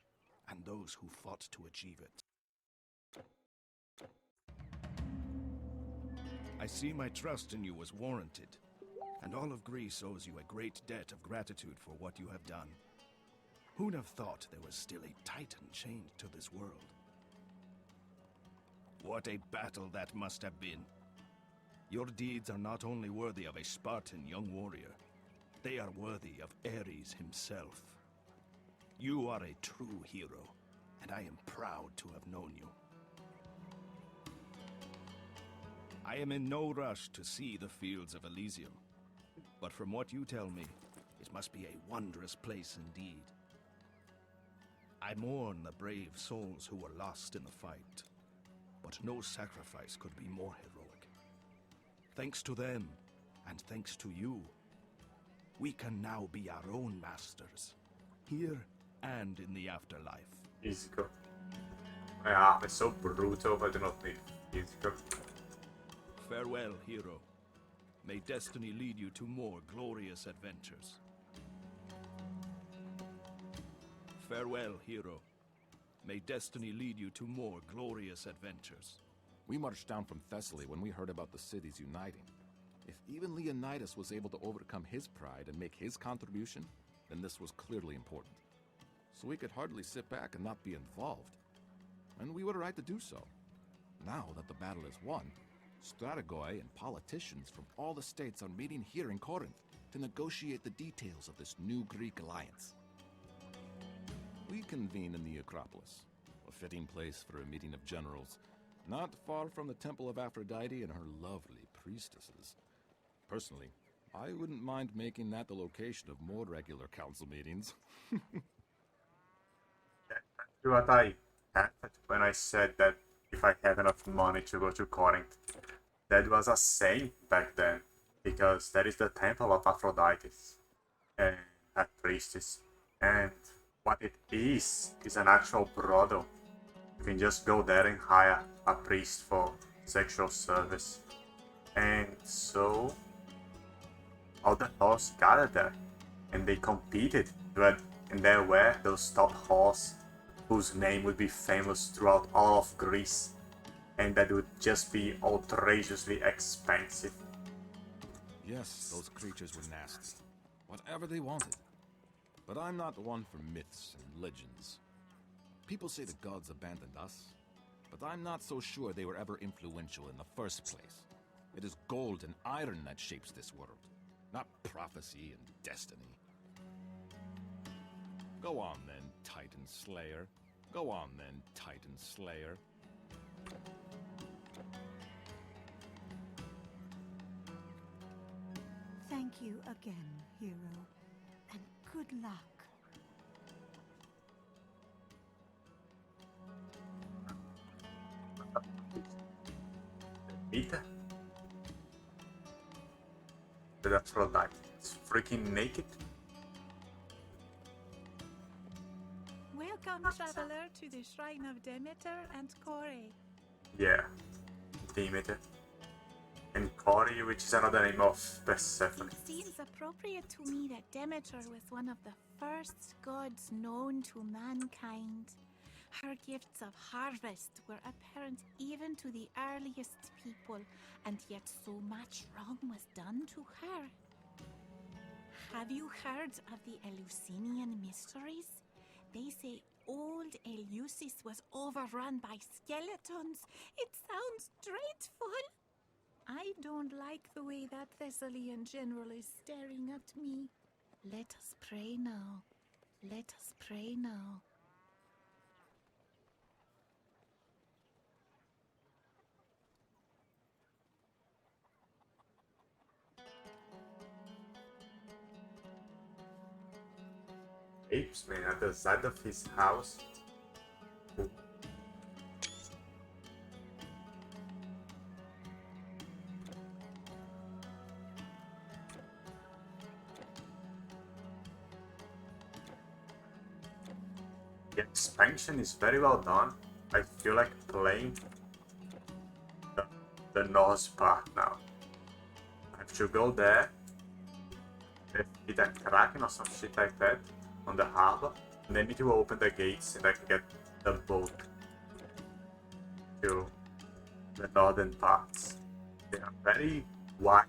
and those who fought to achieve it. I see my trust in you was warranted, and all of Greece owes you a great debt of gratitude for what you have done. Who'd have thought there was still a titan chained to this world? What a battle that must have been. Your deeds are not only worthy of a Spartan young warrior, they are worthy of Ares himself. You are a true hero, and I am proud to have known you. I am in no rush to see the fields of Elysium, but from what you tell me, it must be a wondrous place indeed. I mourn the brave souls who were lost in the fight, but no sacrifice could be more heroic. Thanks to them, and thanks to you, we can now be our own masters, here and in the afterlife. Physical. My arm is so brutal, I do not need physical. Farewell, hero. May destiny lead you to more glorious adventures. Farewell, hero. May destiny lead you to more glorious adventures. We marched down from Thessaly when we heard about the cities uniting. If even Leonidas was able to overcome his pride and make his contribution, then this was clearly important. So we could hardly sit back and not be involved. And we were right to do so. Now that the battle is won, strategoi and politicians from all the states are meeting here in Corinth to negotiate the details of this new Greek alliance. We convene in the Acropolis, a fitting place for a meeting of generals, not far from the Temple of Aphrodite and her lovely priestesses. Personally, I wouldn't mind making that the location of more regular council meetings. What I had when I said that if I have enough money to go to Corinth, that was a saying back then, because that is the temple of Aphrodite and her priestess, and what it is an actual brothel. You can just go there and hire a priest for sexual service. And so all the horses gathered there, and they competed, and there were those top horses whose name would be famous throughout all of Greece, and that would just be outrageously expensive. Yes, those creatures were nasty. Whatever they wanted. But I'm not one for myths and legends. People say the gods abandoned us, but I'm not so sure they were ever influential in the first place. It is gold and iron that shapes this world, not prophecy and destiny. Go on then, Titan Slayer. Go on then, Titan Slayer. Thank you again, hero. Good luck. Meter? The Aphrodite. It's freaking naked. Welcome, traveler, to the Shrine of Demeter and Kore. Yeah. Demeter. And Kori, which is another name of Persephone. It seems appropriate to me that Demeter was one of the first gods known to mankind. Her gifts of harvest were apparent even to the earliest people, and yet so much wrong was done to her. Have you heard of the Eleusinian mysteries? They say old Eleusis was overrun by skeletons. It sounds dreadful. I don't like the way that Thessalian general is staring at me. Let us pray now. Let us pray now. Apes, man, at the side of his house. Ooh. The expansion is very well done. I feel like playing the Norse part now. I have to go there, hit a kraken or some shit like that on the harbor, and then it will open the gates and I can get the boat to the northern parts. They are very wide,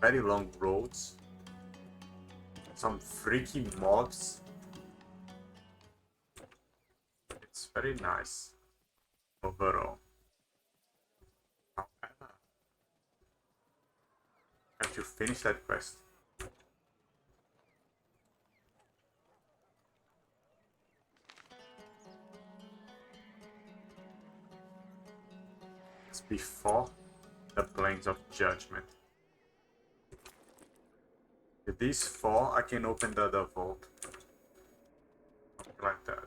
very long roads, some freaky mobs. It's very nice overall. However, I have to finish that quest. It's before the Plains of Judgment. With these 4, I can open the other vault. Something like that.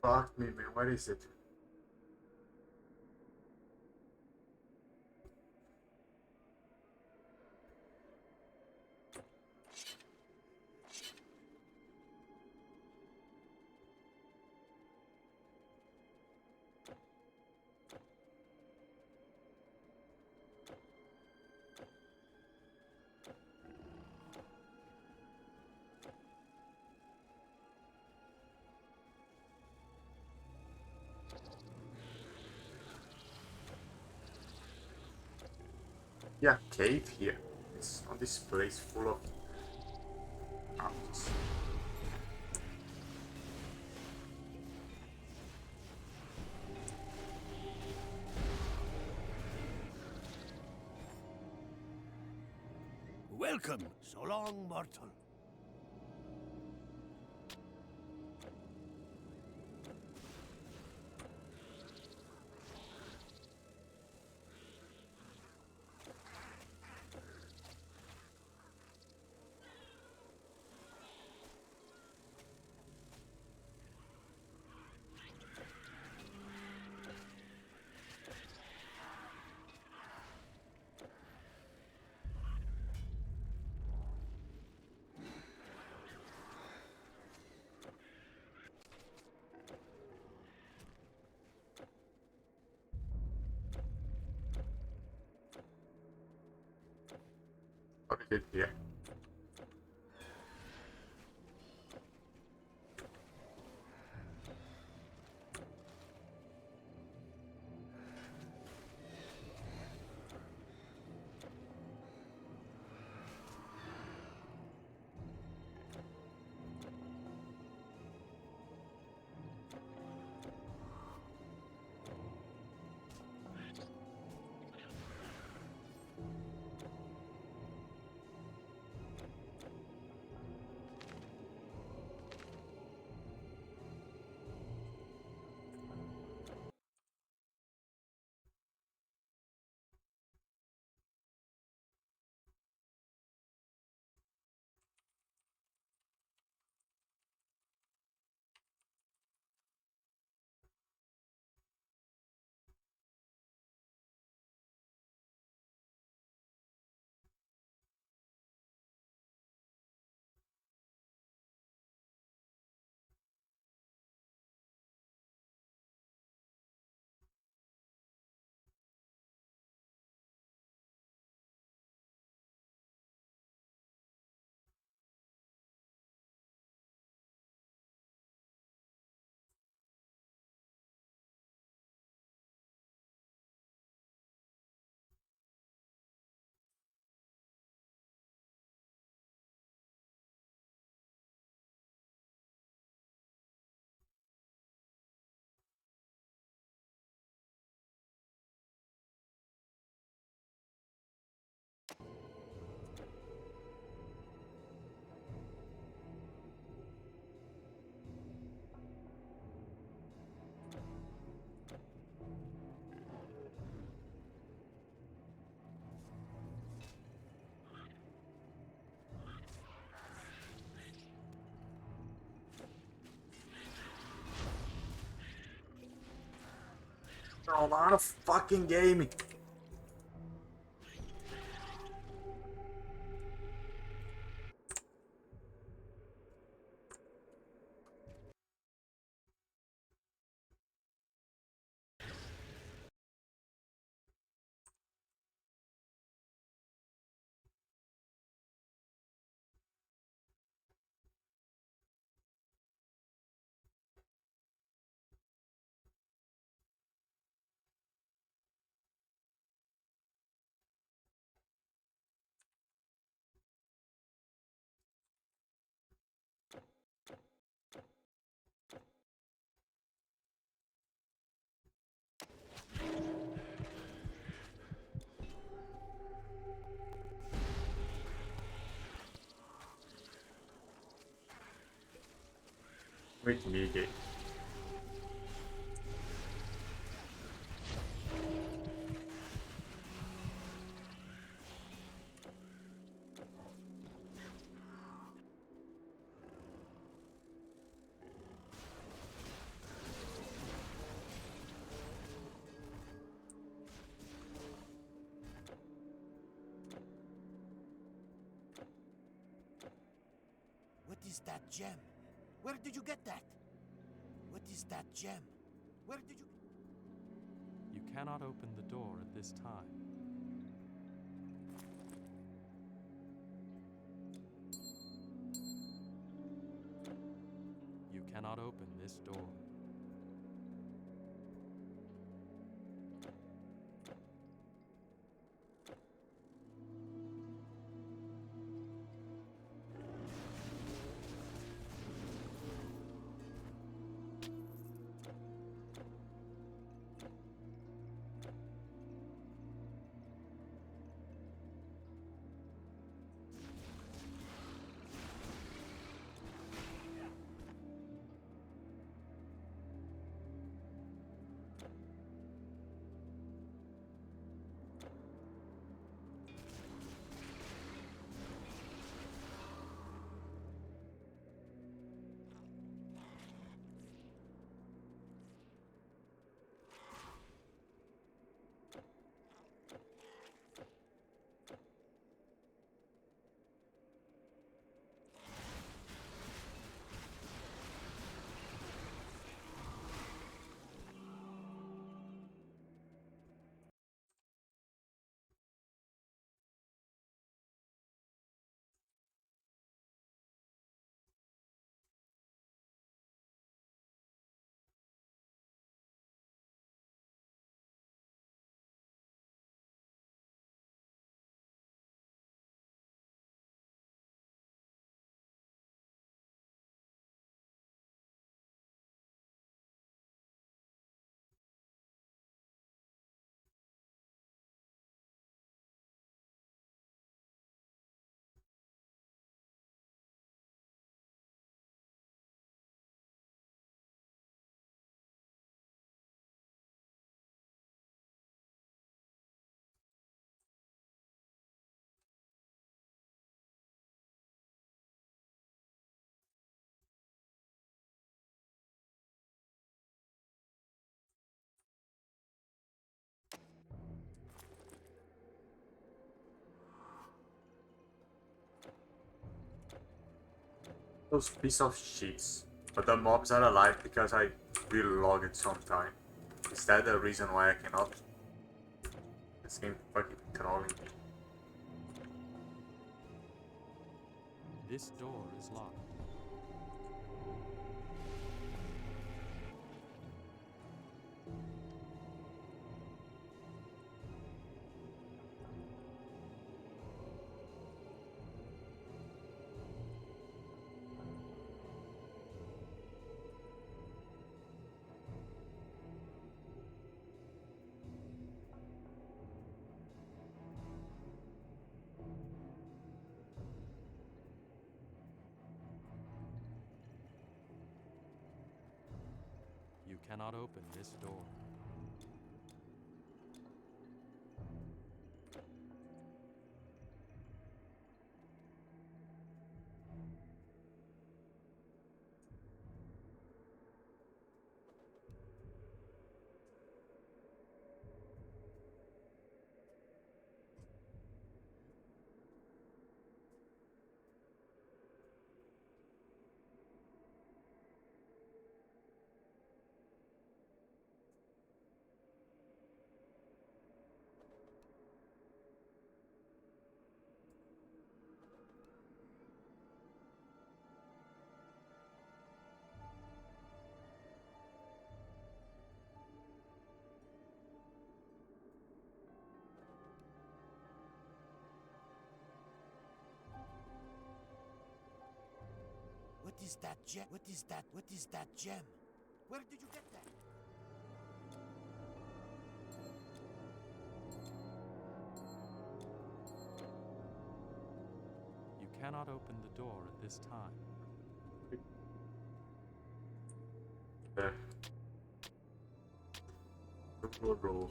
Fuck me, man. What is it? Yeah, cave here. It's on this place full of houses. Welcome. So long, mortal. What we did here. A lot of fucking gaming. With me again. What is that gem? Where did you get that? What is that gem? Where did you... You cannot open the door at this time. You cannot open this door. Those piece of cheese. But the mobs are alive because I relog it sometime. Is that the reason why I cannot? This game fucking trolling me. This door is locked. You cannot open this door. What is that gem? What is that? What is that gem? Where did you get that? You cannot open the door at this time. Roll.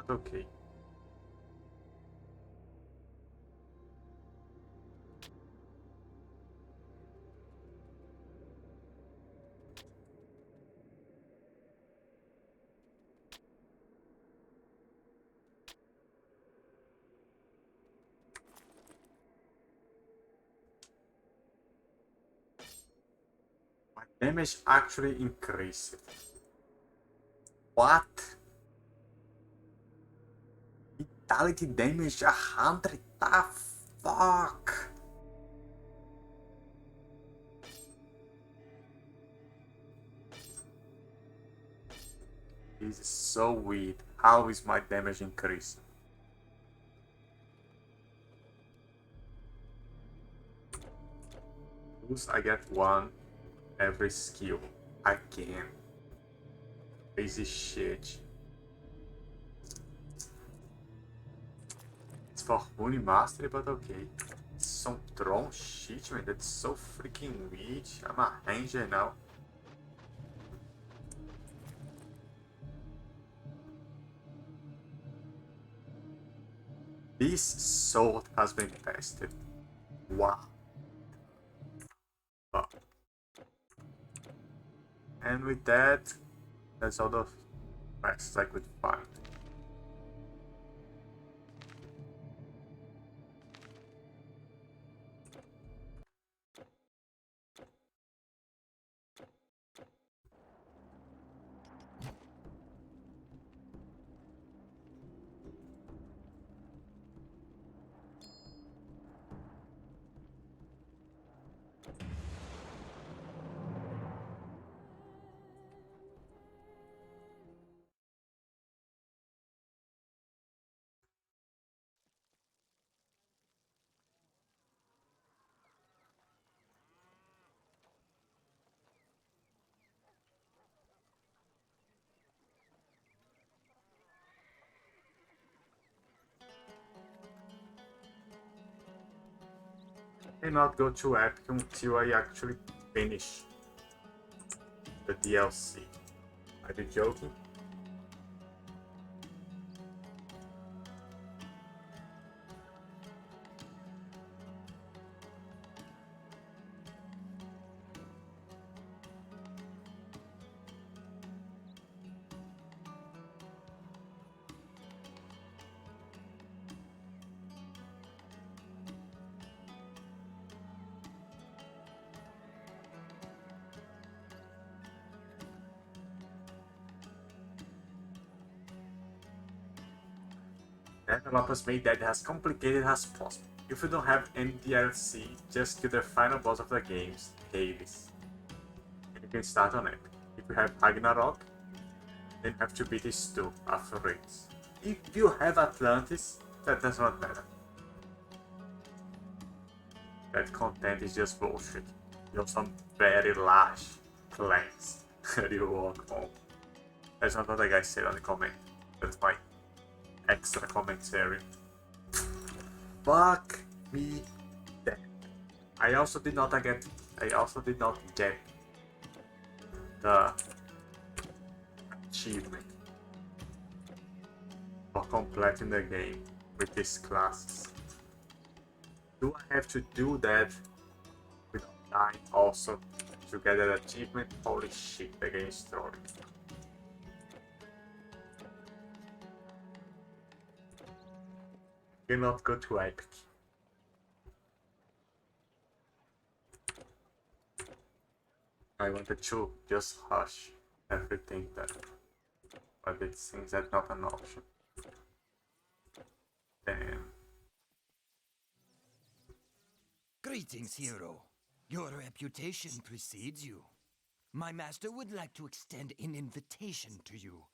Okay. My damage actually increased. What? Vitality damage 100. The fuck? This is so weird. How is my damage increasing? Boost, I get one every skill. Again. Crazy shit. It's for Rune Mastery, but okay. Some Tron shit, man. That's so freaking weird. I'm a ranger now. This sword has been tested. Wow. Oh. And with that, that's all the quests I could find. I cannot go to Epic until I actually finish the DLC. Are you joking? Developers made that as complicated as possible. If you don't have any DLC, just kill the final boss of the games, Hades. And you can start on it. If you have Ragnarok, then you have to beat these two afterwards. If you have Atlantis, that does not matter. That content is just bullshit. You have some very large clans that you walk on. That's not what the guy said on the comment. That's my extra commentary. Fuck me dead. I also did not get the achievement for completing the game with these classes. Do I have to do that without dying also to get that achievement? Holy shit, the game is story. Cannot go to Epic. I wanted to just hush everything that, but it seems that's not an option. Damn. Greetings, hero. Your reputation precedes you. My master would like to extend an invitation to you.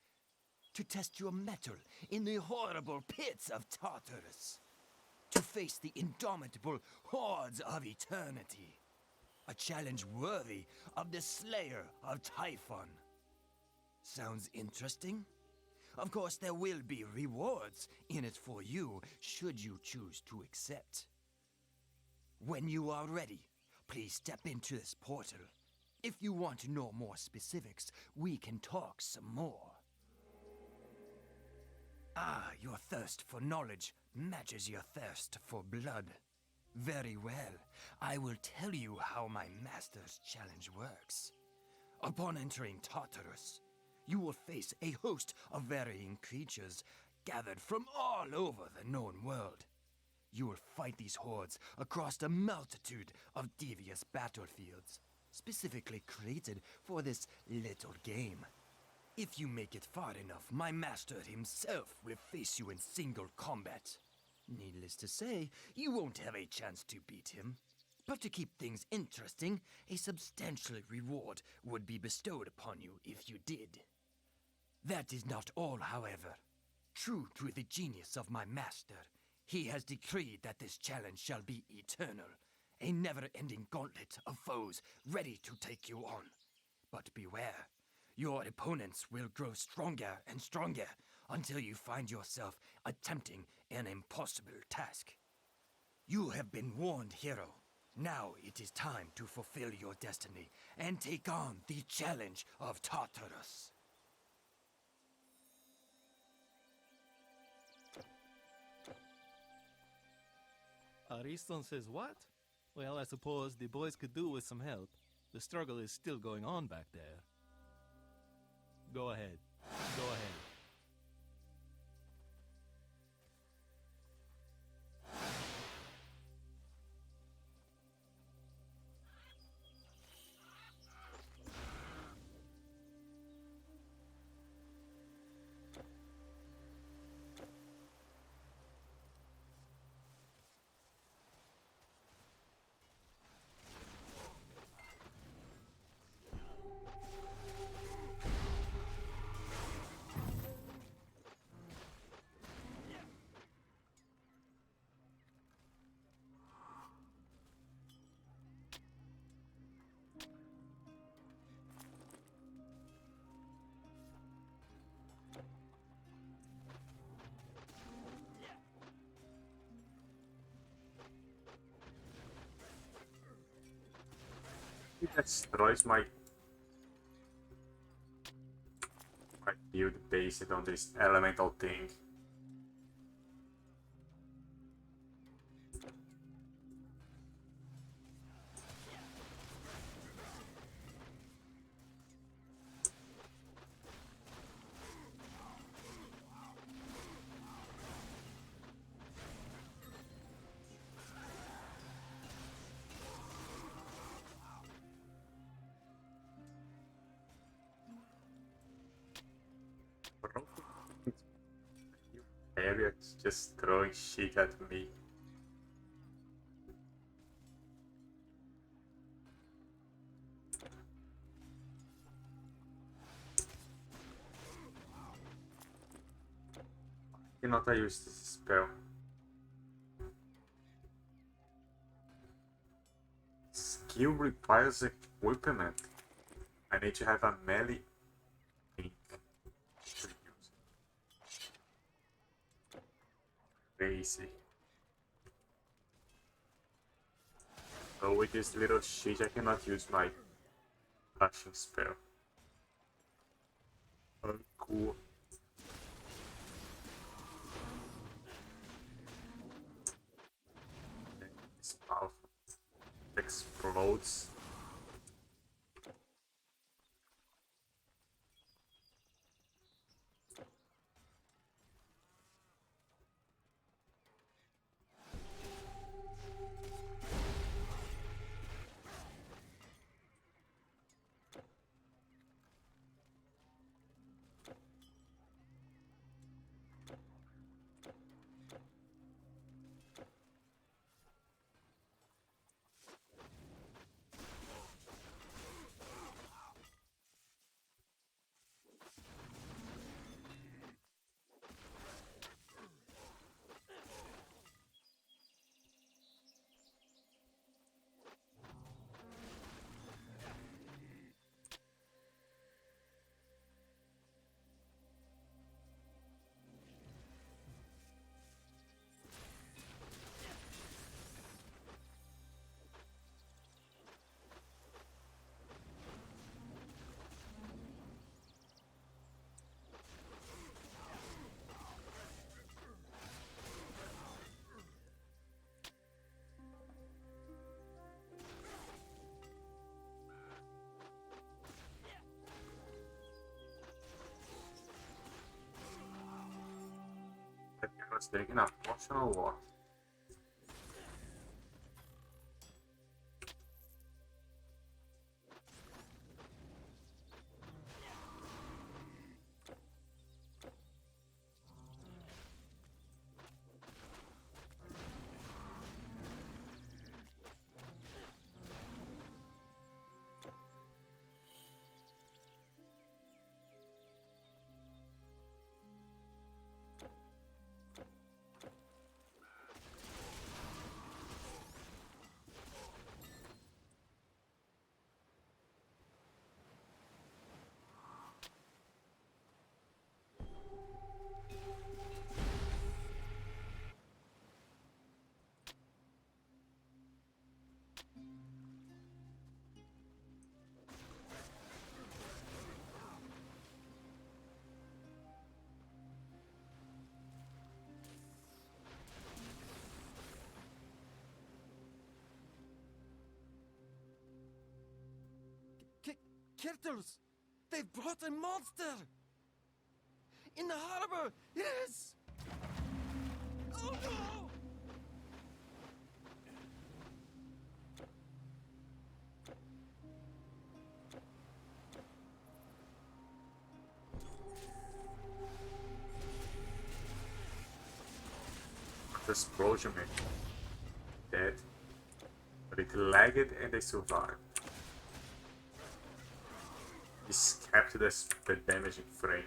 To test your mettle in the horrible pits of Tartarus. To face the indomitable hordes of eternity. A challenge worthy of the Slayer of Typhon. Sounds interesting? Of course, there will be rewards in it for you, should you choose to accept. When you are ready, please step into this portal. If you want to know more specifics, we can talk some more. Ah, your thirst for knowledge matches your thirst for blood. Very well, I will tell you how my master's challenge works. Upon entering Tartarus, you will face a host of varying creatures gathered from all over the known world. You will fight these hordes across a multitude of devious battlefields, specifically created for this little game. If you make it far enough, my master himself will face you in single combat. Needless to say, you won't have a chance to beat him. But to keep things interesting, a substantial reward would be bestowed upon you if you did. That is not all, however. True to the genius of my master, he has decreed that this challenge shall be eternal, a never-ending gauntlet of foes ready to take you on. But beware, your opponents will grow stronger and stronger until you find yourself attempting an impossible task. You have been warned, hero. Now it is time to fulfill your destiny and take on the challenge of Tartarus. Ariston says what? Well, I suppose the boys could do with some help. The struggle is still going on back there. Go ahead. Go ahead. It destroys my build based on this elemental thing. area just throwing shit at me. Cannot I use this spell? Skill requires equipment. I need to have a melee ink to use. Crazy. So with this little shit I cannot use my passion spell. Cool. This mouth explodes. I was taking a potion or what? Kirtles! They've brought a monster! In the harbor! Yes! Oh no! The explosion made dead, but it lagged and they survived. This kept the damaging frame.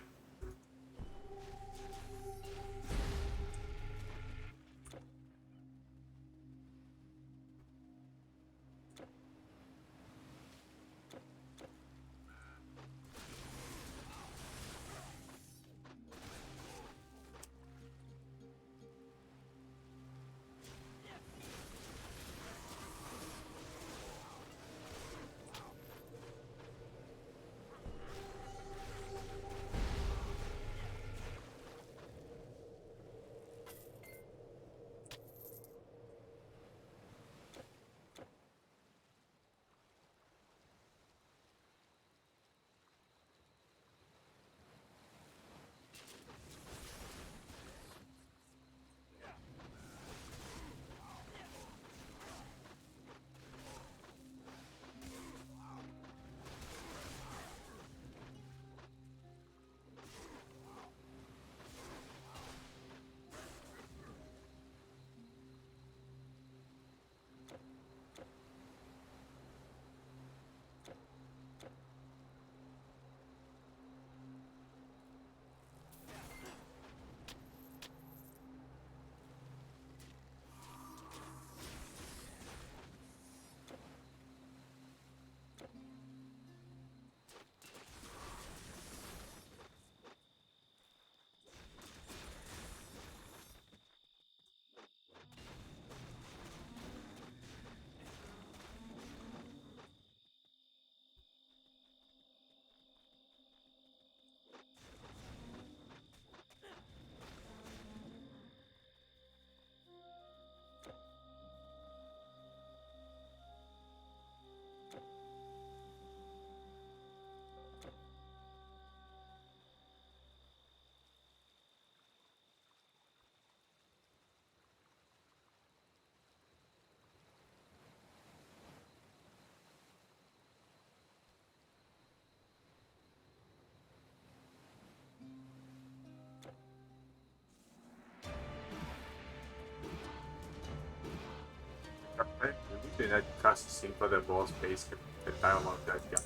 Actually, I cast a scene for the boss base the time of that guy.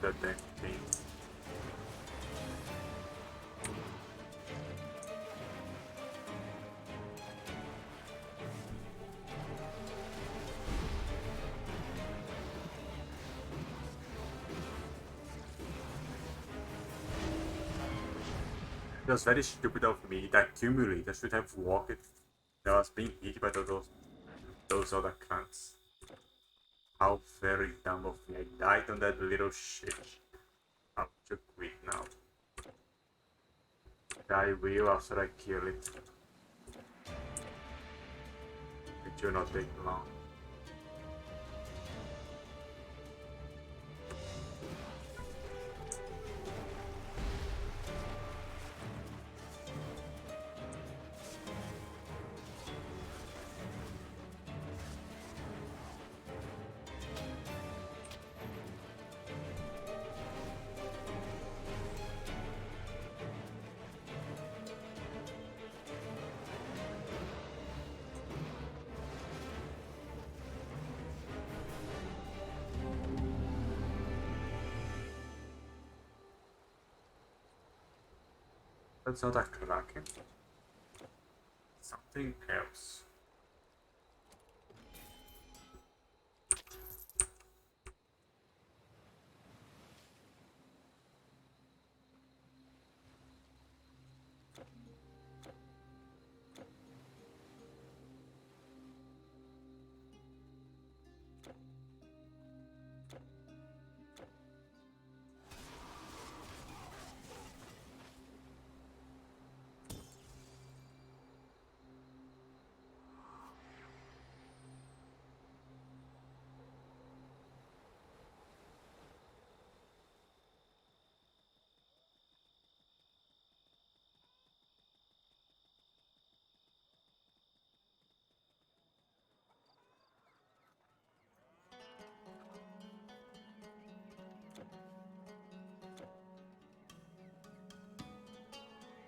That damn thing. It was very stupid of me. That accumulator should have walked. I was being hit by those other cunts. How very dumb of me. I died on that little shit. I'm too quick now. I will after I kill it. It will not take long. That's not a Kraken. Something else.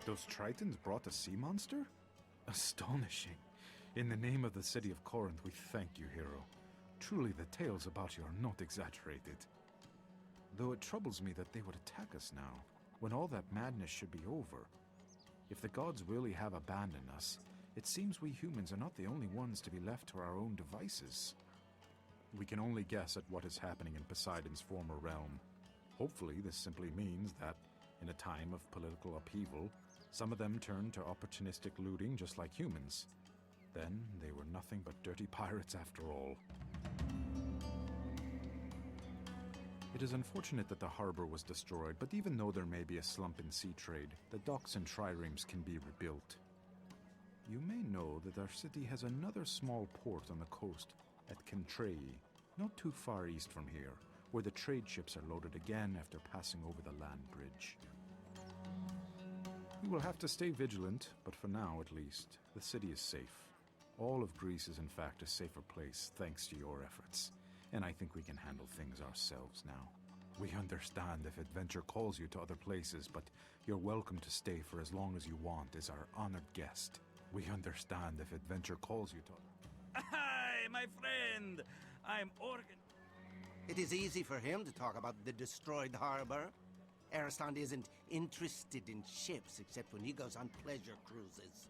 Those Tritons brought a sea monster? Astonishing. In the name of the city of Corinth, we thank you, hero. Truly, the tales about you are not exaggerated. Though it troubles me that they would attack us now, when all that madness should be over. If the gods really have abandoned us, it seems we humans are not the only ones to be left to our own devices. We can only guess at what is happening in Poseidon's former realm. Hopefully, this simply means that, in a time of political upheaval, some of them turned to opportunistic looting just like humans. Then, they were nothing but dirty pirates after all. It is unfortunate that the harbor was destroyed, but even though there may be a slump in sea trade, the docks and triremes can be rebuilt. You may know that our city has another small port on the coast at Kentrei, not too far east from here, where the trade ships are loaded again after passing over the land bridge. We will have to stay vigilant, but for now at least, the city is safe. All of Greece is in fact a safer place thanks to your efforts, and I think we can handle things ourselves now. We understand if adventure calls you to other places, but you're welcome to stay for as long as you want as our honored guest. We understand if adventure calls you to... Hi, my friend! I'm Organ... It is easy for him to talk about the destroyed harbor. Ariston isn't interested in ships except when he goes on pleasure cruises.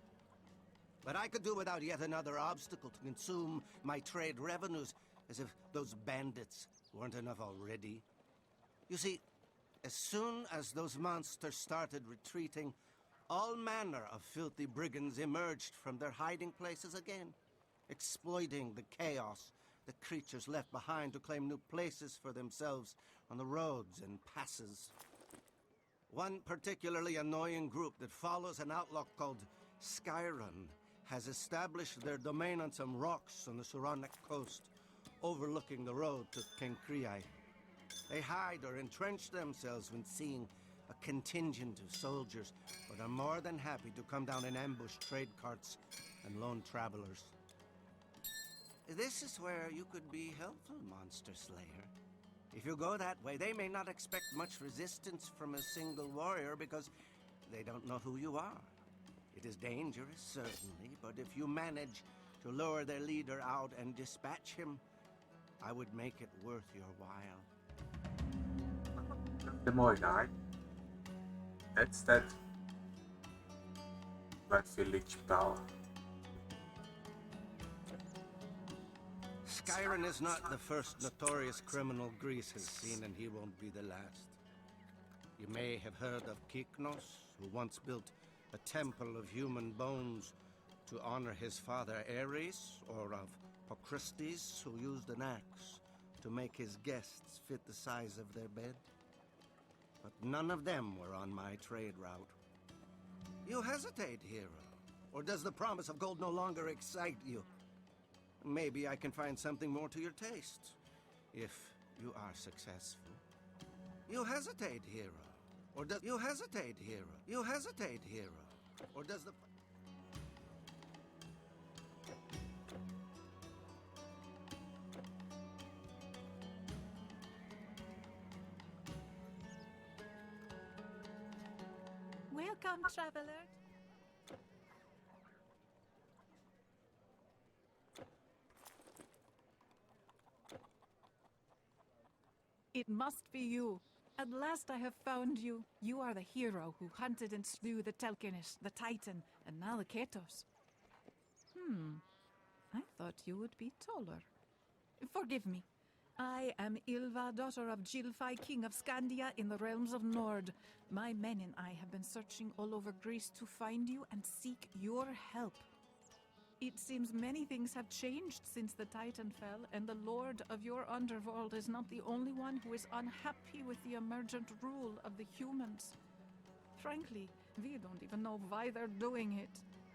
But I could do without yet another obstacle to consume my trade revenues, as if those bandits weren't enough already. You see, as soon as those monsters started retreating, all manner of filthy brigands emerged from their hiding places again, exploiting the chaos the creatures left behind to claim new places for themselves on the roads and passes. One particularly annoying group that follows an outlaw called Skyron has established their domain on some rocks on the Saronic coast, overlooking the road to Kenkriai. They hide or entrench themselves when seeing a contingent of soldiers, but are more than happy to come down and ambush trade carts and lone travelers. This is where you could be helpful, Monster Slayer. If you go that way, they may not expect much resistance from a single warrior because they don't know who you are. It is dangerous, certainly, but if you manage to lure their leader out and dispatch him, I would make it worth your while. The more guy. That's that. Battlefield Leech power. Skyron is not the first notorious criminal Greece has seen, and he won't be the last. You may have heard of Kyknos, who once built a temple of human bones to honor his father Ares, or of Procrustes, who used an axe to make his guests fit the size of their bed. But none of them were on my trade route. You hesitate, hero. Or does the promise of gold no longer excite you? Maybe I can find something more to your taste, if you are successful. You hesitate, hero. Or does you hesitate, hero? You hesitate, hero. Or does the Welcome, traveler. It must be you. At last I have found you. You are the hero who hunted and slew the Telkinish, the Titan, and now the Ketos. I thought you would be taller. Forgive me. I am Ilva, daughter of Gilfai, king of Scandia in the realms of Nord. My men and I have been searching all over Greece to find you and seek your help. It seems many things have changed since the Titan fell, and the Lord of your underworld is not the only one who is unhappy with the emergent rule of the humans. Frankly, we don't even know why they're doing it.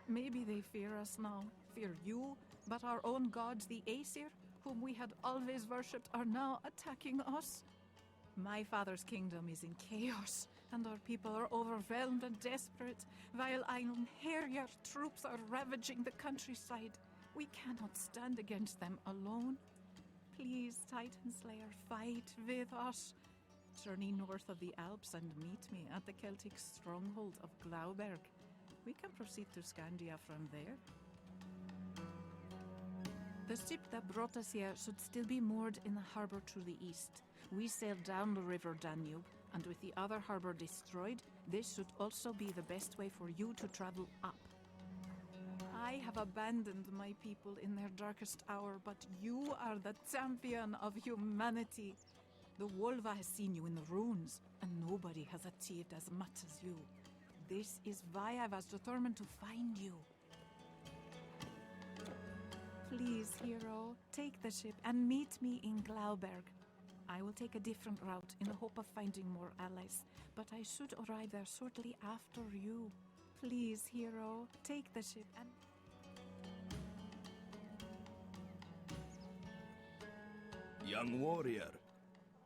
Maybe they fear us now, fear you, but our own gods, the Aesir, whom we had always worshipped, are now attacking us. My father's kingdom is in chaos, and our people are overwhelmed and desperate, while Einherjar troops are ravaging the countryside. We cannot stand against them alone. Please, Titan Slayer, fight with us. Journey north of the Alps and meet me at the Celtic stronghold of Glauberg. We can proceed to Scandia from there. The ship that brought us here should still be moored in the harbor to the east. We sailed down the river Danube, and with the other harbor destroyed, this should also be the best way for you to travel up. I have abandoned my people in their darkest hour, but you are the champion of humanity. The Wolva has seen you in the ruins, and nobody has achieved as much as you. This is why I was determined to find you. Please, hero, take the ship and meet me in Glauberg. I will take a different route in the hope of finding more allies, but I should arrive there shortly after you. Please, hero, take the ship and... Young warrior,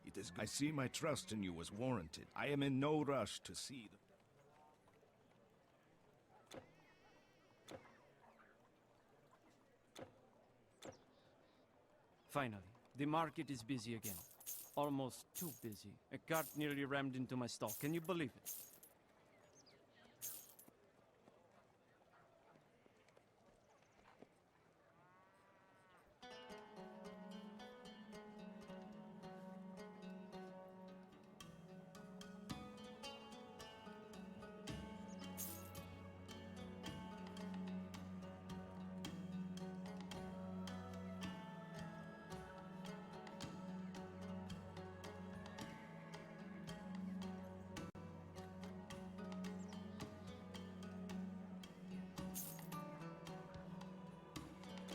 it is. I see my trust in you was warranted. I am in no rush to see the... Finally, the market is busy again. Almost too busy. A cart nearly rammed into my stall. Can you believe it?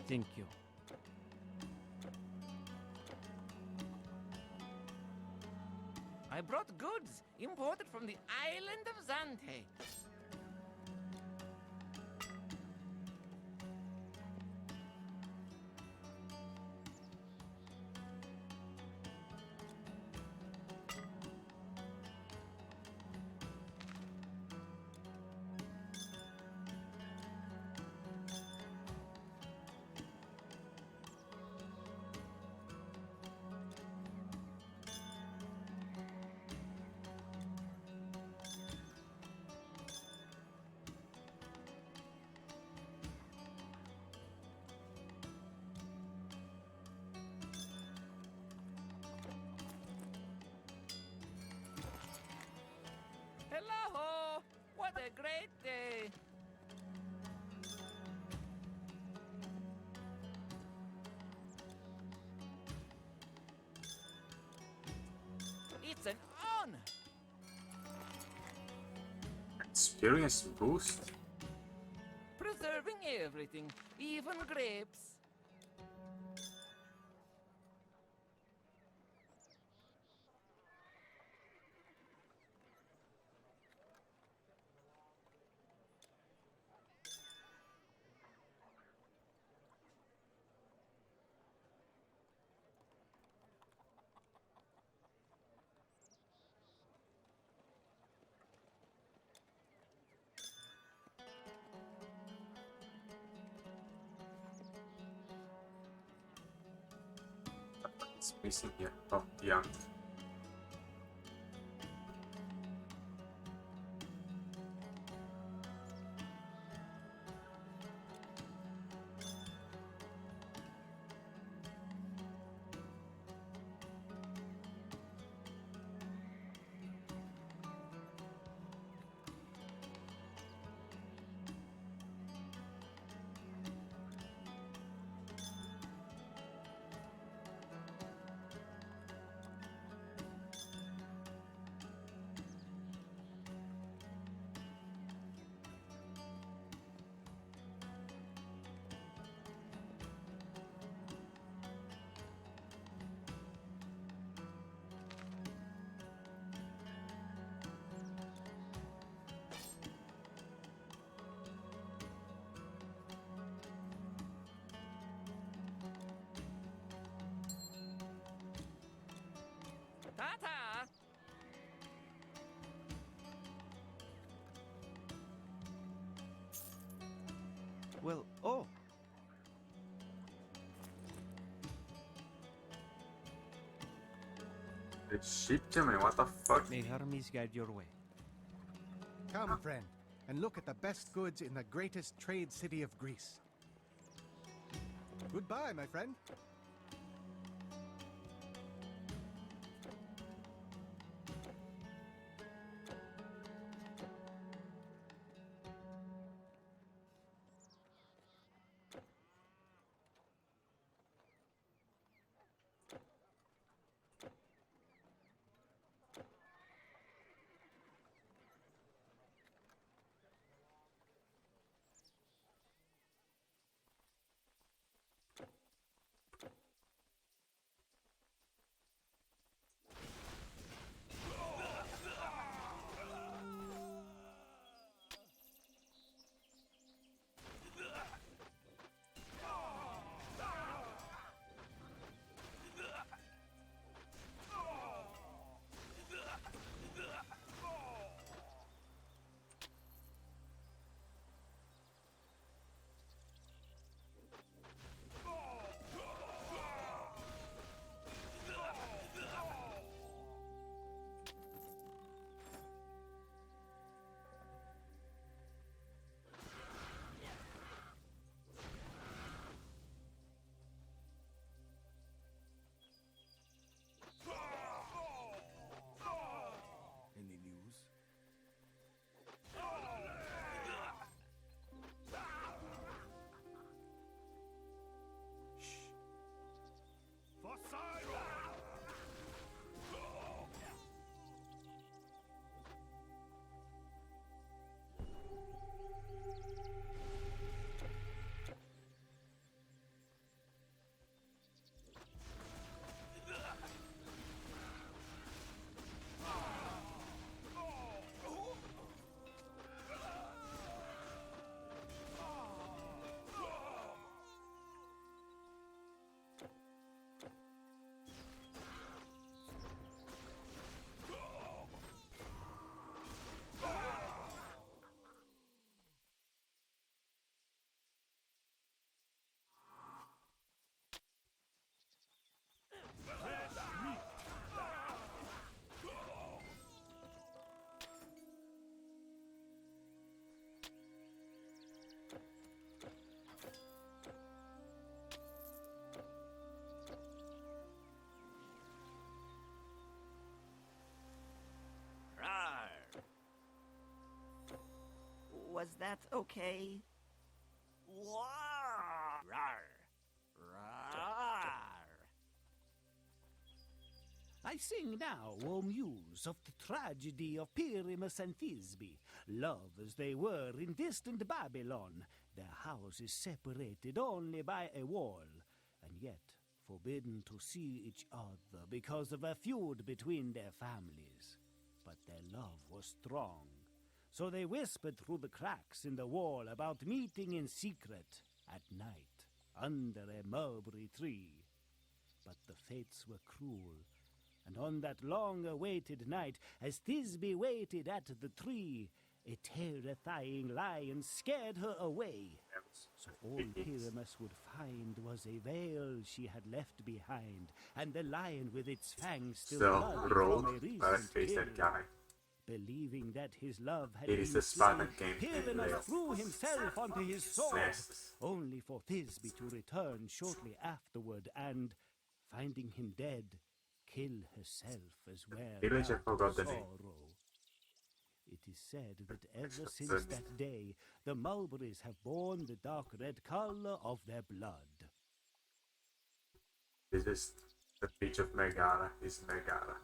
Thank you. I brought goods imported from the island of Zante. a great day. It's an honor. Experience boost? Preserving everything, even grapes. It's missing here. Oh, yeah. Ta-ta! Well, oh! They shipped him, man. What the fuck? May Hermes guide your way. Come, friend, and look at the best goods in the greatest trade city of Greece. Goodbye, my friend. Was that okay? I sing now, O muse, of the tragedy of Pyramus and Thisbe. Love as they were in distant Babylon, their houses separated only by a wall, and yet forbidden to see each other because of a feud between their families. But their love was strong, so they whispered through the cracks in the wall about meeting in secret at night under a mulberry tree. But the fates were cruel, and on that long-awaited night, as Thisbe waited at the tree, a terrifying lion scared her away. So all Pyramus would find was a veil she had left behind, and the lion with its fangs still bloody from a recent kill. Believing that his love had been slain, Pyramus threw himself onto his sword, only for Thisbe to return shortly afterward and, finding him dead, kill herself as well out of sorrow. It is said that ever since that day, the mulberries have borne the dark red color of their blood. This is the beach of Megara. Is Megara.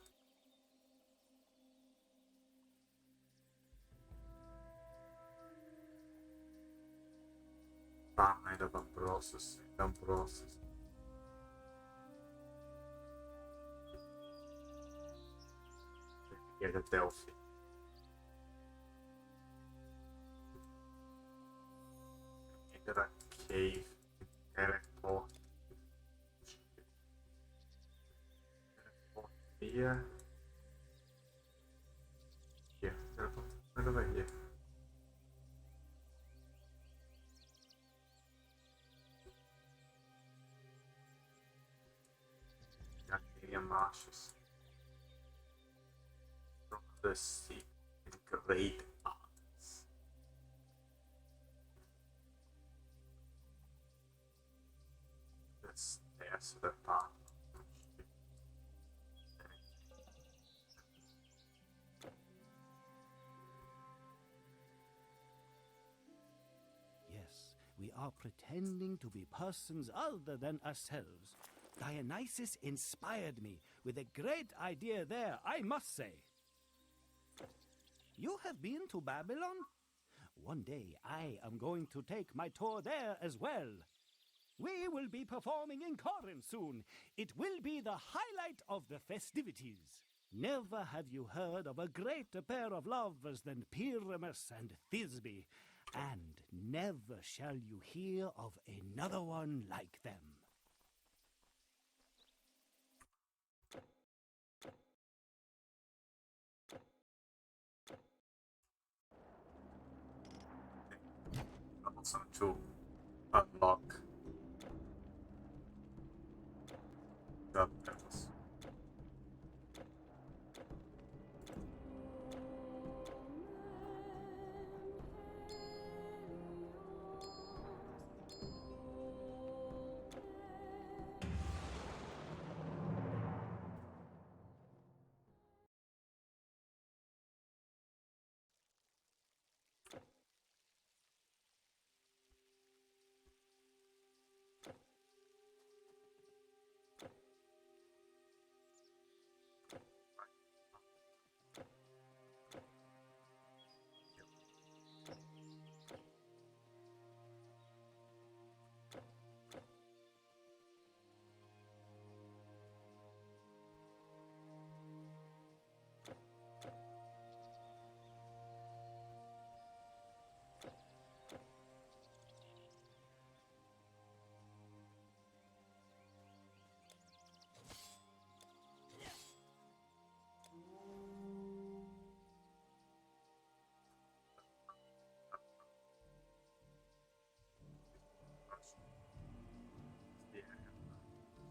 Farmland of Ambrosus. Get a Delphi. Enter a cave. Teleport. Here. Here. Teleport. Right over here. Arcadian marshes. From the sea in great arts. The stairs to the path. Yes, we are pretending to be persons other than ourselves. Dionysus inspired me with a great idea there, I must say. You have been to Babylon? One day I am going to take my tour there as well. We will be performing in Corinth soon. It will be the highlight of the festivities. Never have you heard of a greater pair of lovers than Pyramus and Thisbe, and never shall you hear of another one like them. Also to unlock the petals.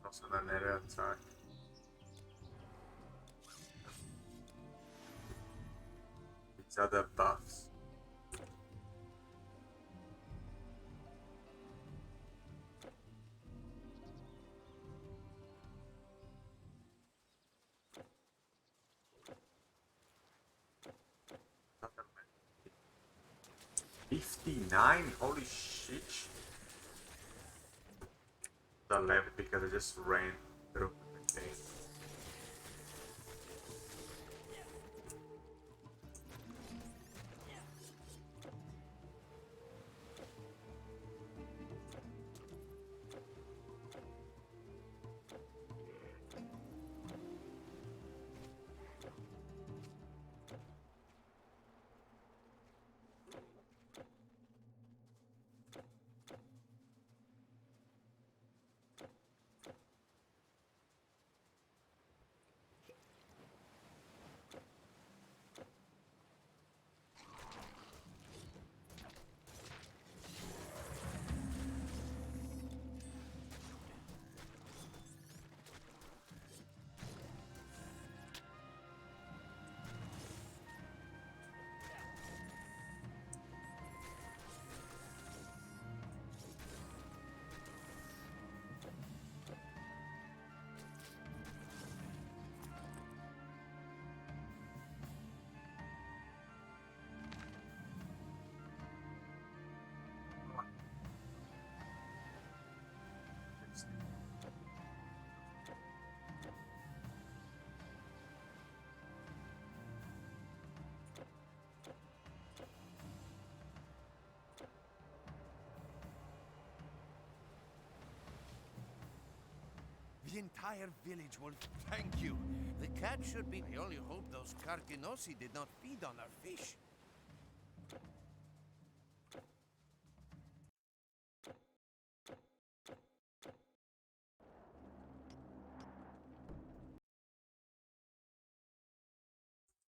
Also an area attack. These are the buffs. 59? Holy shit. The level because I just ran through everything. The entire village will thank you. The cat should be... I only hope those Karkinosi did not feed on our fish.